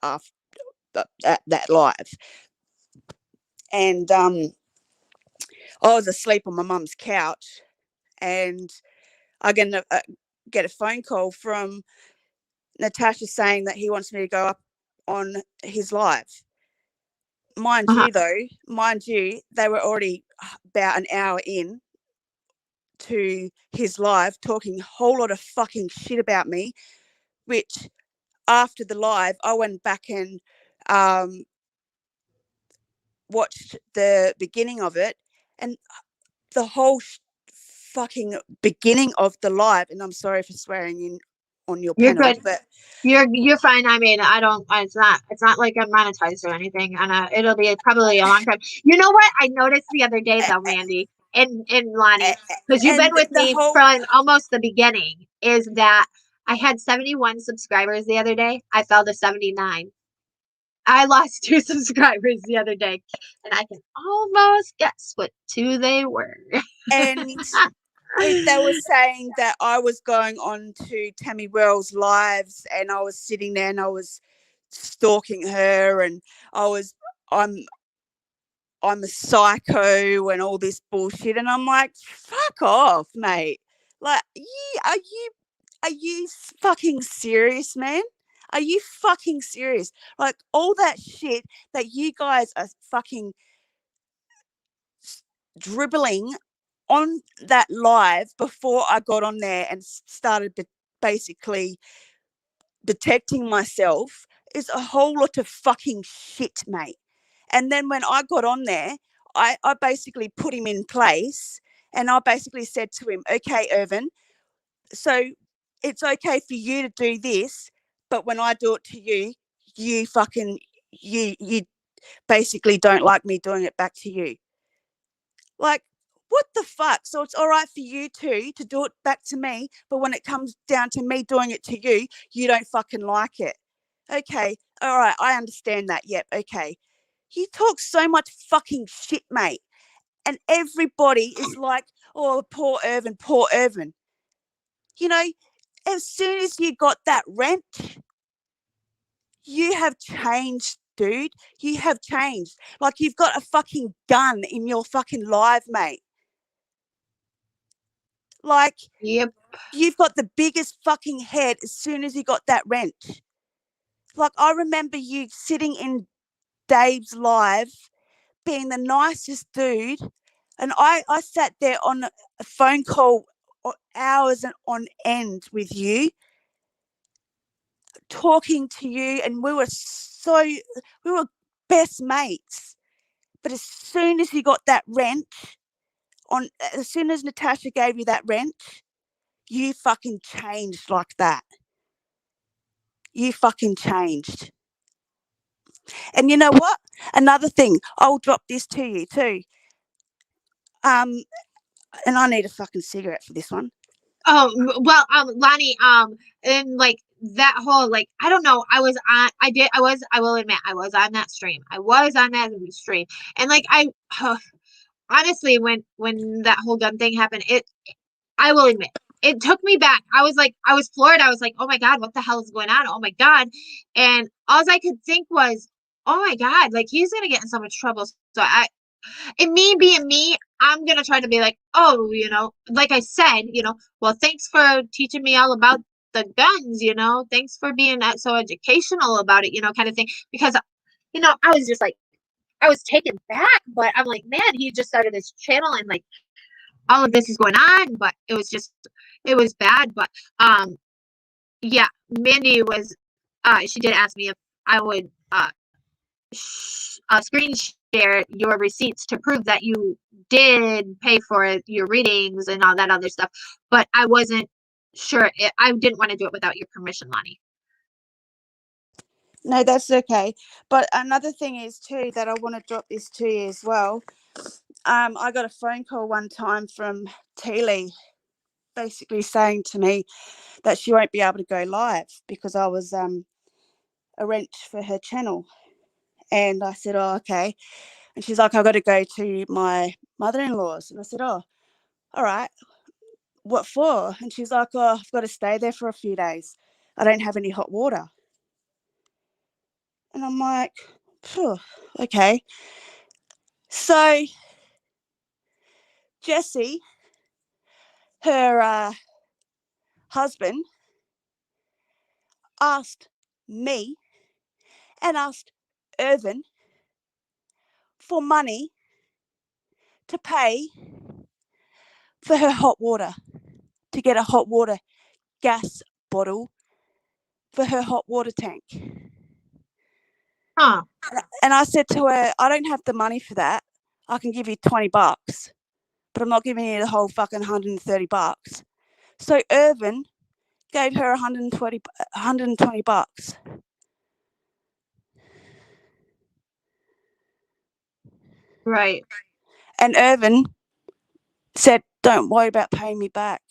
after that live. And I was asleep on my mum's couch, and I get a phone call from Natasha saying that he wants me to go up on his live. Mind Uh-huh. you, they were already about an hour in to his live talking a whole lot of fucking shit about me, which after the live, I went back and watched the beginning of it, and the whole fucking beginning of the live, and I'm sorry for swearing in on your You're panel, good. but You're fine. I mean, I don't. It's not like I'm monetized or anything, and it'll be probably a long time. You know what I noticed the other day though, Mandy and Lonnie, because you've been and with the me whole from almost the beginning, is that I had 71 subscribers the other day. I fell to 79. I lost 2 subscribers the other day, and I can almost guess what 2 they were. and they were saying that I was going on to Tammy Wells' lives, and I was sitting there and I was stalking her, and I'm a psycho and all this bullshit, and I'm like, fuck off, mate. Like, are you fucking serious, man? Are you fucking serious? Like, all that shit that you guys are fucking dribbling on that live before I got on there and started basically protecting myself is a whole lot of fucking shit, mate. And then when I got on there, I basically put him in place, and I basically said to him, okay, Irvin, so it's okay for you to do this, but when I do it to you, you basically don't like me doing it back to you. Like, what the fuck? So it's all right for you two to do it back to me, but when it comes down to me doing it to you, you don't fucking like it. Okay, all right, I understand that. Yep, okay. You talk so much fucking shit, mate. And everybody is like, oh, poor Irvin, poor Irvin. You know, as soon as you got that rent, you have changed, dude. You have changed. Like you've got a fucking gun in your fucking life, mate. Like, Yep. you've got the biggest fucking head as soon as you got that rent. Like, I remember you sitting in Dave's live being the nicest dude. And I sat there on a phone call hours and on end with you, talking to you, and we were best mates. But as soon as you got that rent, as soon as Natasha gave you that rent, you fucking changed like that. You fucking changed. And you know what? Another thing, I'll drop this to you too. And I need a fucking cigarette for this one. Oh, well, Lonnie, and like that whole, like, I don't know, I will admit, I was on that stream. And like, honestly, when that whole gun thing happened, I will admit, it took me back. I was floored. I was like, oh my God, what the hell is going on? Oh my God. And all I could think was, oh my God, like he's gonna get in so much trouble. So and me being me, I'm gonna try to be like, oh, like I said, well, thanks for teaching me all about the guns, thanks for being so educational about it, kind of thing. Because, I was just like, I was taken back, but I'm like, man, he just started his channel and like all of this is going on, but it was bad. But yeah, Mandy was she did ask me if I would screen share your receipts to prove that you did pay for your readings and all that other stuff, but I wasn't sure. I didn't want to do it without your permission, Lonnie. No, that's okay. But another thing is too that I want to drop this to you as well. I got a phone call one time from Teely, basically saying to me that she won't be able to go live because I was a wrench for her channel. And I said, oh, okay. And she's like, I've got to go to my mother-in-law's. And I said, oh, all right. What for? And she's like, oh, I've got to stay there for a few days. I don't have any hot water. And I'm like, okay. So Jesse, her husband, asked me and asked Irvin for money to pay for her hot water, to get a hot water gas bottle for her hot water tank. Huh. And I said to her, I don't have the money for that. I can give you $20, but I'm not giving you the whole fucking $130. So Irvin gave her $120. Right. And Irvin said, don't worry about paying me back.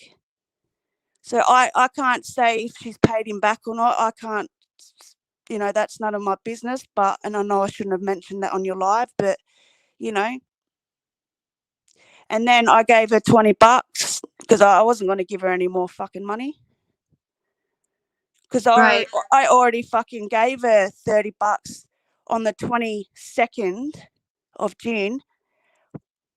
So I can't say if she's paid him back or not. I can't, that's none of my business. And I know I shouldn't have mentioned that on your live, but, And then I gave her $20 because I wasn't going to give her any more fucking money. Because I already fucking gave her $30 on the 22nd of June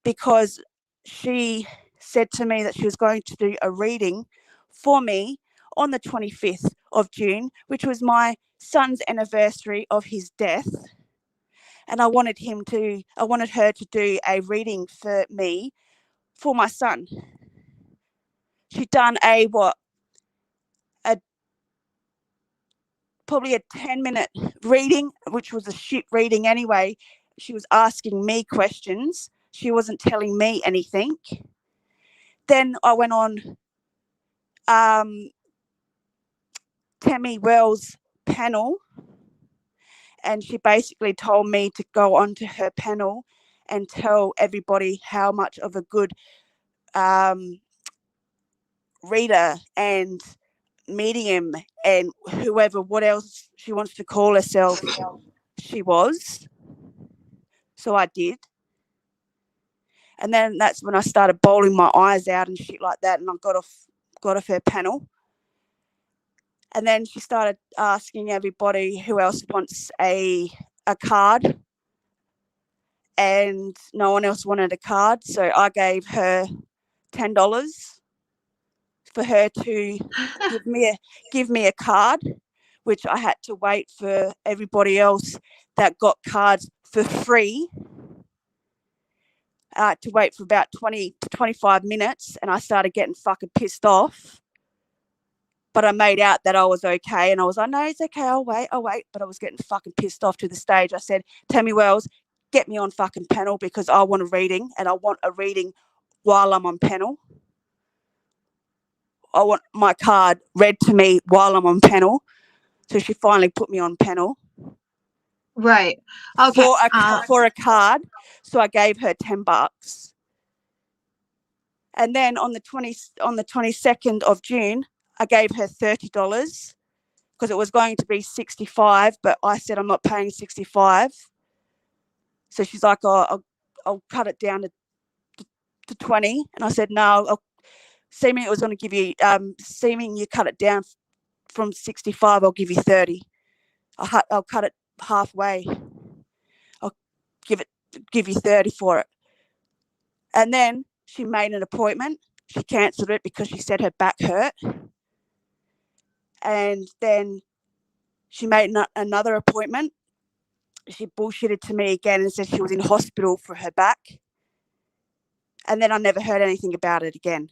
because she said to me that she was going to do a reading for me on the 25th of June, which was my son's anniversary of his death. And I wanted her to do a reading for me for my son. She'd done probably a 10-minute reading, which was a shit reading anyway. She was asking me questions. She wasn't telling me anything. Then I went on Tammy Wells' panel, and she basically told me to go onto her panel and tell everybody how much of a good reader and medium and what else she wants to call herself she was. So I did. And then that's when I started bawling my eyes out and shit like that, and I got off her panel. And then she started asking everybody who else wants a card, and no one else wanted a card, so I gave her $10 for her to give me a card, which I had to wait for everybody else that got cards for free. To wait for about 20 to 25 minutes, and I started getting fucking pissed off. But I made out that I was okay, and I was like, no, it's okay, I'll wait. But I was getting fucking pissed off to the stage. I said, Tammy Wells, get me on fucking panel because I want a reading, and I want a reading while I'm on panel. I want my card read to me while I'm on panel. So she finally put me on panel. Right. Okay. For a card. So I gave her $10. And then on the 22nd of June, I gave her $30 because it was going to be 65, but I said I'm not paying 65. So she's like, oh, I'll cut it down to 20. And I said, no, seeming it was going to give you, seeming you cut it down from 65, I'll give you 30. I'll cut it halfway. I'll give you 30 for it. And then she made an appointment. She cancelled it because she said her back hurt. And then she made another appointment. She bullshitted to me again and said she was in hospital for her back. And then I never heard anything about it again.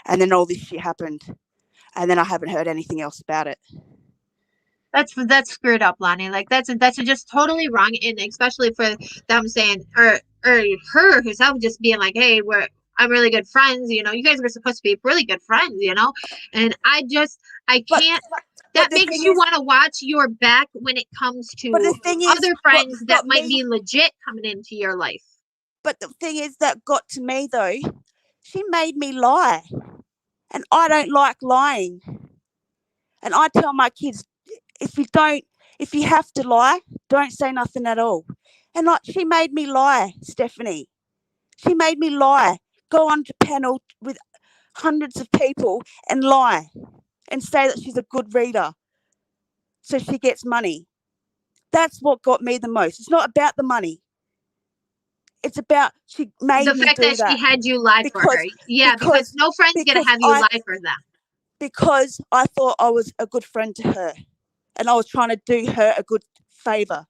And then all this shit happened. And then I haven't heard anything else about it. That's screwed up, Lonnie. Like that's just totally wrong, and especially for them saying or her herself just being like, hey, I'm really good friends, you guys were supposed to be really good friends, and I can't. That makes you want to watch your back when it comes to other friends that might be legit coming into your life. But the thing is that got to me though, she made me lie, and I don't like lying. And I tell my kids, if you have to lie, don't say nothing at all. And like, she made me lie, Stephanie. She made me lie. Go on to panel with hundreds of people and lie and say that she's a good reader so she gets money. That's what got me the most. It's not about the money. It's about she made me do that. The fact that she had you lie for her. Yeah, because no friend's going to have you lie for them. Because I thought I was a good friend to her and I was trying to do her a good favor.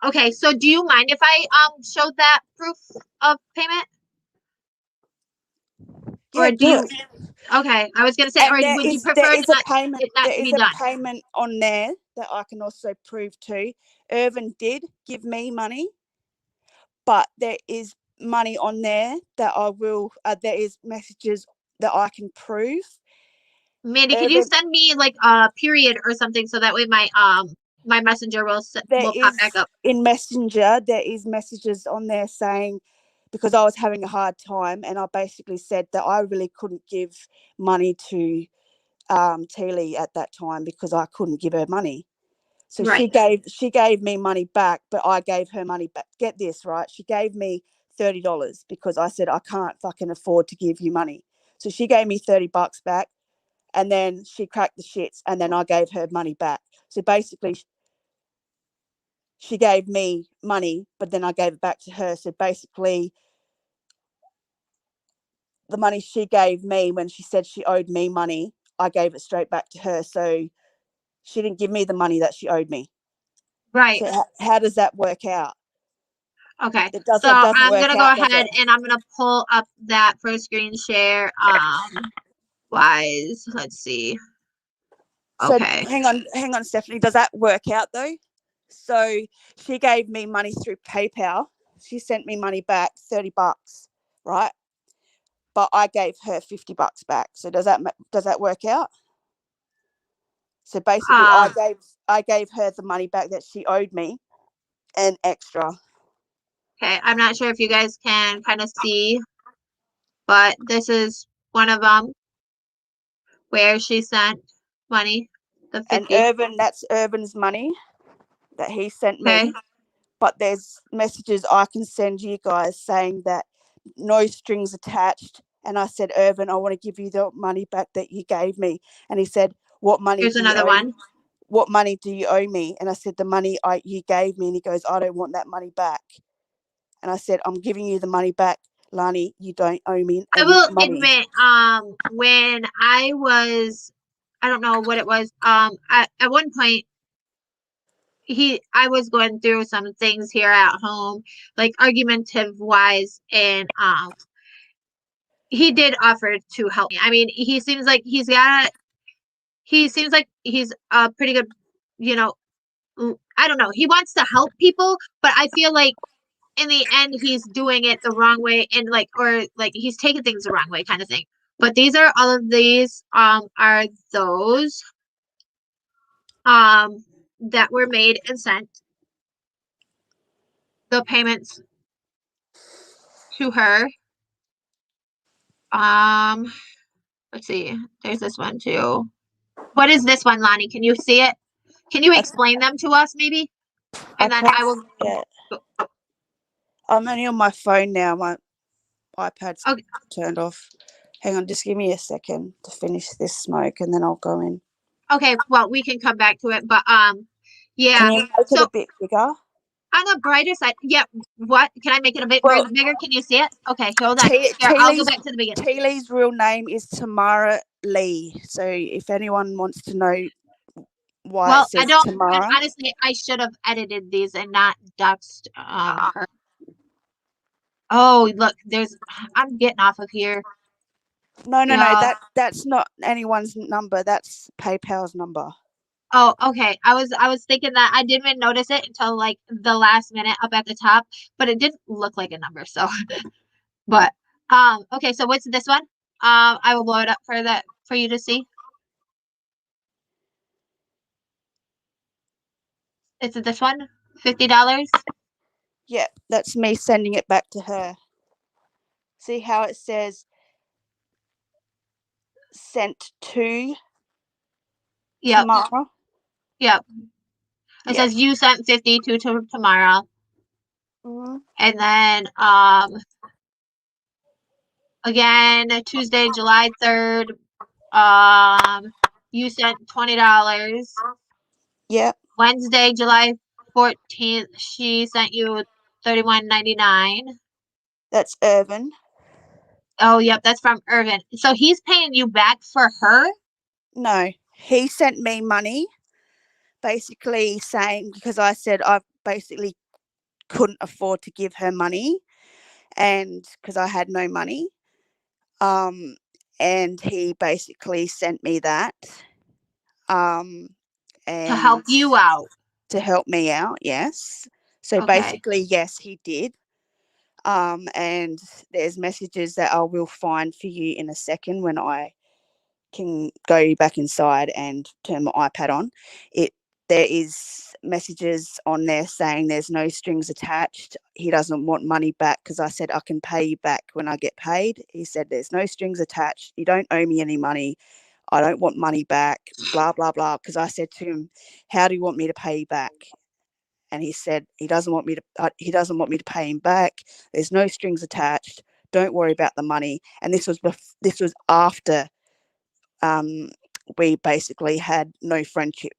Okay, so do you mind if I showed that proof of payment? Yeah, or do you? Okay, I was gonna say, or would you prefer there is not, a payment? it not there to is be a done? payment on there that I can also prove too. Irvin did give me money, but there is money on there that I will. There is messages that I can prove. Mandy, could you send me like a period or something so that way my messenger will pop back up? In Messenger, there is messages on there saying, because I was having a hard time, and I basically said that I really couldn't give money to Teely at that time because I couldn't give her money. So right. she gave me money back, but I gave her money back. Get this, right? She gave me $30 because I said I can't fucking afford to give you money. So she gave me $30 back, and then she cracked the shits, and then I gave her money back. So basically, she gave me money, but then I gave it back to her. So basically, the money she gave me when she said she owed me money, I gave it straight back to her. So she didn't give me the money that she owed me. Right. So how does that work out? Okay. So I'm going to go ahead and I'm going to pull up that for screen share. Wise. Let's see. Okay. So hang on, Stephanie. Does that work out though? So she gave me money through PayPal. She sent me money back, $30, right? But I gave her $50 back. So does that work out? So basically, I gave her the money back that she owed me, and extra. Okay, I'm not sure if you guys can kind of see, but this is one of them where she sent money, the 50. And that's Irvin's money that he sent me. but there's messages I can send you guys saying that no strings attached. And I said, Irvin, I want to give you the money back that you gave me. And he said, what money Here's do you another owe? one. What money do you owe me? And I said, the money you gave me. And he goes, I don't want that money back. And I said, I'm giving you the money back, Lani. You don't owe me I any will money. admit, when I don't know what it was. at one point, I was going through some things here at home, like argumentative wise, and he did offer to help me. I mean, he seems like he's a pretty good, you know, I don't know. He wants to help people, but I feel like in the end he's doing it the wrong way, and or he's taking things the wrong way kind of thing. But all of these are those that were made and sent, the payments to her. Let's see, there's this one too. What is this one, Lonnie? Can you see it? Can you explain them to us maybe? And then I will. I'm only on my phone now. My iPad's Okay. turned off. Hang on, just give me a second to finish this smoke and then I'll go in. Okay, well, we can come back to it, but yeah. Can you make it a bit bigger? On the brighter side, yeah. What? Can I make it a bit bigger? Can you see it? Okay, hold on. I'll go back to the beginning. T Lee's real name is Tamara Lee. So if anyone wants to know why it says Tamara. Honestly, I should have edited these and not doxed her. Oh, look, I'm getting off of here. No, that's not anyone's number. That's PayPal's number. Oh, okay. I was thinking that I didn't even notice it until like the last minute up at the top, but it didn't look like a number. So, but okay. So what's this one? I will blow it up for you to see. Is it this one? $50? Yeah, that's me sending it back to her. See how it says sent to Tamara? Yep. It says you sent 50 to Tamara. Mm-hmm. And then again, Tuesday, July 3rd, you sent $20. Yep. Wednesday, July 14th, she sent you $31.99. That's Irvin. Oh, yep, that's from Irvin. So he's paying you back for her? No, he sent me money, basically saying, because I said I basically couldn't afford to give her money, and because I had no money, and he basically sent me that, and to help you out. To help me out, yes. So basically, yes, he did. And there's messages that I will find for you in a second when I can go back inside and turn my iPad on. There is messages on there saying there's no strings attached. He doesn't want money back because I said I can pay you back when I get paid. He said there's no strings attached. You don't owe me any money. I don't want money back, blah, blah, blah. Because I said to him, how do you want me to pay you back? And he said he doesn't want me to pay him back. There's no strings attached. Don't worry about the money. And this was after we basically had no friendship.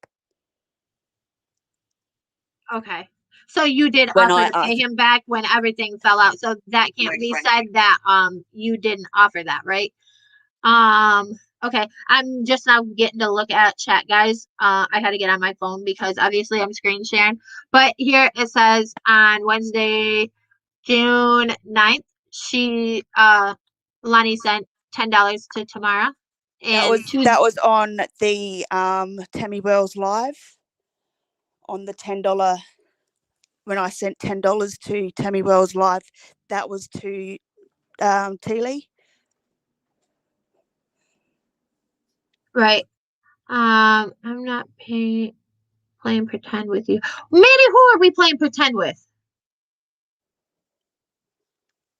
Okay. So you did offer to pay him back when everything fell out. So that can't be said that you didn't offer that, right? Okay. I'm just now getting to look at chat, guys. I had to get on my phone because obviously I'm screen sharing. But here it says on Wednesday, June 9th, Lonnie sent $10 to Tamara. And that was on the Tammy Wells Live, on the $10 when I sent $10 to Tammy Wells Live. That was to T Lee. Right. I'm not playing pretend with you. Manny, who are we playing pretend with?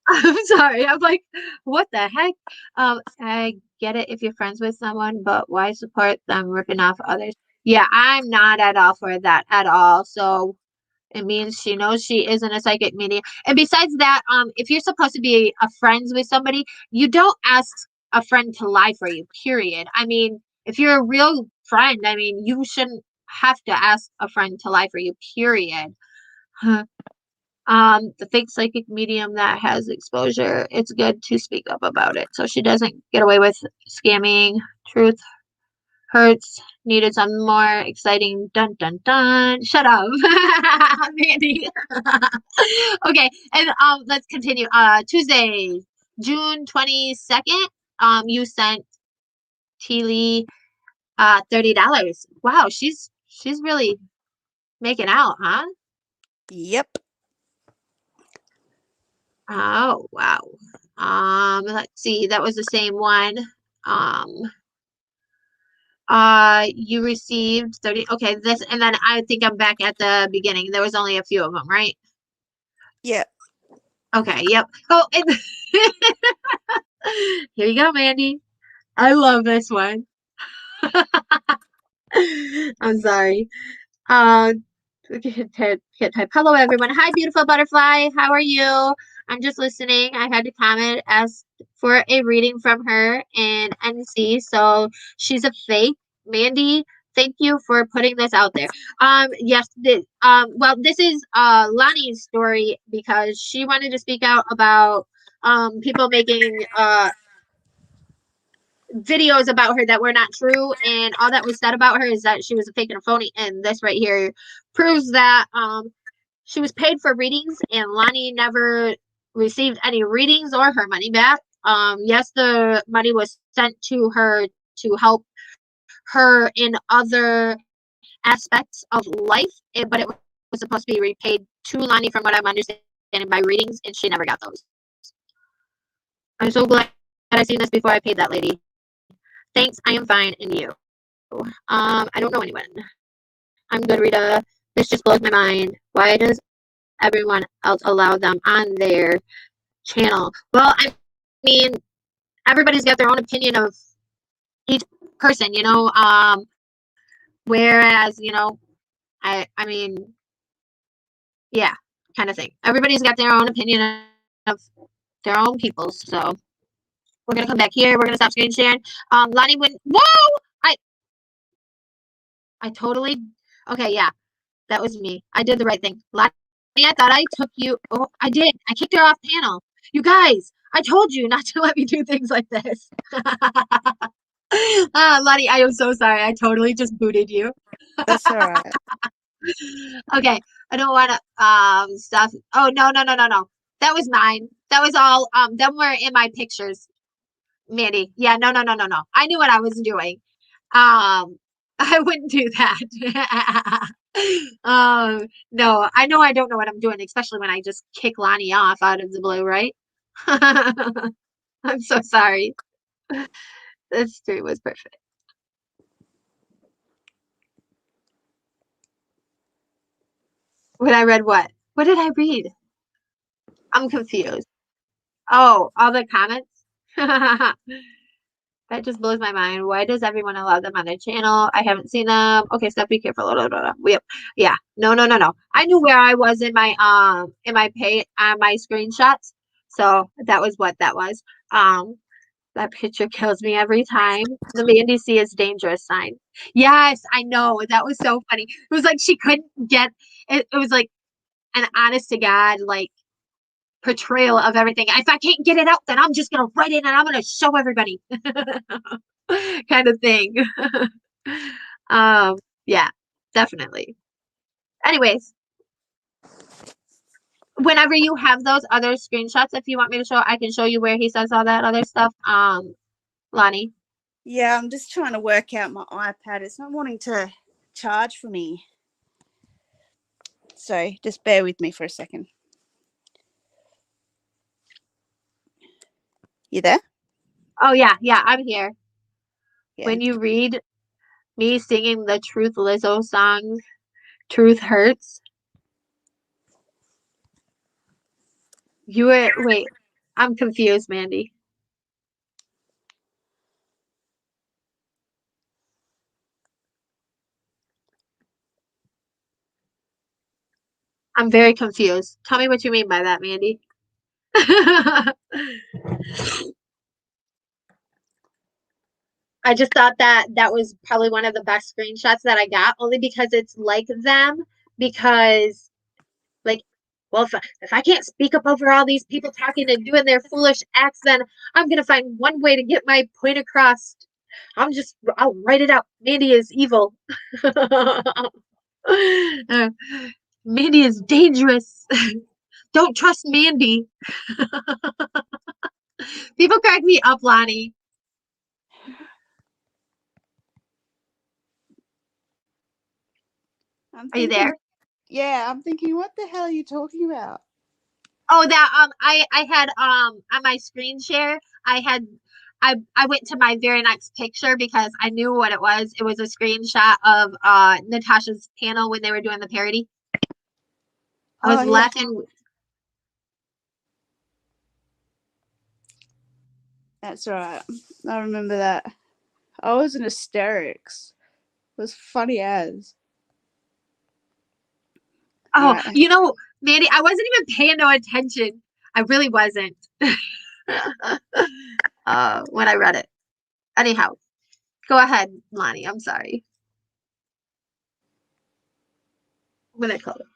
I'm sorry. I'm like, what the heck? I get it if you're friends with someone, but why support them ripping off others? Yeah, I'm not at all for that at all. So It means she knows she isn't a psychic medium. And besides that, if you're supposed to be a friends with somebody, you don't ask a friend to lie for you, period. I mean, if you're a real friend, I mean, you shouldn't have to ask a friend to lie for you, period. Huh. The fake psychic medium that has exposure, it's good to speak up about it so she doesn't get away with scamming. Truth hurts. Needed some more exciting. Dun dun dun. Shut up, Mandy. Okay, and let's continue. Tuesday, June 22nd. You sent T Lee $30. Wow, she's really making out, huh? Yep. Oh, wow. Let's see. That was the same one. Um, you received 30. Okay, this, and then I think I'm back at the beginning. There was only a few of them, right? Yep. Okay, yep. Oh, and here you go, Mandy. I love this one. I'm sorry. Uh, can't type. Hello, everyone. Hi, beautiful butterfly. How are you? I'm just listening. I had to comment, ask for a reading from her in NC. So she's a fake. Mandy, thank you for putting this out there. Yes, well, this is Lonnie's story because she wanted to speak out about people making videos about her that were not true, and all that was said about her is that she was a fake and a phony, and this right here proves that she was paid for readings and Lonnie never received any readings or her money back. Yes, the money was sent to her to help her in other aspects of life, but it was supposed to be repaid to Lonnie from what I'm understanding by readings, and she never got those. I'm so glad I seen this before I paid that lady. Thanks, I am fine, and you? I don't know anyone. I'm good, Rita. This just blows my mind. Why does everyone else allow them on their channel? Well, I mean, everybody's got their own opinion of each person, you know. Whereas, you know, I mean, yeah, kind of thing. Everybody's got their own opinion of their own people. So we're gonna come back here. We're gonna stop screen sharing. Lonnie went. Whoa! I totally. Okay, yeah. That was me. I did the right thing. Lonnie, I thought I took you. Oh, I did. I kicked her off panel. You guys, I told you not to let me do things like this. Lonnie, I am so sorry. I totally just booted you. That's all right. Okay, I don't want to stuff. Oh no, no, no, no, no. That was mine. That was all. Them were in my pictures, Mandy. Yeah, no, no, no, no, no. I knew what I was doing. I wouldn't do that. No, I know I don't know what I'm doing, especially when I just kick Lonnie off out of the blue, right? I'm so sorry. This stream was perfect. When I read what? What did I read? I'm confused. Oh, all the comments? That just blows my mind. Why does everyone allow them on their channel? I haven't seen them. Okay, stop. Be careful. Yep. Yeah. No, no, no, no. I knew where I was in my pay on my screenshots. So that was what that was. That picture kills me every time. The Mandy C is dangerous sign. Yes, I know. That was so funny. It was like she couldn't get it. It was like an honest to God, like portrayal of everything. If I can't get it out, then I'm just gonna write it and I'm gonna show everybody. Kind of thing. Yeah, definitely. Anyways, whenever you have those other screenshots, if you want me to show, I can show you where he says all that other stuff. Lonnie. Yeah, I'm just trying to work out my iPad. It's not wanting to charge for me. So just bear with me for a second. You there? Oh yeah, yeah, I'm here. Yeah. When you read me singing the Truth Lizzo song, Truth Hurts, you were, wait, I'm confused, Mandy. I'm very confused. Tell me what you mean by that, Mandy. I just thought that that was probably one of the best screenshots that I got, only because it's like them. Because, like, well, if I can't speak up over all these people talking and doing their foolish acts, then I'm gonna find one way to get my point across. I'll write it out. Mandy is evil. Uh, Mandy is dangerous. Don't trust Mandy. People crack me up, Lonnie. Are you there? Yeah, I'm thinking, what the hell are you talking about? Oh, that I had on my screen share, I went to my very next picture because I knew what it was. It was a screenshot of Natasha's panel when they were doing the parody. I was laughing. That's right. I remember that. I was in hysterics. It was funny as. Oh, Right. you know, Mandy, I wasn't even paying no attention. I really wasn't. When I read it. Anyhow, go ahead, Lonnie. I'm sorry. What did I call it?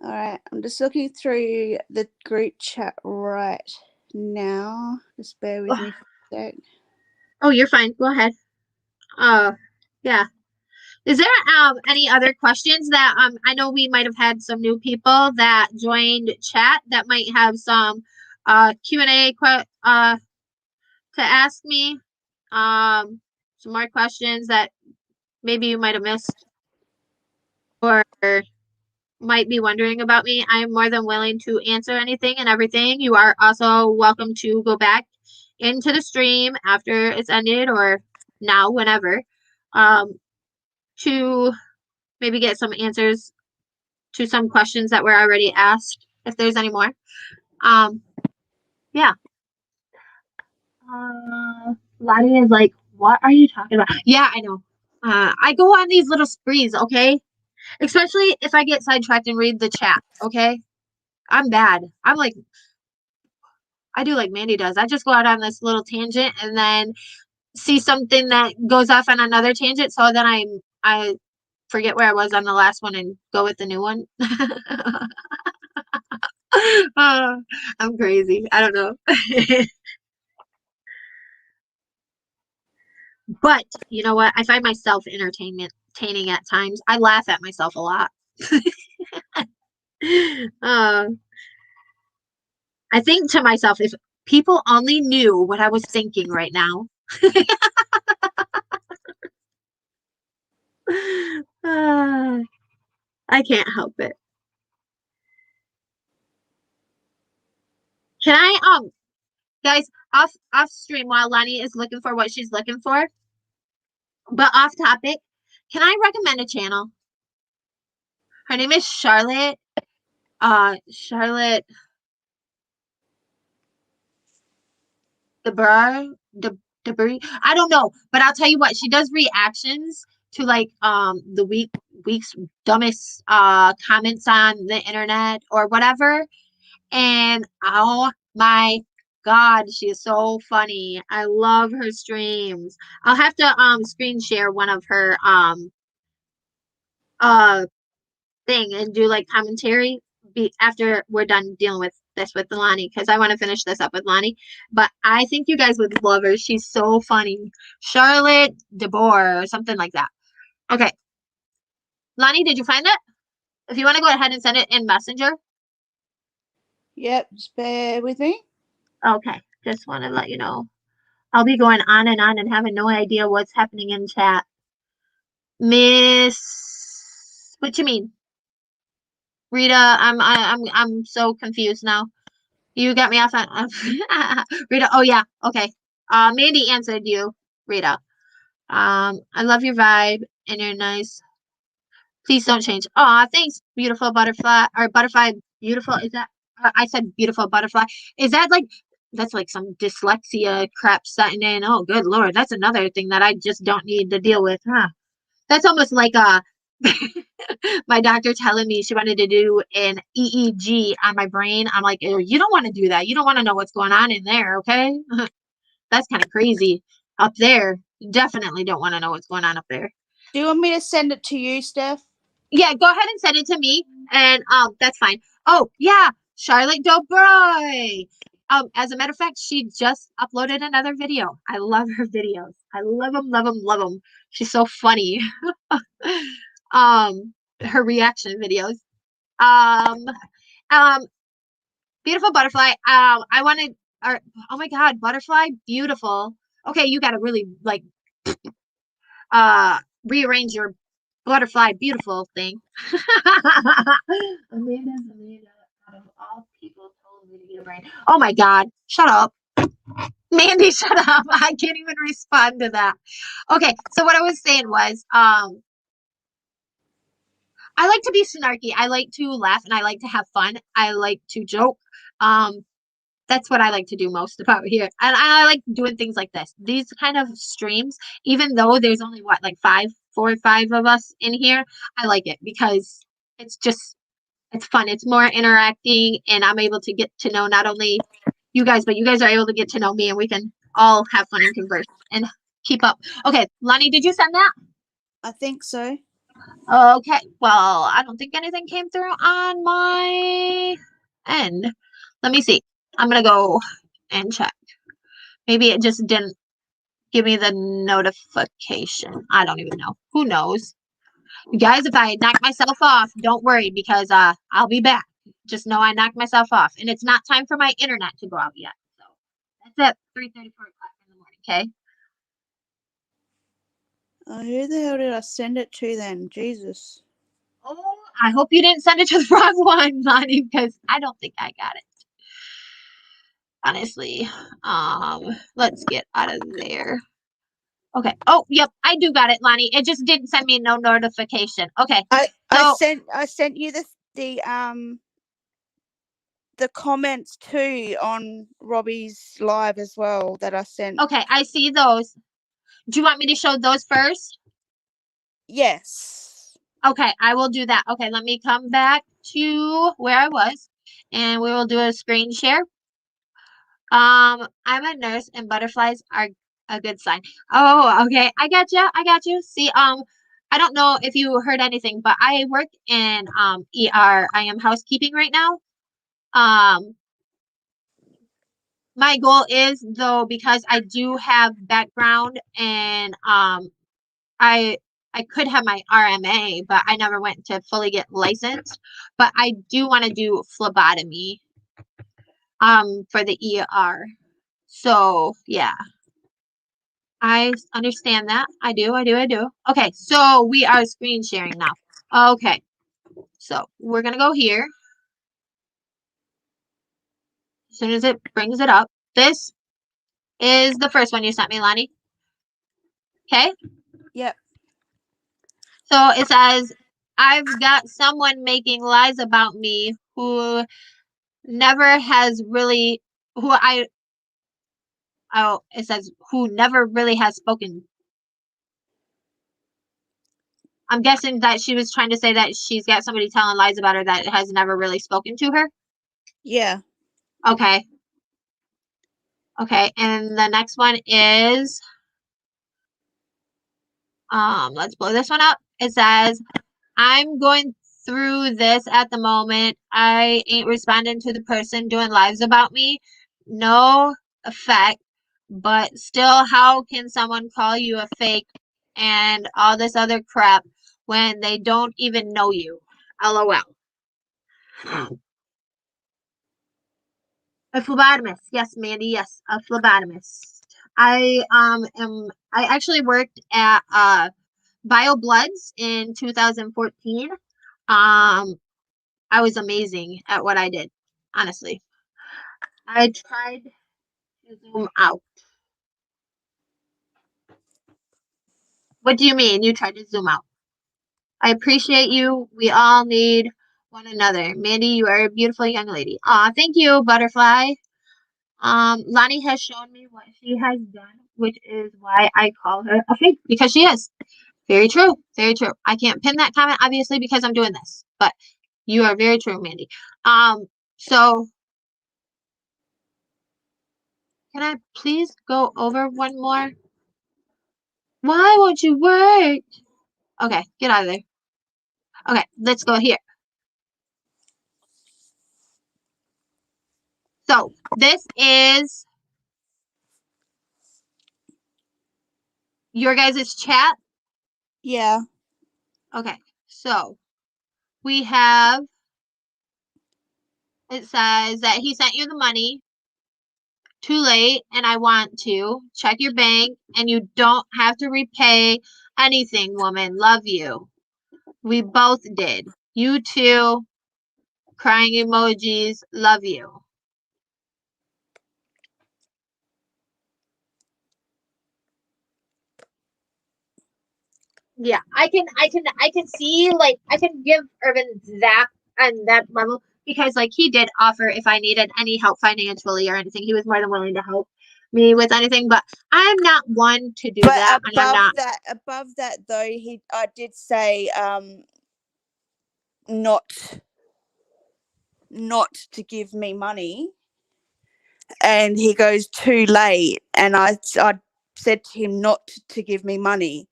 All right. I'm just looking through the group chat right now. Just bear with me for a sec. Oh, you're fine. Go ahead. Yeah. Is there any other questions that I know we might have had some new people that joined chat that might have some Q&A to ask me, some more questions that maybe you might have missed or might be wondering about me. I am more than willing to answer anything and everything. You are also welcome to go back into the stream after it's ended or now, whenever, to maybe get some answers to some questions that were already asked, if there's any more. Yeah. Lottie is like, what are you talking about? Yeah, I know. I go on these little sprees, okay? Especially if I get sidetracked and read the chat, okay? I'm bad. I do like Mandy does. I just go out on this little tangent and then see something that goes off on another tangent, so then I forget where I was on the last one and go with the new one. I'm crazy. I don't know. But you know what? I find myself entertaining at times. I laugh at myself a lot. uh, I think to myself, if people only knew what I was thinking right now. I can't help it. Can I guys, off stream while Lonnie is looking for what she's looking for, but off topic, can I recommend a channel? Her name is Charlotte. Charlotte Debris. I don't know, but I'll tell you what, she does reactions to like the week's dumbest comments on the internet or whatever. And oh my God, she is so funny. I love her streams. I'll have to screen share one of her uh thing and do like commentary after we're done dealing with this with Lonnie, because I want to finish this up with Lonnie. But I think you guys would love her. She's so funny. Charlotte DeBoer or something like that. Okay. Lonnie, did you find it? If you want to go ahead and send it in Messenger. Yep, just bear with me. Okay. Just want to let you know. I'll be going on and having no idea what's happening in chat. Miss, what you mean? Rita, I'm so confused now. You got me off on Rita. Oh yeah, okay. Mandy answered you, Rita. I love your vibe and you're nice. Please don't change. Aw, thanks, beautiful butterfly or butterfly. Beautiful. Is that? I said beautiful butterfly. Is that like? That's like some dyslexia crap setting in. Oh, good lord, that's another thing that I just don't need to deal with, huh? That's almost like My doctor telling me she wanted to do an EEG on my brain. I'm like, "Ew, you don't want to do that. You don't want to know what's going on in there, okay? That's kind of crazy. Up there, you definitely don't want to know what's going on up there. Do you want me to send it to you, Steph? Yeah, go ahead and send it to me, and that's fine. Oh yeah, Charlotte Dobroy. As a matter of fact, she just uploaded another video. I love her videos. I love them, love them, love them. She's so funny. Her reaction videos. Um, um, beautiful butterfly. I wanted. Oh my God, butterfly, beautiful. Okay, you got to really like rearrange your butterfly beautiful thing. Amanda out of all people told me to get a brain. Oh my God, shut up. Mandy, shut up. I can't even respond to that. Okay, so what I was saying was, I like to be snarky. I like to laugh and I like to have fun. I like to joke. Um, that's what I like to do most about here. And I like doing things like this. These kind of streams, even though there's only what, like 4 or 5 of us in here, I like it because it's just it's fun. It's more interacting and I'm able to get to know not only you guys, but you guys are able to get to know me and we can all have fun and converse and keep up. Okay, Lonnie, did you send that? I think so. Okay, well, I don't think anything came through on my end. Let me see. I'm gonna go and check. Maybe it just didn't give me the notification. I don't even know. Who knows? You guys, if I knock myself off, don't worry because I'll be back. Just know I knocked myself off. And it's not time for my internet to go out yet. So that's at 3:34 o'clock in the morning, okay? Who the hell did I send it to then? Jesus. Oh, I hope you didn't send it to the wrong one, Lonnie, because I don't think I got it. Honestly. Let's get out of there. Okay. Oh, yep, I do got it, Lonnie. It just didn't send me no notification. Okay. I So sent you the comments too on Robbie's live as well that I sent. okay, I see those. Do you want me to show those first? Yes. Okay, I will do that. Okay, let me come back to where I was and we will do a screen share. I'm a nurse and butterflies are a good sign. Oh, okay. I got you. I got you. See, I don't know if you heard anything, but I work in ER. I am housekeeping right now. Um, my goal is though because I do have background and I I could have my RMA, but I never went to fully get licensed. But I do want to do phlebotomy for the ER. So yeah, I understand that. I do. Okay, so we are screen sharing now. Okay, so we're gonna go here. As soon as it brings it up, this is the first one you sent me, Lonnie. Okay. Yep. So it says, I've got someone making lies about me who never has really, who I, oh, it says, who never really has spoken. I'm guessing that she was trying to say that she's got somebody telling lies about her that has never really spoken to her. Yeah. Okay. Okay. And the next one is, let's blow this one up. It says, I'm going through this at the moment. I ain't responding to the person doing lives about me. No effect. But still, how can someone call you a fake and all this other crap when they don't even know you? LOL. A phlebotomist. Yes, Mandy. Yes, a phlebotomist. I actually worked at BioBloods in 2014. I was amazing at what I did, honestly. I tried to zoom out. What do you mean you tried to zoom out? I appreciate you. We all need one another. Mandy, you are a beautiful young lady. Aw, thank you, Butterfly. Lonnie has shown me what she has done, which is why I call her a fake, because she is. Very true. Very true. I can't pin that comment obviously because I'm doing this, but you are very true, Mandy. So can I please go over one more? Why won't you work? Okay, get out of there. Okay, let's go here. So this is your guys' chat. Yeah. Okay, so we have, it says that he sent you the money. Too late, and I want to. Check your bank, and you don't have to repay anything, woman. Love you. We both did. You too. Crying emojis. Love you. Yeah, I can see, like, I can give Irvin that and that level because, like, he did offer if I needed any help financially or anything, he was more than willing to help me with anything. But I'm not one to do But that, and I'm not. above that though, I did say not to give me money, and he goes too late, and I said to him not to give me money.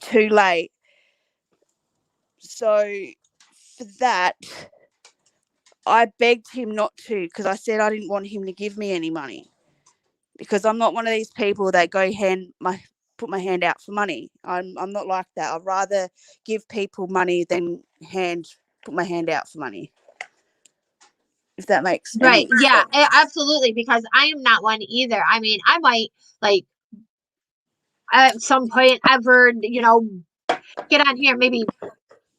Too late. So for that, I begged him not to because I said I didn't want him to give me any money because I'm not one of these people that go put my hand out for money. I'm not like that. I'd rather give people money than put my hand out for money. If that makes Right. any Yeah, sense. absolutely. Because I am not one either. I mean, I might, like, at some point ever, get on here, maybe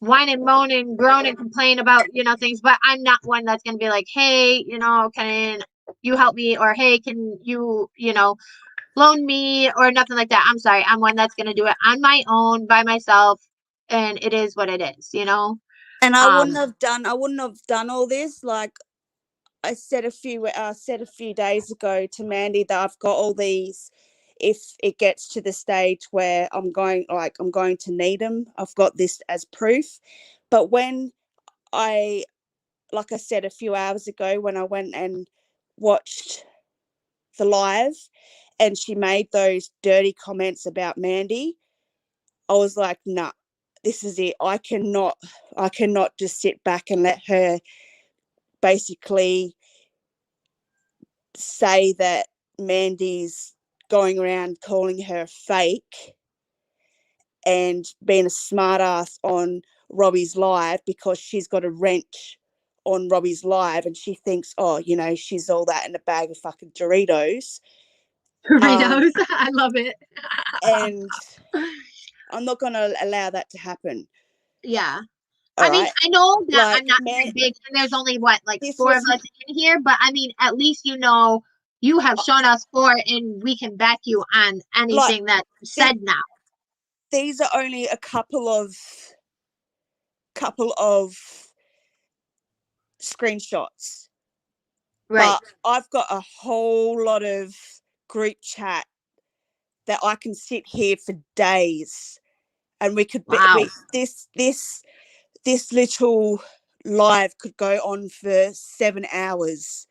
whine and moan and groan and complain about, things, but I'm not one that's going to be like, hey, can you help me? Or, hey, can you, loan me or nothing like that. I'm sorry. I'm one that's going to do it on my own by myself. And it is what it is, And I wouldn't Um, have done all this. Like I said a few days ago to Mandy that I've got all these. If it gets to the stage where I'm going to need them, I've got this as proof. But when like I said a few hours ago, when I went and watched the live and she made those dirty comments about Mandy, I was like, nah, this is it. I cannot just sit back and let her basically say that Mandy's going around calling her fake and being a smart ass on Robbie's live because she's got a wrench on Robbie's live and she thinks, oh, she's all that in a bag of fucking Doritos. Doritos. I love it. And I'm not going to allow that to happen. Yeah. All I mean, right. I know that Like, I'm not man, very big, and there's only what, like this 4 of was us in here, but I mean, at least you have shown us 4, and we can back you on like anything that's said now. these are only a couple of screenshots. Right. But I've got a whole lot of group chat that I can sit here for days, and we could Wow. this little live could go on for 7 hours,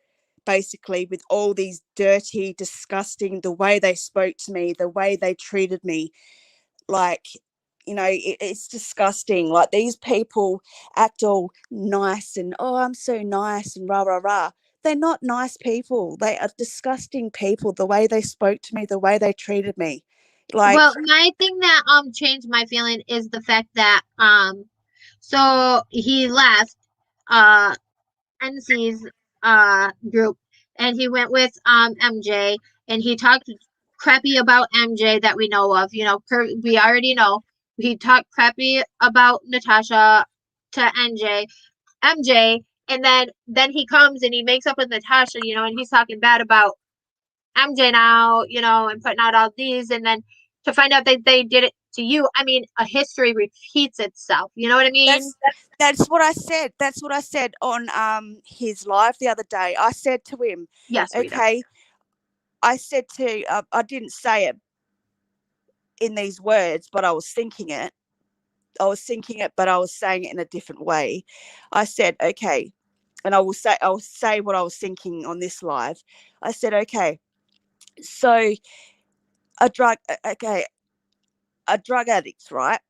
basically, with all these dirty, disgusting, the way they spoke to me, the way they treated me, like. It's disgusting. Like, these people act all nice and, oh, I'm so nice and rah, rah, rah. They're not nice people. They are disgusting people. The way they spoke to me, the way they treated me. Like, Well, my thing that changed my feeling is the fact that so he left NC's group, and he went with MJ, and he talked crappy about MJ that we know of. We already know he talked crappy about Natasha to MJ, and then he comes and he makes up with Natasha, and he's talking bad about MJ now, and putting out all these, and then to find out that they did it to you. I mean, a history repeats itself. You know what I mean? that's what I said. That's what I said on his live the other day. I said to him, Yes, Rita. okay, I said to I didn't say it, in these words, but I was thinking it. But I was saying it in a different way. I said, okay, and I'll say what I was thinking on this live. I said, okay, so a drug addicts, right?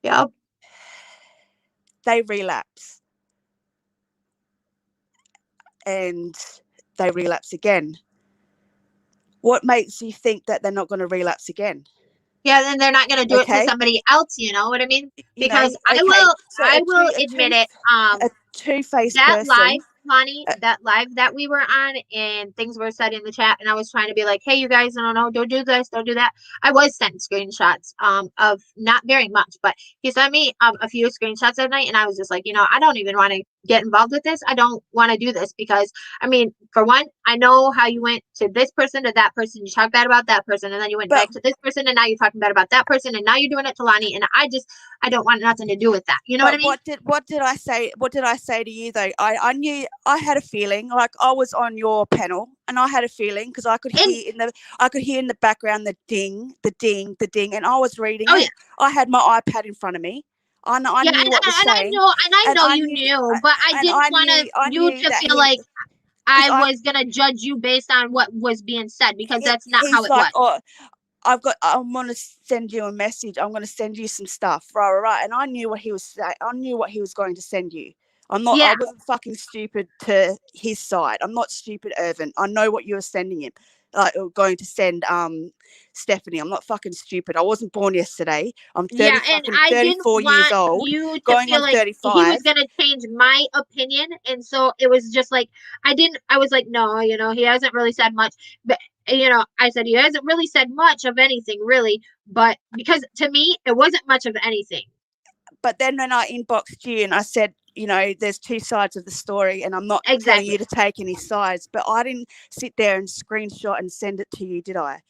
Yep. They relapse and they relapse again. What makes you think that they're not going to relapse again? Yeah, then they're not gonna do it to Okay, somebody else, you know what I mean? you know, Because I okay. will So I will admit it, a two-faced that live, person. Lonnie, Uh, that live that we were on and things were said in the chat and I was trying to be like, hey, you guys, no, don't do this, don't do that. I was sent screenshots of not very much, but he sent me a few screenshots at night and I was just like, I don't even want to get involved with this. I don't want to do this because I mean, for one, I know how you went to this person to that person, you talked bad about that person, and then you went but back to this person and now you're talking bad about that person and now you're doing it to Lonnie and I don't want nothing to do with that. You know what I But mean? what did I say? What did I say to you though? I knew, I had a feeling, like I was on your panel, and I had a feeling because And I could hear in the background the ding, the ding, the ding, and I was reading oh it. yeah. I had my iPad in front of me. I Yeah, knew what was saying, and I and know I you knew, knew, but I didn't want I you knew to that feel he, like because I was gonna judge you based on what was being said because that's not how he's it like, was. oh, I'm gonna send you a message. I'm gonna send you some stuff, right. And I knew what he was saying. I knew what he was going to send you. I Yeah, wasn't fucking stupid to his side. I'm not stupid, Irvin. I know what you were sending him. Going to send Stephanie. I'm not fucking stupid. I wasn't born yesterday. I'm yeah, and I didn't 34 years want old, you to going feel on like he 35. was gonna change my opinion, and so it was just like I didn't. I was like, no, he hasn't really said much, but I said he hasn't really said much of anything, really, but because to me it wasn't much of anything. But then when I inboxed you and I said, there's two sides of the story, and I'm not telling you Exactly. to take any sides, but I didn't sit there and screenshot and send it to you, did I?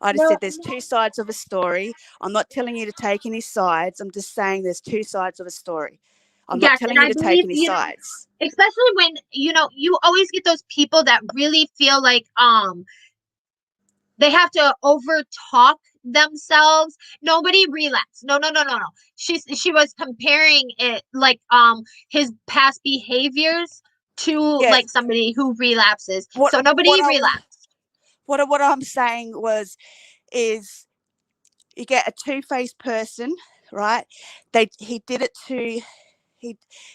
I just said No, there's two sides of a story. I'm not telling you to take any sides. I'm just saying there's two sides of a story. I'm not yes, and telling you I to take believe, any sides. especially when you always get those people that really feel like they have to over talk themselves. Nobody relapsed. No. She was comparing it like his past behaviors to Yeah. like somebody who relapses. What So what nobody I relapsed. what I'm saying is you get a two-faced person, right? He did it to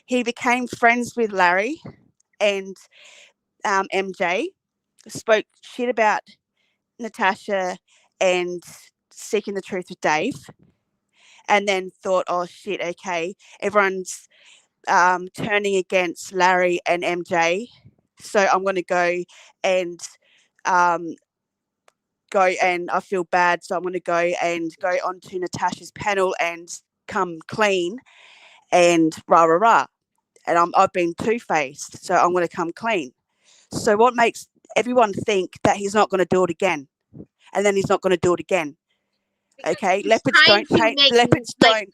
he became friends with Larry and MJ, spoke shit about Natasha and Seeking the Truth with Dave, and then thought, oh shit, okay, everyone's turning against Larry and MJ, so I'm going to um, go and I feel bad, so I'm going to go onto Natasha's panel and come clean and rah rah rah, and I've been two-faced, so I'm going to come clean. So what makes everyone think that he's not going to do it again, and then he's not going to do it again? Because Okay, he's trying to make like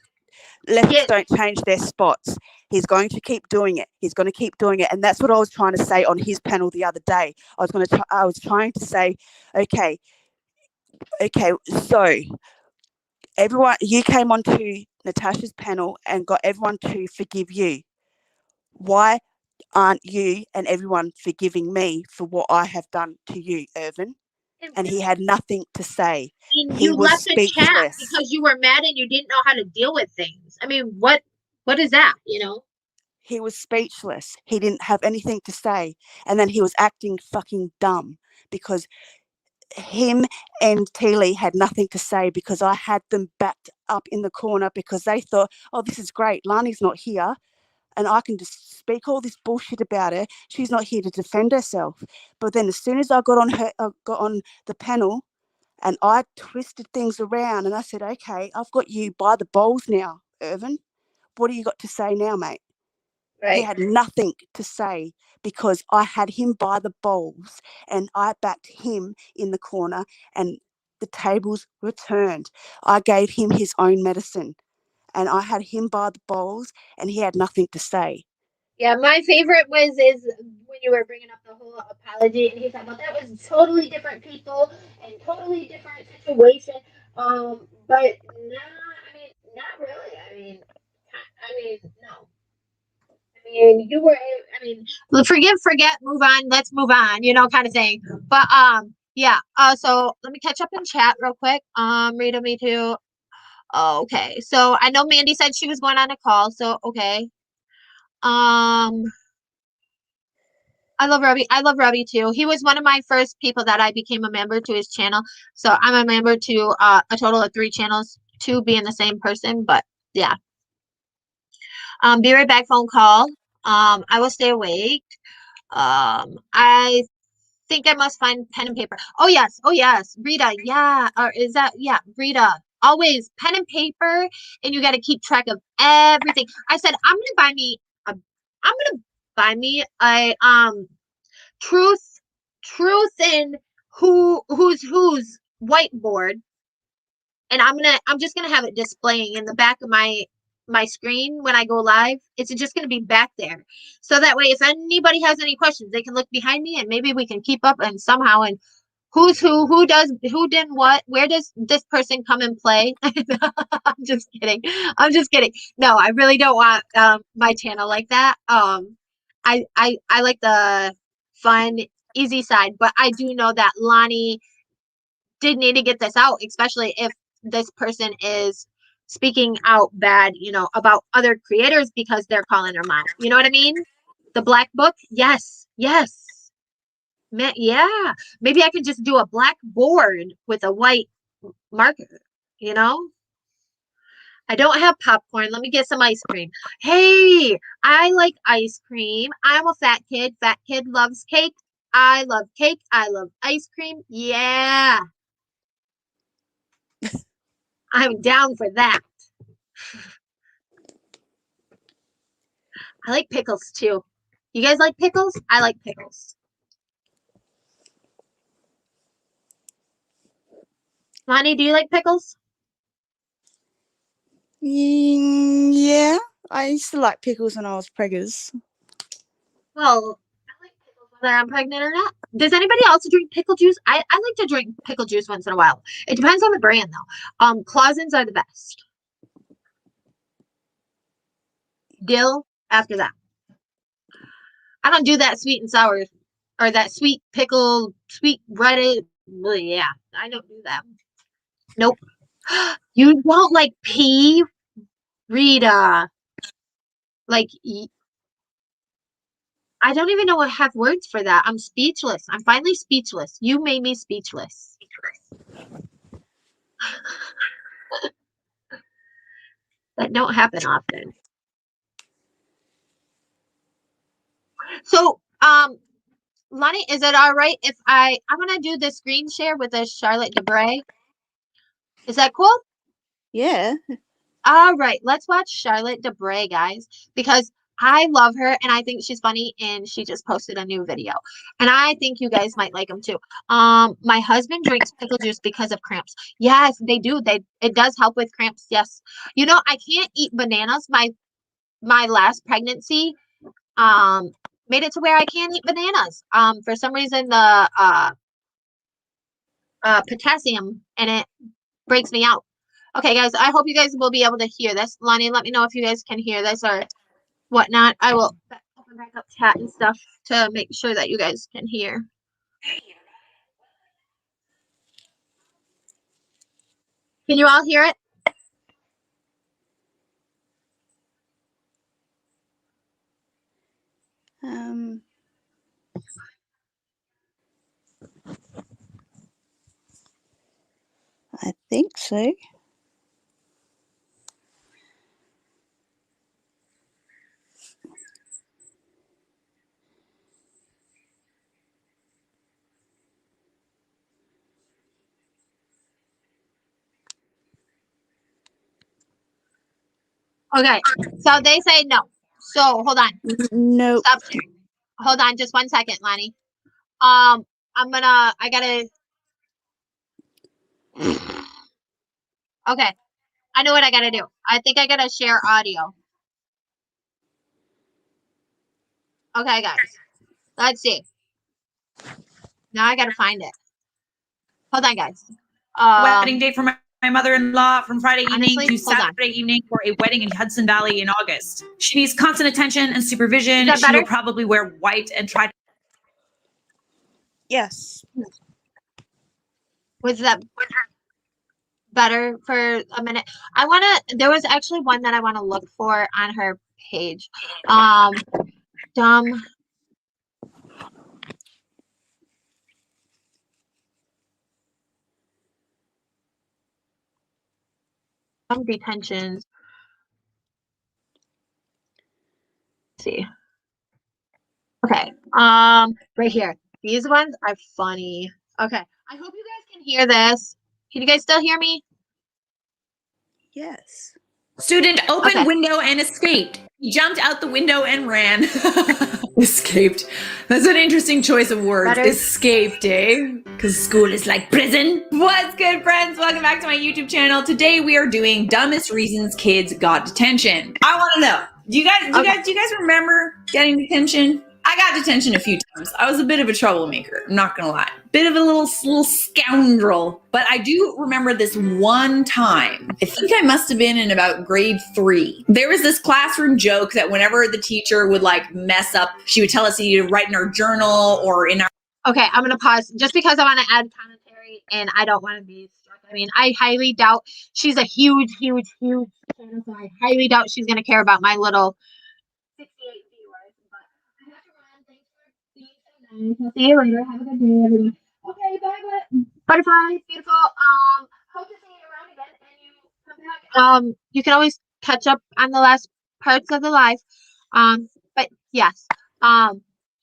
leopards get don't change their spots. He's going to keep doing it. He's going to keep doing it, and that's what I was trying to say on his panel the other day. I was trying to say, okay, so everyone, you came onto Natasha's panel and got everyone to forgive you. Why aren't you and everyone forgiving me for what I have done to you, Irvin? and And he really, had nothing to say. He you was left the chat speechless. because you were mad and you didn't know how to deal with things. I mean, what is that, He was speechless. He didn't have anything to say. And then he was acting fucking dumb because him and Teely had nothing to say because I had them backed up in the corner because they thought, oh, this is great. Lani's not here and I can just speak all this bullshit about her. She's not here to defend herself. But then as soon as I got on the panel and I twisted things around and I said, okay, I've got you by the balls now, Irvin. What do you got to say now, mate? He right? had nothing to say because I had him by the balls and I backed him in the corner and the tables were turned. I gave him his own medicine and I had him by the balls and he had nothing to say. Yeah, my favorite is when you were bringing up the whole apology, and he said, "Well, that was totally different people and totally different situation." But no, I mean, not really. No. I mean, you were, I mean, forgive, forget, move on, let's move on, kind of thing. But yeah. So let me catch up in chat real quick. Rita, me too. Okay. So I know Mandy said she was going on a call. So okay. Um, I love Robbie. I love Robbie too. He was one of my first people that I became a member to his channel. So I'm a member to a total of 3 channels, 2 being the same person. But yeah. Be right back. Phone call. I will stay awake. I think I must find pen and paper. Oh yes, Rita, yeah, or is that yeah, Rita? Always pen and paper, and you got to keep track of everything. I said I'm gonna buy me a truth, and who's whiteboard, and I'm just gonna have it displaying in the back of my screen when I go live. It's just gonna be back there, so that way if anybody has any questions, they can look behind me and maybe we can keep up and somehow and who's who does who did what, where does this person come and play. I'm just kidding. No, I really don't want my channel like that. I like the fun, easy side, but I do know that Lonnie did need to get this out, especially if this person is speaking out bad, about other creators because they're calling her mom. You know what I mean? The black book? Yes. Yeah. Maybe I could just do a black board with a white marker, you know? I don't have popcorn. Let me get some ice cream. Hey, I like ice cream. I'm a fat kid. Fat kid loves cake. I love cake. I love ice cream. Yeah. I'm down for that. I like pickles too. You guys like pickles? I like pickles. Lonnie, do you like pickles? Yeah, I used to like pickles when I was preggers. Well, I like pickles whether I'm pregnant or not. Does anybody else drink pickle juice? I like to drink pickle juice once in a while. It depends on the brand though. Clausens are the best. Dill after that. I don't do that sweet and sour or that sweet pickle, sweet red. Yeah, I don't do that. Nope. You don't like pea, Rita? Like I don't even know what have words for that. I'm speechless. I'm finally speechless. You made me speechless. That don't happen often. So, Lonnie, is it all right if I'm gonna do the screen share with a Charlotte Debray? Is that cool? Yeah. All right, let's watch Charlotte Debray, guys, because I love her and I think she's funny and she just posted a new video. And I think you guys might like them too. My husband drinks pickle juice because of cramps. Yes, they do. It does help with cramps. Yes. I can't eat bananas. My last pregnancy made it to where I can't eat bananas. For some reason the potassium in it breaks me out. Okay, guys, I hope you guys will be able to hear this. Lonnie, let me know if you guys can hear this or whatnot. I will open back up chat and stuff to make sure that you guys can hear. Can you all hear it? I think so. Okay, so they say no. So hold on. Nope. Stop sharing. Hold on just 1 second, Lonnie. I gotta. Okay, I know what I gotta do. I think I gotta share audio. Okay, guys. Let's see. Now I gotta find it. Hold on, guys. Wedding date for my my mother-in-law from Friday evening Honestly, to hold on. Saturday evening for a wedding in Hudson Valley in August. She needs constant attention and supervision. Is that She better? will probably wear white and try. Yes. Was that better for a minute? There was actually one that I want to look for on her page. Dumb detentions. Let's see. Okay. Right here. These ones are funny. Okay. I hope you guys can hear this. Can you guys still hear me? Yes. Student opened Okay. window and escaped. He jumped out the window and ran. Escaped. That's an interesting choice of words. Better. Escaped, eh? Because school is like prison. What's good, friends? Welcome back to my YouTube channel. Today we are doing dumbest reasons kids got detention. I want to know. Do you guys remember getting detention? I got detention a few times. I was a bit of a troublemaker. I'm not gonna lie. Bit of a little scoundrel. But I do remember this one time. I think I must have been in about grade 3. There was this classroom joke that whenever the teacher would like mess up, she would tell us to write in our journal or in our. Okay, I'm gonna pause just because I want to add commentary and I don't want to be struck. I mean, I highly doubt she's a huge channel, so I highly doubt she's gonna care about my little 68 viewers. But I have to run. Thanks for being so nice. I'll see you later. Have a good day, everyone. Okay, bye, butterflies. Beautiful. Hope to see you around again and you come back. You can always catch up on the last parts of the live. But yes,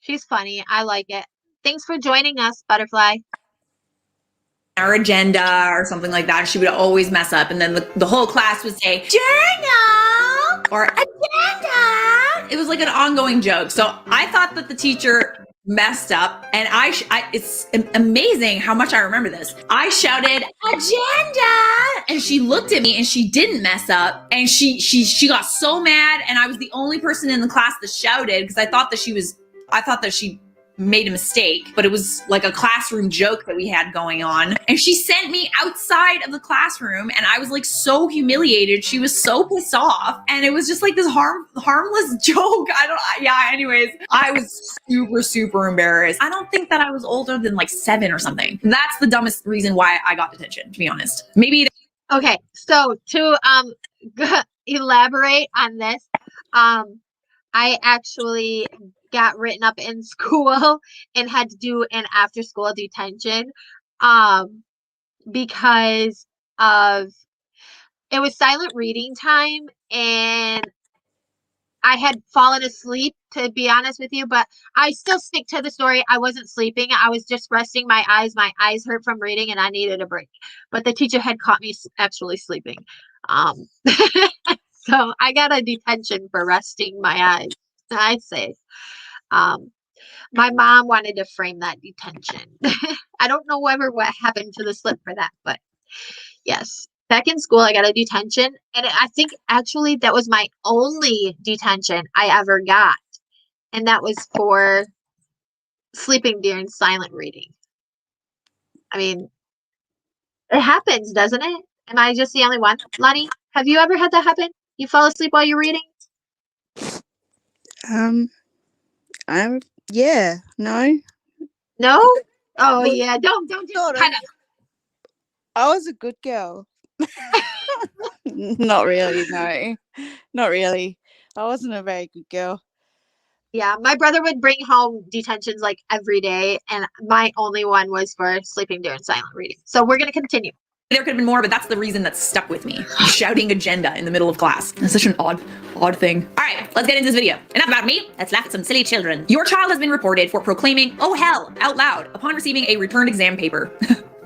she's funny. I like it. Thanks for joining us, Butterfly. Our agenda or something like that. She would always mess up, and then the whole class would say journal or agenda. It was like an ongoing joke. So I thought that the teacher messed up, and it's amazing how much I remember this. I shouted agenda, and she looked at me, and she didn't mess up, and she got so mad, and I was the only person in the class that shouted because I thought that she made a mistake, but it was like a classroom joke that we had going on. And she sent me outside of the classroom, and I was like so humiliated. She was so pissed off, and it was just like this harmless joke. Anyways, I was super embarrassed. I don't think that I was older than like 7 or something. That's the dumbest reason why I got detention, to be honest. Maybe. Okay, so to elaborate on this, I actually got written up in school and had to do an after school detention because of it was silent reading time and I had fallen asleep, to be honest with you, but I still stick to the story. I wasn't sleeping. I was just resting my eyes. My eyes hurt from reading and I needed a break. But the teacher had caught me actually sleeping. So I got a detention for resting my eyes, I'd say. My mom wanted to frame that detention. I don't know what happened to the slip for that, but yes. Back in school, I got a detention, and I think actually that was my only detention I ever got, and that was for sleeping during silent reading. I mean, it happens, doesn't it? Am I just the only one? Lonnie, have you ever had that happen? You fall asleep while you're reading? Yeah, no. No? Oh, Well, yeah. Don't sort of. kind of. I was a good girl. Not really, no. Not really. I wasn't a very good girl. Yeah, my brother would bring home detentions like every day, and my only one was for sleeping during silent reading. So we're going to continue. There could have been more, but that's the reason that stuck with me. Shouting agenda in the middle of class. That's such an odd thing. All right, let's get into this video. Enough about me. Let's laugh at some silly children. Your child has been reported for proclaiming, "Oh hell," out loud upon receiving a returned exam paper.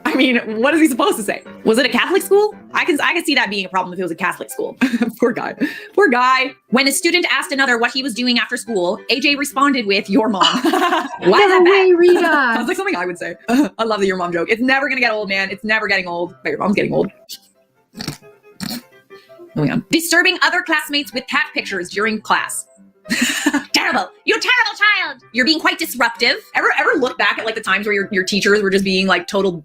I mean, what is he supposed to say? Was it a Catholic school? I can see that being a problem if it was a Catholic school. Poor guy. Poor guy. When a student asked another what he was doing after school, AJ responded with, "Your mom." Why is that bad? Rita. Sounds like something I would say. I love the "your mom" joke. It's never gonna get old, man. It's never getting old. But your mom's getting old. Moving on. Disturbing other classmates with cat pictures during class. Terrible. You terrible child. You're being quite disruptive. Ever look back at like the times where your teachers were just being like total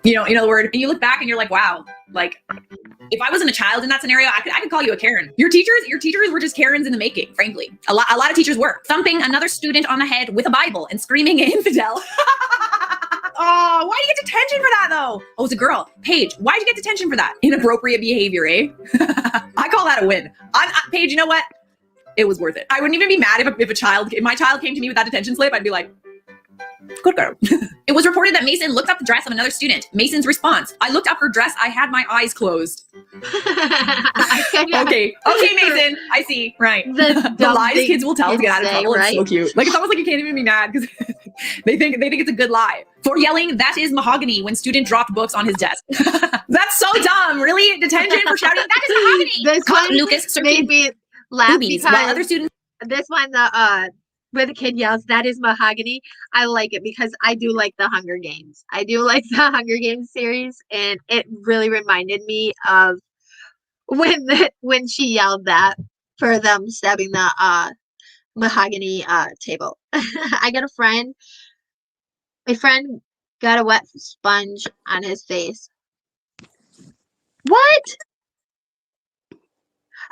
You know the word, and you look back and you're like, wow, like if I wasn't a child in that scenario, I could call you a Karen. Your teachers were just Karens in the making, frankly. A lot of teachers were. Thumping another student on the head with a Bible and screaming infidel. Oh, why do you get detention for that though? Oh, it's a girl. Paige, why did you get detention for that? Inappropriate behavior, eh? I call that a win. Paige, you know what? It was worth it. I wouldn't even be mad if my child came to me with that detention slip. I'd be like, good girl. It was reported that Mason looked up the dress of another student. Mason's response: I looked up her dress. I had my eyes closed. Okay, Mason. I see. Right. The lies kids will tell to get out of trouble. Right? It's so cute. Like it's almost like you can't even be mad because they think it's a good lie. For yelling, "That is mahogany," when student dropped books on his desk. That's so dumb. Really? Detention for shouting, "That is mahogany." This one Lucas made me laugh boobies, because while other students. This one, where the kid yells, "That is mahogany." I like it because I do like the Hunger Games. I do like the Hunger Games series, and it really reminded me of when she yelled that for them stabbing the mahogany table. I got a friend. My friend got a wet sponge on his face. What?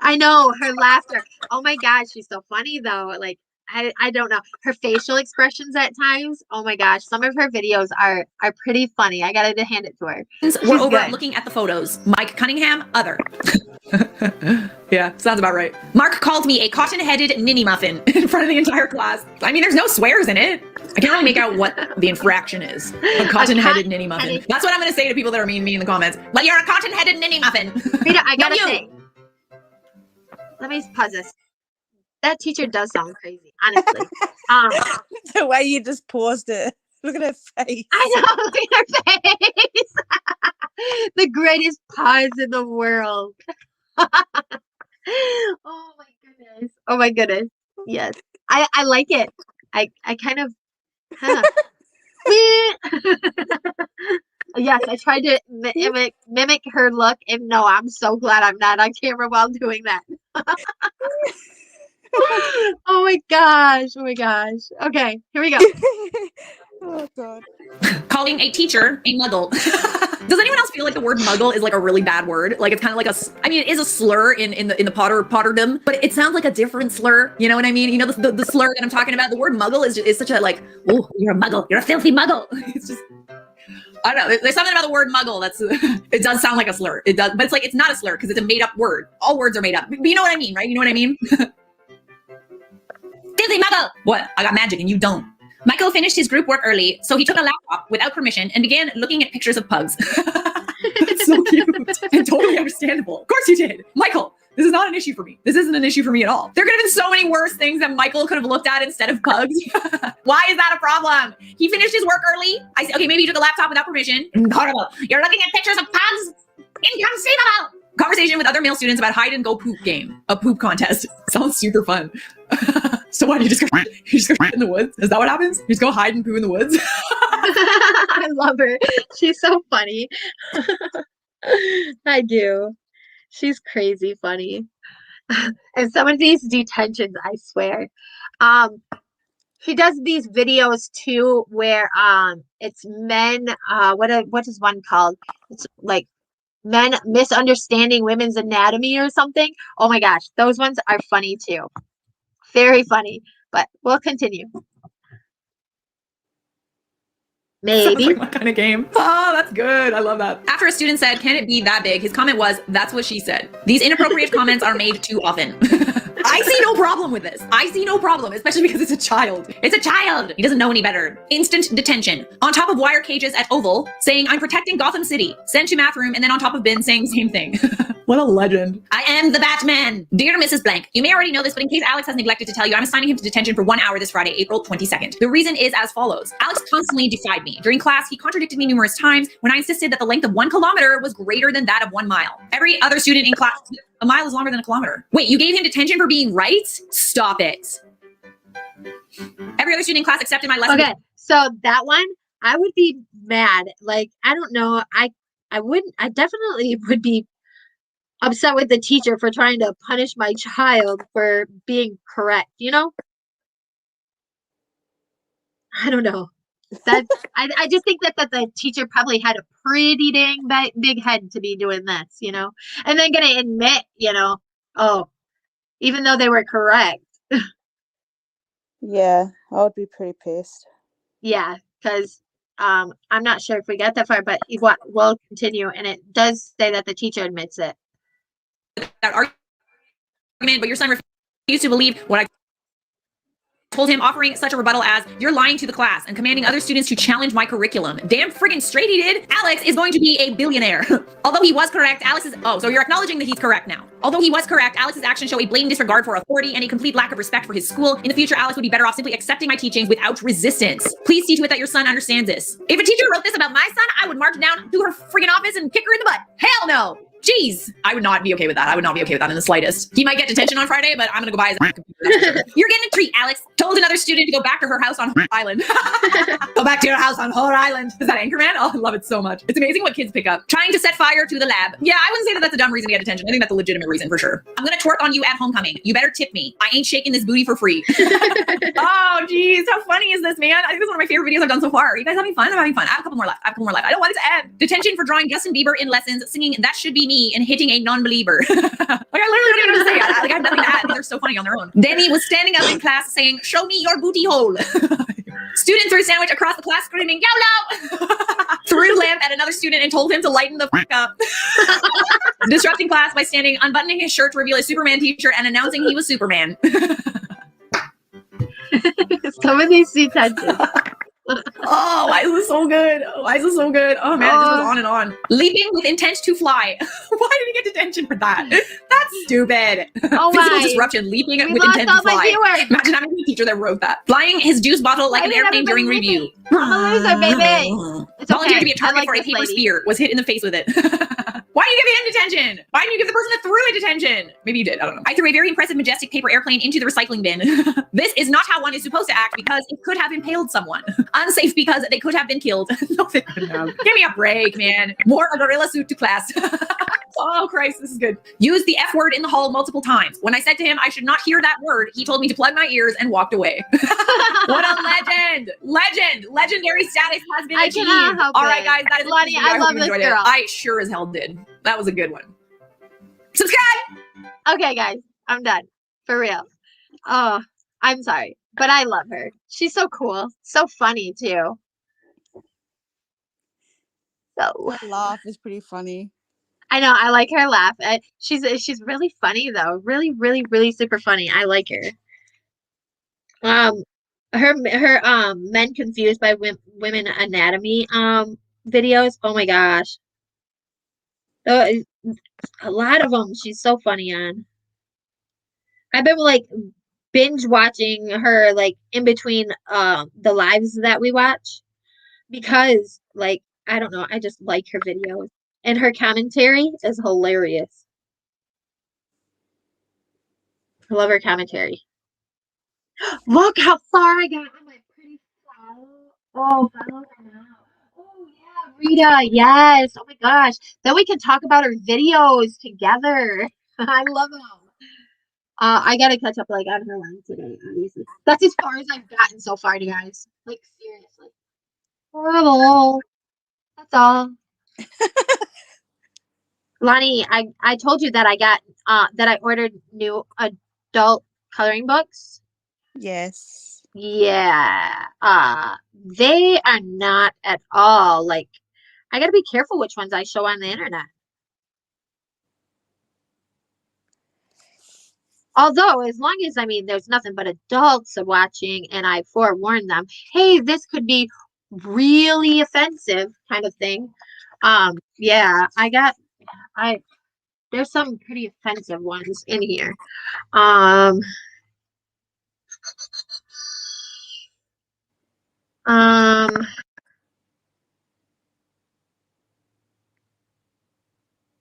I know her laughter. Oh my God, she's so funny though. Like I don't know her facial expressions at times. Oh my gosh, some of her videos are pretty funny. I gotta hand it to her. We're over looking at the photos. Mike Cunningham, other. Yeah, sounds about right. Mark called me a cotton-headed ninny muffin in front of the entire class. I mean, there's no swears in it. I can't really make out what the infraction is. A cotton-headed ninny muffin. That's what I'm going to say to people that are mean to me in the comments. Like, you're a cotton-headed ninny muffin. Rita, I gotta say. Let me pause this. That teacher does sound crazy, honestly. The way you just paused it. Look at her face. I know, look at her face. The greatest pause in the world. Oh my goodness. Oh my goodness. Yes. I like it. I kind of yes, I tried to mimic her look, and no, I'm so glad I'm not on camera while doing that. Oh my gosh. Oh my gosh. Okay, here we go. Oh God. Calling a teacher a muggle. Does anyone else feel like the word muggle is like a really bad word? Like it's kind of like I mean, it is a slur in the Potterdom, but it sounds like a different slur. You know what I mean? You know the slur that I'm talking about. The word muggle is such a like, oh, you're a muggle. You're a filthy muggle. It's just, I don't know. There's something about the word muggle that's it does sound like a slur. It does, but it's like it's not a slur because it's a made up word. All words are made up. But you know what I mean, right? You know what I mean? Filthy muggle. What? I got magic and you don't. Michael finished his group work early, so he took a laptop without permission and began looking at pictures of pugs. That's so cute and totally understandable. Of course you did. Michael, this is not an issue for me. This isn't an issue for me at all. There could have been so many worse things that Michael could have looked at instead of pugs. Why is that a problem? He finished his work early. I said, okay, maybe he took a laptop without permission. Horrible. You're looking at pictures of pugs? Inconceivable. Conversation with other male students about hide and go poop game. A poop contest. Sounds super fun. So what, you just go in the woods? Is that what happens? You just go hide and poo in the woods? I love her. She's so funny. I do. She's crazy funny. And some of these detentions, I swear. She does these videos too where it's men, what is one called? It's like men misunderstanding women's anatomy or something. Oh my gosh, those ones are funny too. Very funny, but we'll continue. Maybe. Sounds like my kind of game. Oh, that's good. I love that. After a student said, "Can it be that big?" his comment was, "That's what she said." These inappropriate comments are made too often. I see no problem with this. I see no problem, especially because it's a child. It's a child. He doesn't know any better. Instant detention. On top of wire cages at Oval, saying, "I'm protecting Gotham City." Sent to math room, and then on top of bin saying the same thing. What a legend. I am the Batman. Dear Mrs. Blank, you may already know this, but in case Alex has neglected to tell you, I'm assigning him to detention for 1 hour this Friday, April 22nd. The reason is as follows. Alex constantly defied me. During class, he contradicted me numerous times when I insisted that the length of 1 kilometer was greater than that of 1 mile. Every other student in class, a mile is longer than a kilometer. Wait, you gave him detention for being right? Stop it. Every other student in class accepted my lesson. Okay, so that one, I would be mad. Like, I don't know. I definitely would be upset with the teacher for trying to punish my child for being correct, you know? I don't know. I just think that the teacher probably had a pretty dang big head to be doing this, and then gonna admit, oh, even though they were correct. Yeah, I would be pretty pissed. Yeah, because I'm not sure if we got that far, but we'll continue, and it does say that the teacher admits it. That argument, but your son refused to believe what I told him, offering such a rebuttal as, "You're lying to the class," and commanding other students to challenge my curriculum. Damn friggin' straight he did. Alex is going to be a billionaire. Although he was correct, so you're acknowledging that he's correct now. Although he was correct, Alex's actions show a blatant disregard for authority and a complete lack of respect for his school. In the future, Alex would be better off simply accepting my teachings without resistance. Please see to it that your son understands this. If a teacher wrote this about my son, I would march down to her friggin' office and kick her in the butt. Hell no. Jeez, I would not be okay with that. I would not be okay with that in the slightest. He might get detention on Friday, but I'm gonna go buy his computer. Sure. You're getting a treat, Alex. Told another student to go back to her house on Whore Island. Go back to your house on Whore Island. Is that Anchorman? Oh, I love it so much. It's amazing what kids pick up. Trying to set fire to the lab. Yeah, I wouldn't say that that's a dumb reason to get detention. I think that's a legitimate reason for sure. I'm gonna twerk on you at homecoming. You better tip me. I ain't shaking this booty for free. Oh, geez, how funny is this, man? I think this is one of my favorite videos I've done so far. Are you guys having fun? I'm having fun. I have a couple more left. I don't want it to end. Detention for drawing Justin Bieber in lessons, singing "That Should Be Me" and hitting a non-believer. Like, I literally don't even know what to say. I have nothing to add. They're so funny on their own. Danny was standing up in class saying, "Show me your booty hole." Student threw a sandwich across the class screaming, "YOLO!" Threw a lamp at another student and told him to lighten the fuck up. Disrupting class by unbuttoning his shirt to reveal a Superman t-shirt and announcing he was Superman. Some of these detentions. Oh, why is this so good? Why is this so good? Oh man, it just goes on and on. Leaping with intent to fly. Why did he get detention for that? That's stupid. Oh Physical my. disruption, leaping We with lost intent all to my fly. viewers. Imagine having a teacher that wrote that. Flying his juice bottle like Why an did airplane during everybody review. I'm a loser, baby. It's Volunteered okay. to be a I target like for a this paper lady. spear. Was hit in the face with it. Why did you give him detention? Why didn't you give the person that threw it detention? Maybe you did. I don't know. I threw a very impressive, majestic paper airplane into the recycling bin. This is not how one is supposed to act because it could have impaled someone. Unsafe because they could have been killed. No, they couldn't have. Give me a break, man. Wore a gorilla suit to class. Oh, Christ, this is good. Used the F word in the hall multiple times. When I said to him I should not hear that word, he told me to plug my ears and walked away. What a legend. Legendary status has been I achieved. cannot help All right, it. guys, that is Lonnie, it. I I hope love you this enjoyed girl. it. I sure as hell did. That was a good one. Subscribe. Okay, guys, I'm done. For real. Oh, I'm sorry, but I love her. She's so cool. So funny, too. So That laugh is pretty funny. I know, I like her laugh. She's really funny, though. Really, really, really super funny. I like her. Her Men Confused by Women Anatomy videos. Oh my gosh. A lot of them she's so funny on. I've been like binge watching her like in between the lives that we watch because like I don't know, I just like her videos and her commentary is hilarious. I love her commentary. Look how far I got on my pretty follow. Oh, follow her now. Oh yeah, Rita, yes. Oh my gosh. Then we can talk about her videos together. I love them. I gotta catch up like on her line today, obviously. That's as far as I've gotten so far, you guys. Like seriously. Horrible. That's all. Lonnie, I told you that I got that I ordered new adult coloring books. Yes. Yeah. They are not at all like I gotta be careful which ones I show on the internet. Although, as long as there's nothing but adults watching, and I forewarn them, hey, this could be really offensive, kind of thing. Yeah, there's some pretty offensive ones in here. Um,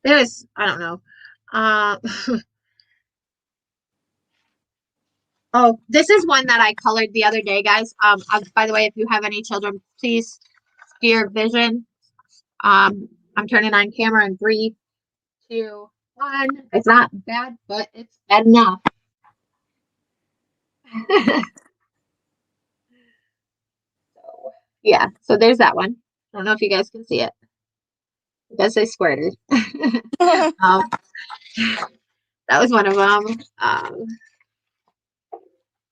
there's, I don't know. Oh, this is one that I colored the other day, guys. By the way, if you have any children, please steer vision. I'm turning on camera in 3, 2, 1. It's not bad, but it's bad enough. So, Yeah, so there's that one. I don't know if you guys can see it. It does say squirted. um, that was one of them.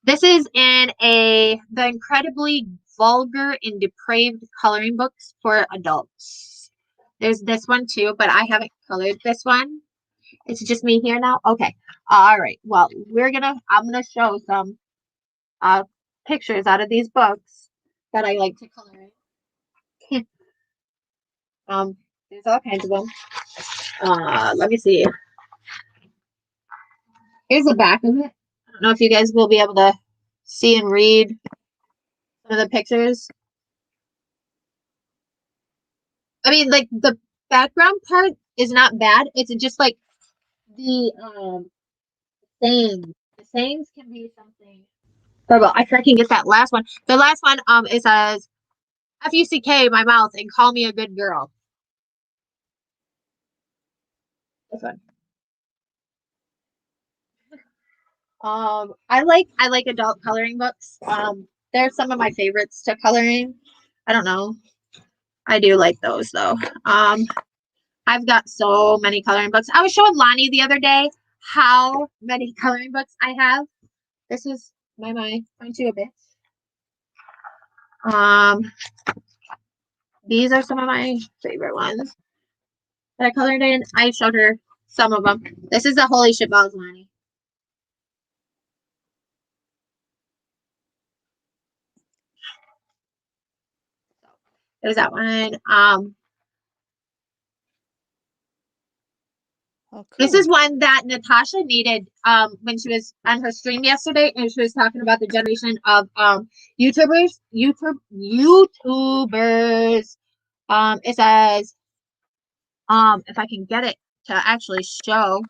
This is in the incredibly vulgar and depraved coloring books for adults. There's this one too, but I haven't colored this one. It's just me here now. Okay. All right. Well, I'm gonna show some pictures out of these books that I like to color in. There's all kinds of them. Let me see. Here's the back of it. I don't know if you guys will be able to see and read some of the pictures. I mean, like the background part is not bad. It's just like the sayings. The sayings can be something. Well, I can get that last one. The last one, it says, "Fuck my mouth and call me a good girl." This one. I like adult coloring books. They're some of my favorites to coloring. I don't know. I do like those though. I've got so many coloring books. I was showing Lonnie the other day how many coloring books I have. This is my point to a bit. These are some of my favorite ones that I colored in. I showed her some of them. This is the Holy Shit Balls, Lonnie. So there's that one. Oh, This cool. is one that Natasha needed when she was on her stream yesterday, and she was talking about the generation of YouTubers. It says if I can get it to actually show,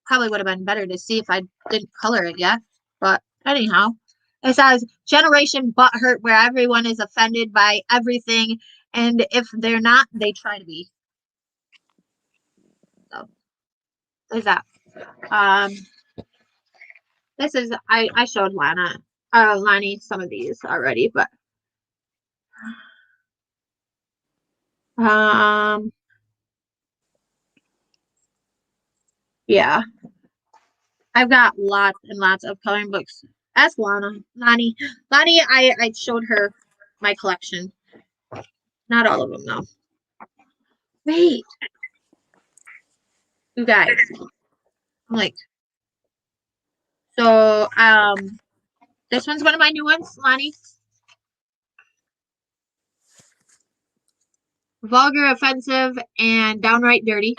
probably would have been better to see if I didn't color it yet. But anyhow, it says Generation Butthurt, where everyone is offended by everything, and if they're not, they try to be. So there's that. This is I showed Lonnie some of these already, but yeah, I've got lots and lots of coloring books. Ask Lonnie. I showed her my collection. Not all of them though. Wait, you guys. I'm like, so this one's one of my new ones, Lonnie. Vulgar, offensive, and downright dirty.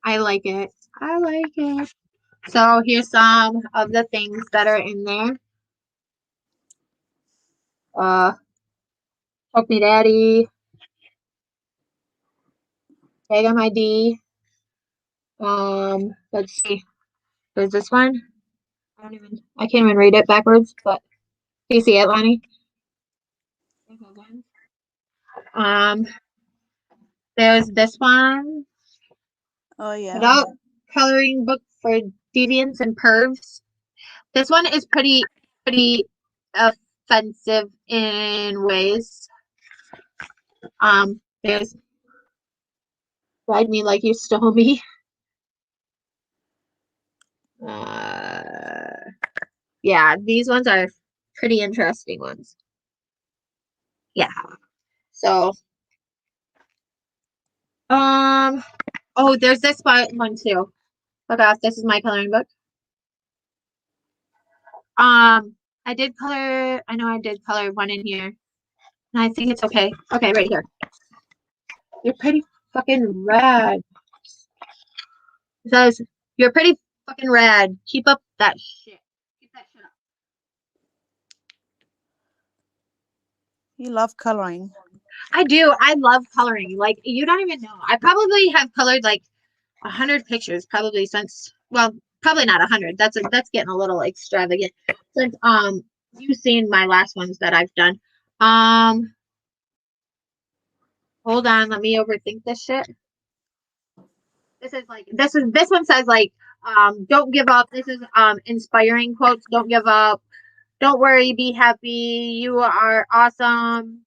I like it. I like it. So here's some of the things that are in there. Fuck Me Daddy. Tag on my D. Let's see. There's this one. I can't even read it backwards, but do you see it, Lonnie? There's this one. Oh, yeah. Adult coloring book for deviants and pervs. This one is pretty offensive in ways. There's Ride Me Like You Stole Me. Yeah, these ones are pretty interesting ones. Yeah. So, oh, there's this one too. Oh gosh, this is my coloring book. I know I did color one in here. And I think it's okay. Okay, right here. You're pretty fucking rad. It says, "You're pretty fucking rad. Keep up that shit. Keep that shit up." You love coloring. I do. I love coloring. Like, you don't even know. I probably have colored like 100 pictures probably since, well, probably not 100. That's getting a little extravagant. Since you've seen my last ones that I've done. Hold on, let me overthink this shit. This one says like don't give up. This is inspiring quotes. Don't give up. Don't worry, be happy. You are awesome.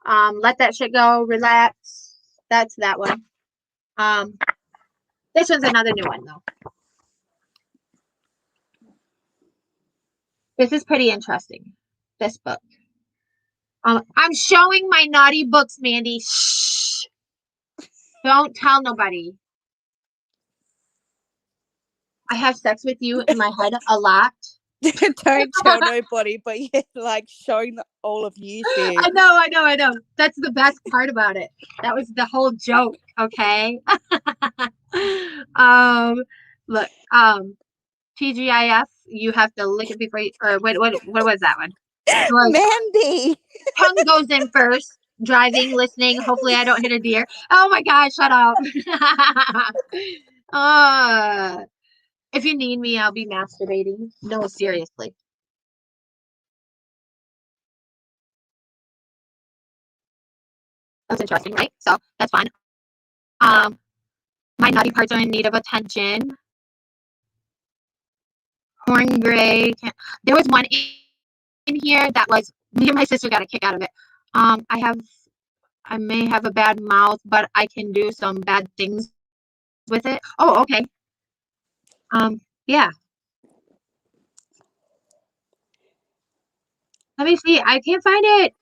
Let that shit go. Relax. That's that one. This one's another new one though. This is pretty interesting. This book. I'm showing my naughty books, Mandy. Shh. Don't tell nobody. I have sex with you in my head a lot. Don't tell nobody, but you're like showing all of you shit. I know. That's the best part about it. That was the whole joke, okay? Look, TGIF, you have to lick it before you, or what was that one? Mandy. Tongue goes in first. Driving, listening. Hopefully, I don't hit a deer. Oh my gosh, shut up. If you need me, I'll be masturbating. No, seriously. That's interesting, right? So that's fun. My naughty parts are in need of attention. Horn gray. There was one in here that was me and my sister got a kick out of it. I may have a bad mouth, but I can do some bad things with it. Oh, okay. Yeah. Let me see. I can't find it.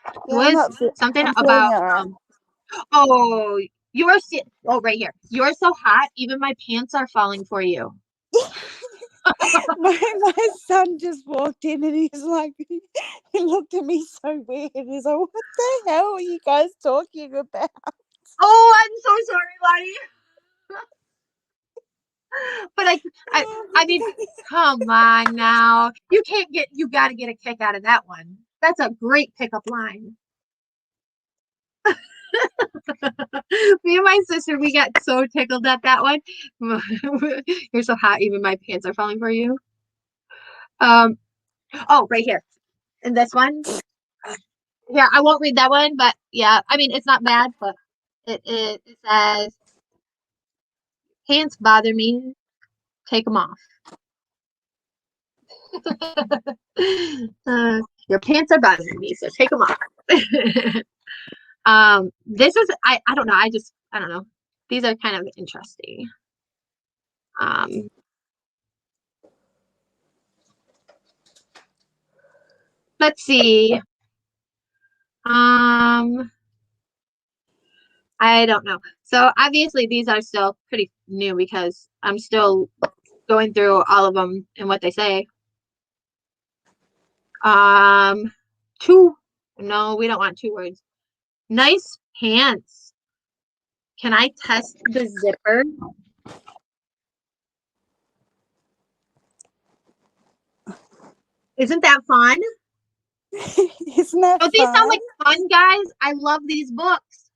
It was something about oh, right here. You're so hot, even my pants are falling for you. my son just walked in and he's like, he looked at me so weird. He's like, what the hell are you guys talking about? Oh, I'm so sorry, Lottie. But I mean, come on now. You got to get a kick out of that one. That's a great pickup line. Me and my sister, we got so tickled at that one. You're so hot, even my pants are falling for you. Oh, right here. And this one. Here, I won't read that one, but yeah, I mean, it's not bad, but it says, pants bother me, take them off. Your pants are bothering me, so take them off. This is, I don't know, I don't know. These are kind of interesting. Let's see. I don't know. So obviously these are still pretty new because I'm still going through all of them and what they say. No, we don't want 2 words. Nice pants. Can I test the zipper? Isn't that fun? Isn't that Don't these sound like fun, guys? I love these books.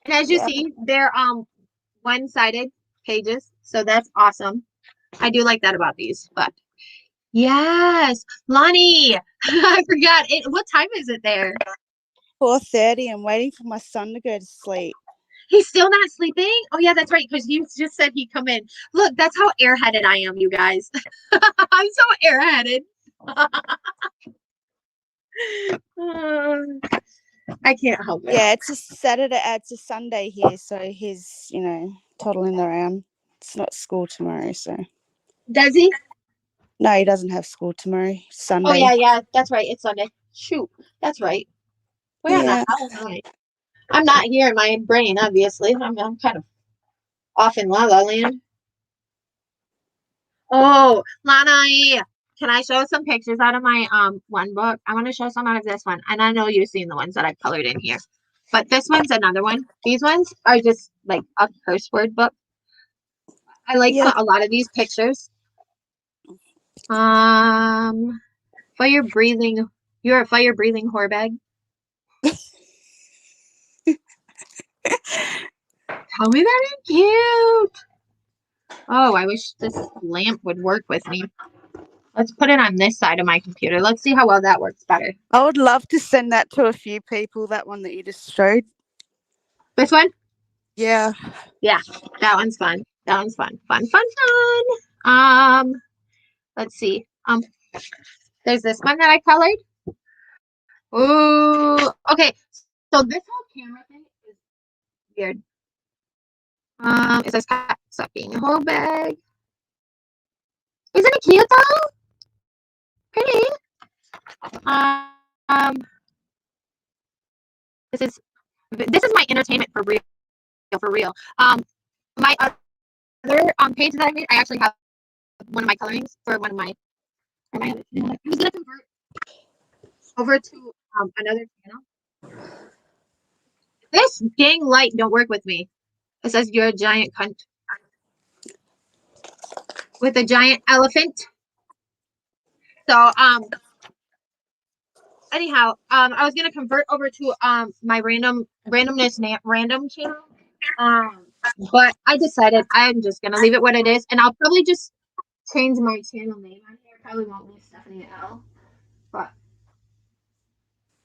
And as you see, they're one-sided pages, so that's awesome. I do like that about these, but yes, Lonnie, I forgot it. What time is it there? 4:30. I'm waiting for my son to go to sleep. He's still not sleeping? Oh yeah, that's right, because you just said he'd come in. Look, that's how airheaded I am, you guys. I'm so airheaded. I can't help it. Yeah, it's a Saturday, it's a Sunday here, so he's, toddling around. It's not school tomorrow, so. Does he? No, he doesn't have school tomorrow. Sunday. Oh yeah, that's right. It's Sunday. Shoot, that's right. Where the hell am I? I'm not here in my brain, obviously. I'm kind of off in La La Land. Oh, Lana, can I show some pictures out of my one book? I want to show some out of this one. And I know you've seen the ones that I colored in here. But this one's another one. These ones are just like a curse word book. I like a lot of these pictures. Fire breathing. You're a fire breathing whore bag. Tell me that is cute. Oh, I wish this lamp would work with me. Let's put it on this side of my computer. Let's see how well that works better. I would love to send that to a few people, that one that you just showed. This one? Yeah. Yeah, that one's fun. That one's fun. Fun. let's see. There's this one that I colored. Ooh, okay. So this whole camera thing is weird. It says cat sucking whole bag. Isn't it cute though? Pretty. Um, this is my entertainment for real, for real. My other page that I made, I actually have one of my colorings for one of my. I was gonna convert over to another channel. This dang light don't work with me. It says you're a giant cunt with a giant elephant. So anyhow, I was gonna convert over to my random channel. But I decided I'm just gonna leave it what it is, and I'll probably just change my channel name on here. Probably won't be Stephanie L. But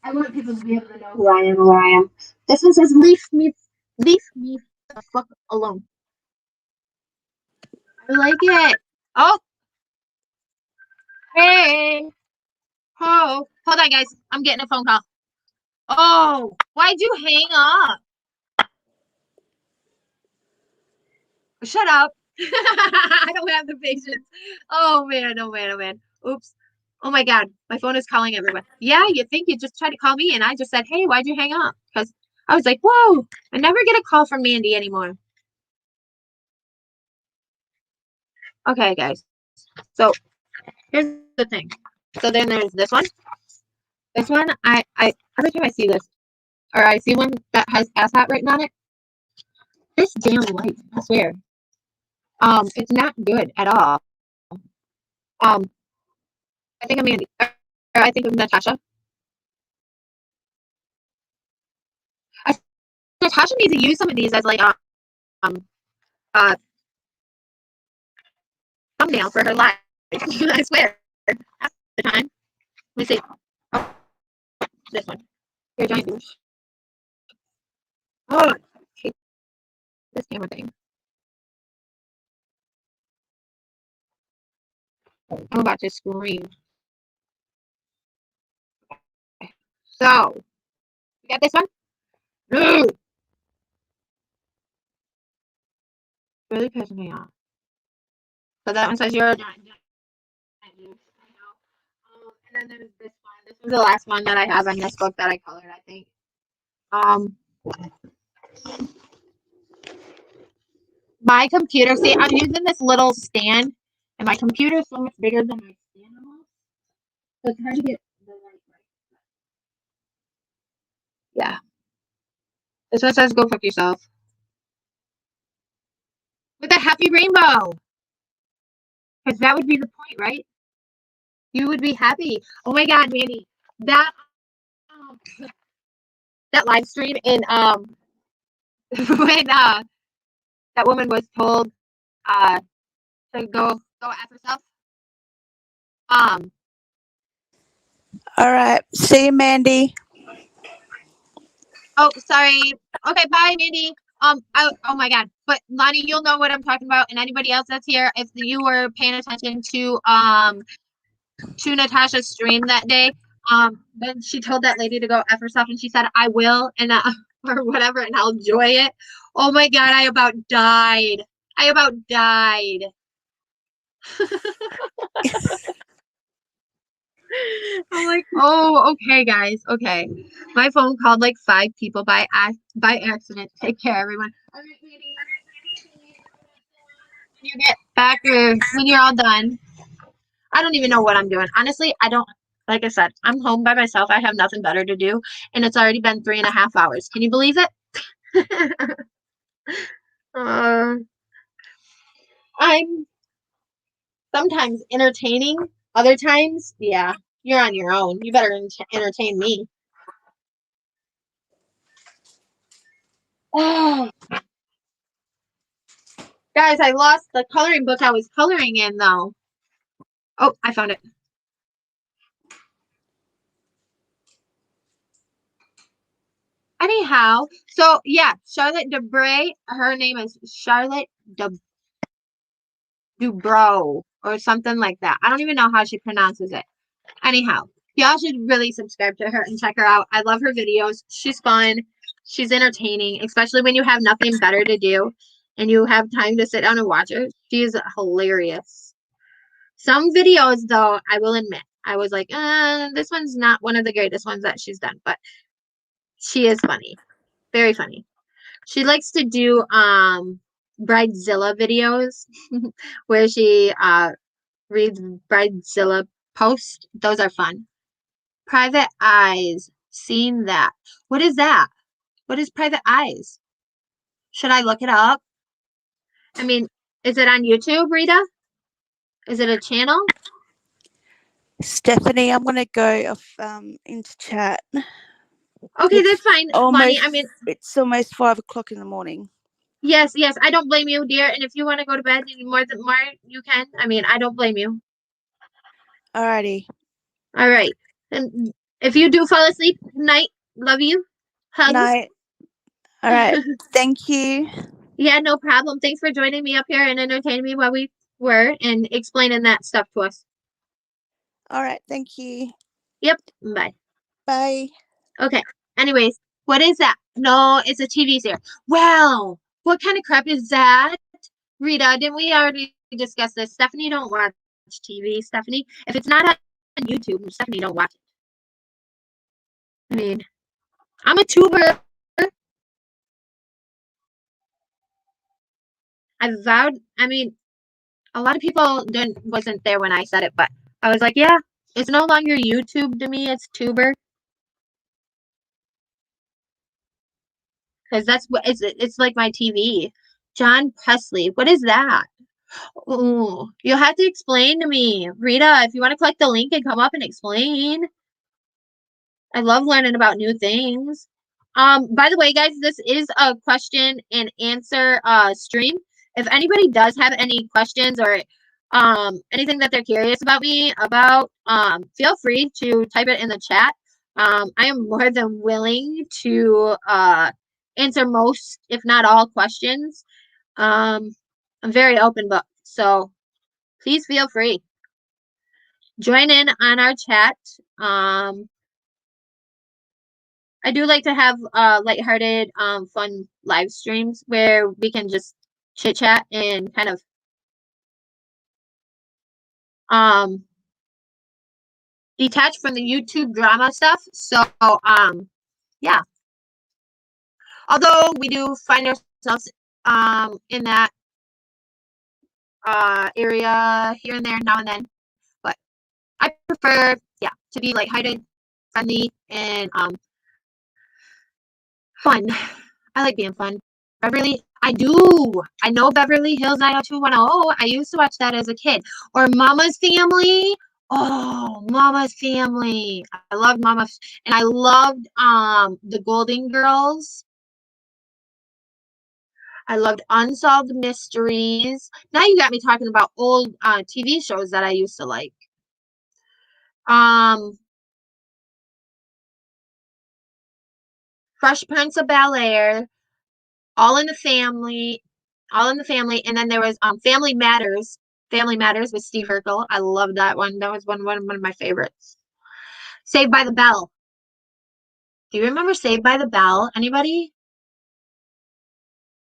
I want people to be able to know who I am and where I am. This one says leave me the fuck alone. I like it. Oh, hey. Oh, hold on, guys. I'm getting a phone call. Oh, why'd you hang up? Shut up. I don't have the patience. Oh man, oh man, oh man. Oops. Oh my God, my phone is calling everyone. Yeah, you think you just tried to call me, and I just said, hey, why'd you hang up? Because I was like, whoa, I never get a call from Mandy anymore. Okay, guys. So here's the thing. So then there's this one. This one, I every time I see this, or I see one that has asshat written on it, this damn light, I swear. It's not good at all. I think I'm Mandy. Or I think I'm Natasha. Natasha needs to use some of these as like uh thumbnail for her live. I swear. Half the time. Let me see. Oh, this one. You're a giant douche. Oh, I hate this camera thing. I'm about to scream. So, you got this one? Ugh, really pissing me off. So that one says you're a giant douche. I know. And then there's this one. This is the last one that I have in this book that I colored, I think. My computer, see, I'm using this little stand, and my computer is so much bigger than my stand almost. So it's hard to get the light right. Yeah. This one says go fuck yourself. With a happy rainbow. Because that would be the point, right? You would be happy. Oh my God, Mandy. That that live stream in when that woman was told to go F herself. All right. See you, Mandy. Oh, sorry. Okay, bye, Mandy. Oh my God. But Lonnie, you'll know what I'm talking about, and anybody else that's here, if you were paying attention to Natasha's stream that day, then she told that lady to go F herself, and she said, I will, and or whatever, and I'll enjoy it. Oh my God, I about died. I about died. I'm like, oh, okay, guys, okay. My phone called like 5 people by accident. Take care, everyone. All right, Mandy. When you get back or when you're all done. I don't even know what I'm doing. Honestly, I don't. Like I said, I'm home by myself. I have nothing better to do, and it's already been 3.5 hours. Can you believe it? I'm sometimes entertaining. Other times, yeah, you're on your own. You better entertain me. Oh, guys, I lost the coloring book I was coloring in, though. Oh, I found it. Anyhow, so yeah, Charlotte Dubray. Her name is Charlotte Dubrow. or something like that. I don't even know how she pronounces it. Anyhow, y'all should really subscribe to her and check her out. I love her videos. She's fun. She's entertaining, especially when you have nothing better to do and you have time to sit down and watch her. She's hilarious. Some videos, though, I will admit, I was like, this one's not one of the greatest ones that she's done, but she is funny. Very funny. She likes to do Bridezilla videos where she reads Bridezilla posts. Those are fun. Private Eyes. Seen that. What is that? What is Private Eyes? Should I look it up? I mean, is it on YouTube, Rita? Is it a channel? Stephanie, I'm gonna go off into chat. Okay, It's that's fine. Funny. I mean, it's almost 5 o'clock in the morning. yes, yes. I don't blame you, dear. And if you want to go to bed more, you can. I mean, I don't blame you. Alrighty. All right. And if you do fall asleep, night. Love you. Hugs. Night. All right. Thank you. Yeah, no problem. Thanks for joining me up here and entertaining me while we were and explaining that stuff to us. All right. Thank you. Yep. Bye. Bye. Okay. Anyways, what is that? No, it's a TV series. Wow. What kind of crap is that? Rita, didn't we already discuss this? Stephanie don't watch TV. Stephanie, if it's not on YouTube, Stephanie don't watch it. I mean, I'm a tuber. I mean, a lot of people wasn't there when I said it, but I was like, yeah, it's no longer YouTube to me, it's tuber. Because that's what it's like my TV. John Presley, what is that? Ooh, you'll have to explain to me. Rita, if you want to click the link and come up and explain. I love learning about new things. By the way, guys, this is a question and answer stream. If anybody does have any questions or anything that they're curious about me about, feel free to type it in the chat. I am more than willing to answer most, if not all, questions. I'm very open book, so please feel free. Join in on our chat. I do like to have lighthearted, fun live streams where we can just chit chat and kind of detach from the YouTube drama stuff. So yeah. Although we do find ourselves in that area here and there now and then, but I prefer to be lighthearted, friendly, and fun. I like being fun. I know Beverly Hills 90210. I used to watch that as a kid. Or Mama's Family. Oh, Mama's Family. I loved Mama's, and I loved the Golden Girls. I loved Unsolved Mysteries. Now you got me talking about old TV shows that I used to like. Fresh Prince of Bel-Air, All in the Family, and then there was Family Matters with Steve Urkel. I loved that one. That was one of my favorites. Saved by the Bell. Do you remember Saved by the Bell? Anybody?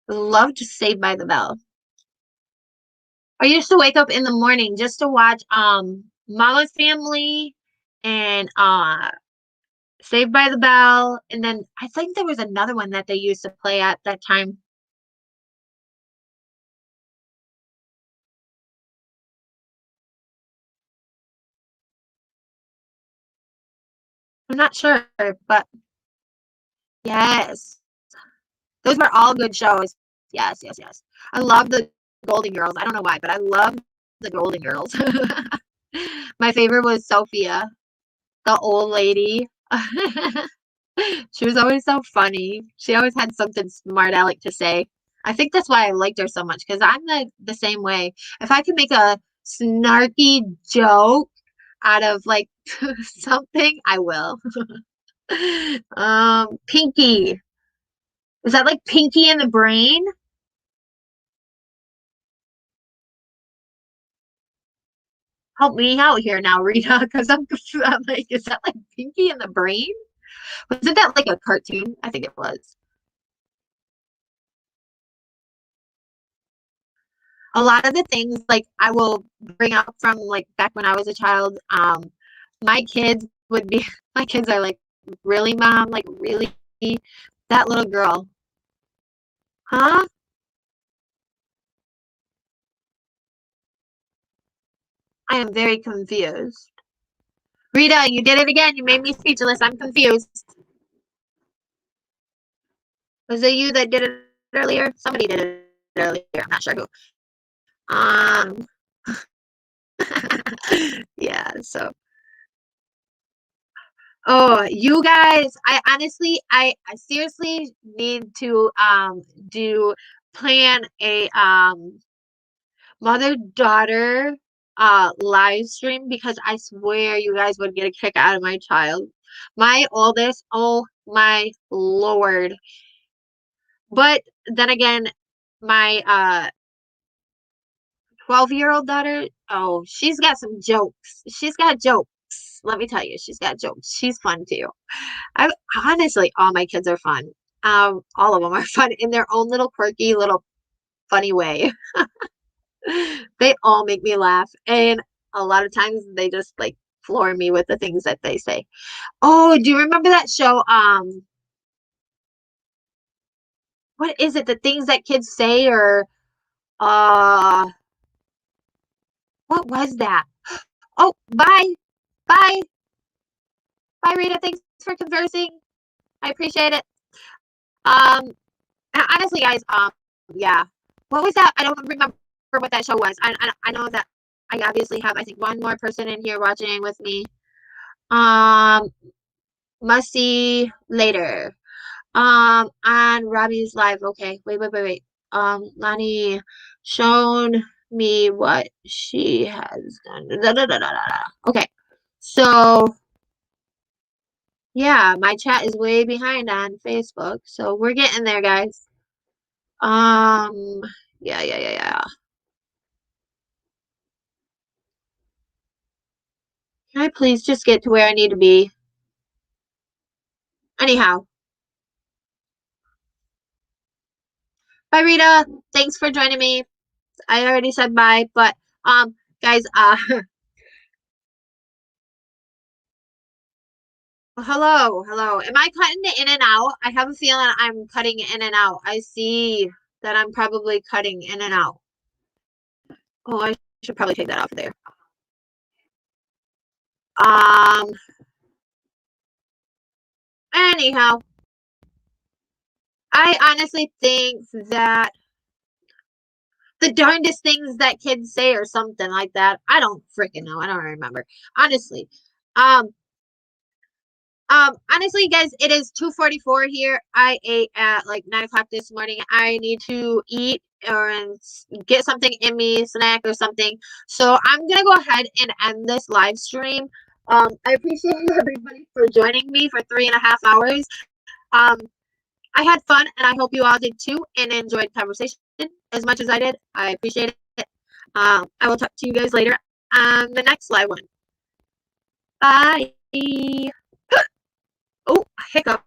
Loved Saved by the Bell. I used to wake up in the morning just to watch Mama's Family and Saved by the Bell, and then I think there was another one that they used to play at that time. I'm not sure, but yes. Those were all good shows. Yes, yes, yes. I love the Golden Girls. I don't know why, but I love the Golden Girls. My favorite was Sophia, the old lady. She was always so funny. She always had something smart aleck to say. I think that's why I liked her so much, because I'm the same way. If I could make a snarky joke out of like something, I will. Pinky. Is that like Pinky in the Brain? Help me out here now, Rita, because I'm like, is that like Pinky and the Brain? Wasn't that like a cartoon? I think it was. A lot of the things like I will bring up from like back when I was a child, my kids would be my kids are like, really, mom? Like, really? That little girl. Huh? I am very confused. Rita, you did it again. You made me speechless. I'm confused. Was it you that did it earlier? Somebody did it earlier. I'm not sure who. Um, yeah, so. Oh, you guys, I honestly, I seriously need to do plan a mother-daughter live stream because I swear you guys would get a kick out of my child. My oldest, oh my Lord. But then again, my 12-year-old daughter, oh, she's got some jokes. She's got jokes. Let me tell you, she's got jokes. She's fun too. I honestly, all my kids are fun. All of them are fun in their own little quirky, little funny way. They all make me laugh, and a lot of times they just like floor me with the things that they say. Oh, do you remember that show? What is it? The things that kids say, or uh, what was that? Oh, bye, bye, bye, Rita. Thanks for conversing. I appreciate it. Honestly, guys, yeah. What was that? I don't remember what that show was. I know that I obviously have, I think, one more person in here watching with me. Must see later. On Robbie's live. Okay, wait. Lonnie shown me what she has done. Okay, so yeah, my chat is way behind on Facebook, so we're getting there, guys. Yeah. Can I please just get to where I need to be? Anyhow. Bye, Rita. Thanks for joining me. I already said bye, but guys, hello. Am I cutting it in and out? I have a feeling I'm cutting it in and out. I see that I'm probably cutting in and out. Oh, I should probably take that off there. Anyhow, I honestly think that the darndest things that kids say or something like that. I don't freaking know. I don't remember. Honestly. Honestly, guys, it is 2:44 here. I ate at like 9 o'clock this morning. I need to eat or get something in me, snack or something. So I'm gonna go ahead and end this live stream. I appreciate everybody for joining me for 3.5 hours. I had fun, and I hope you all did too, and enjoyed the conversation as much as I did. I appreciate it. I will talk to you guys later on the next live one. Bye. Oh, hiccup.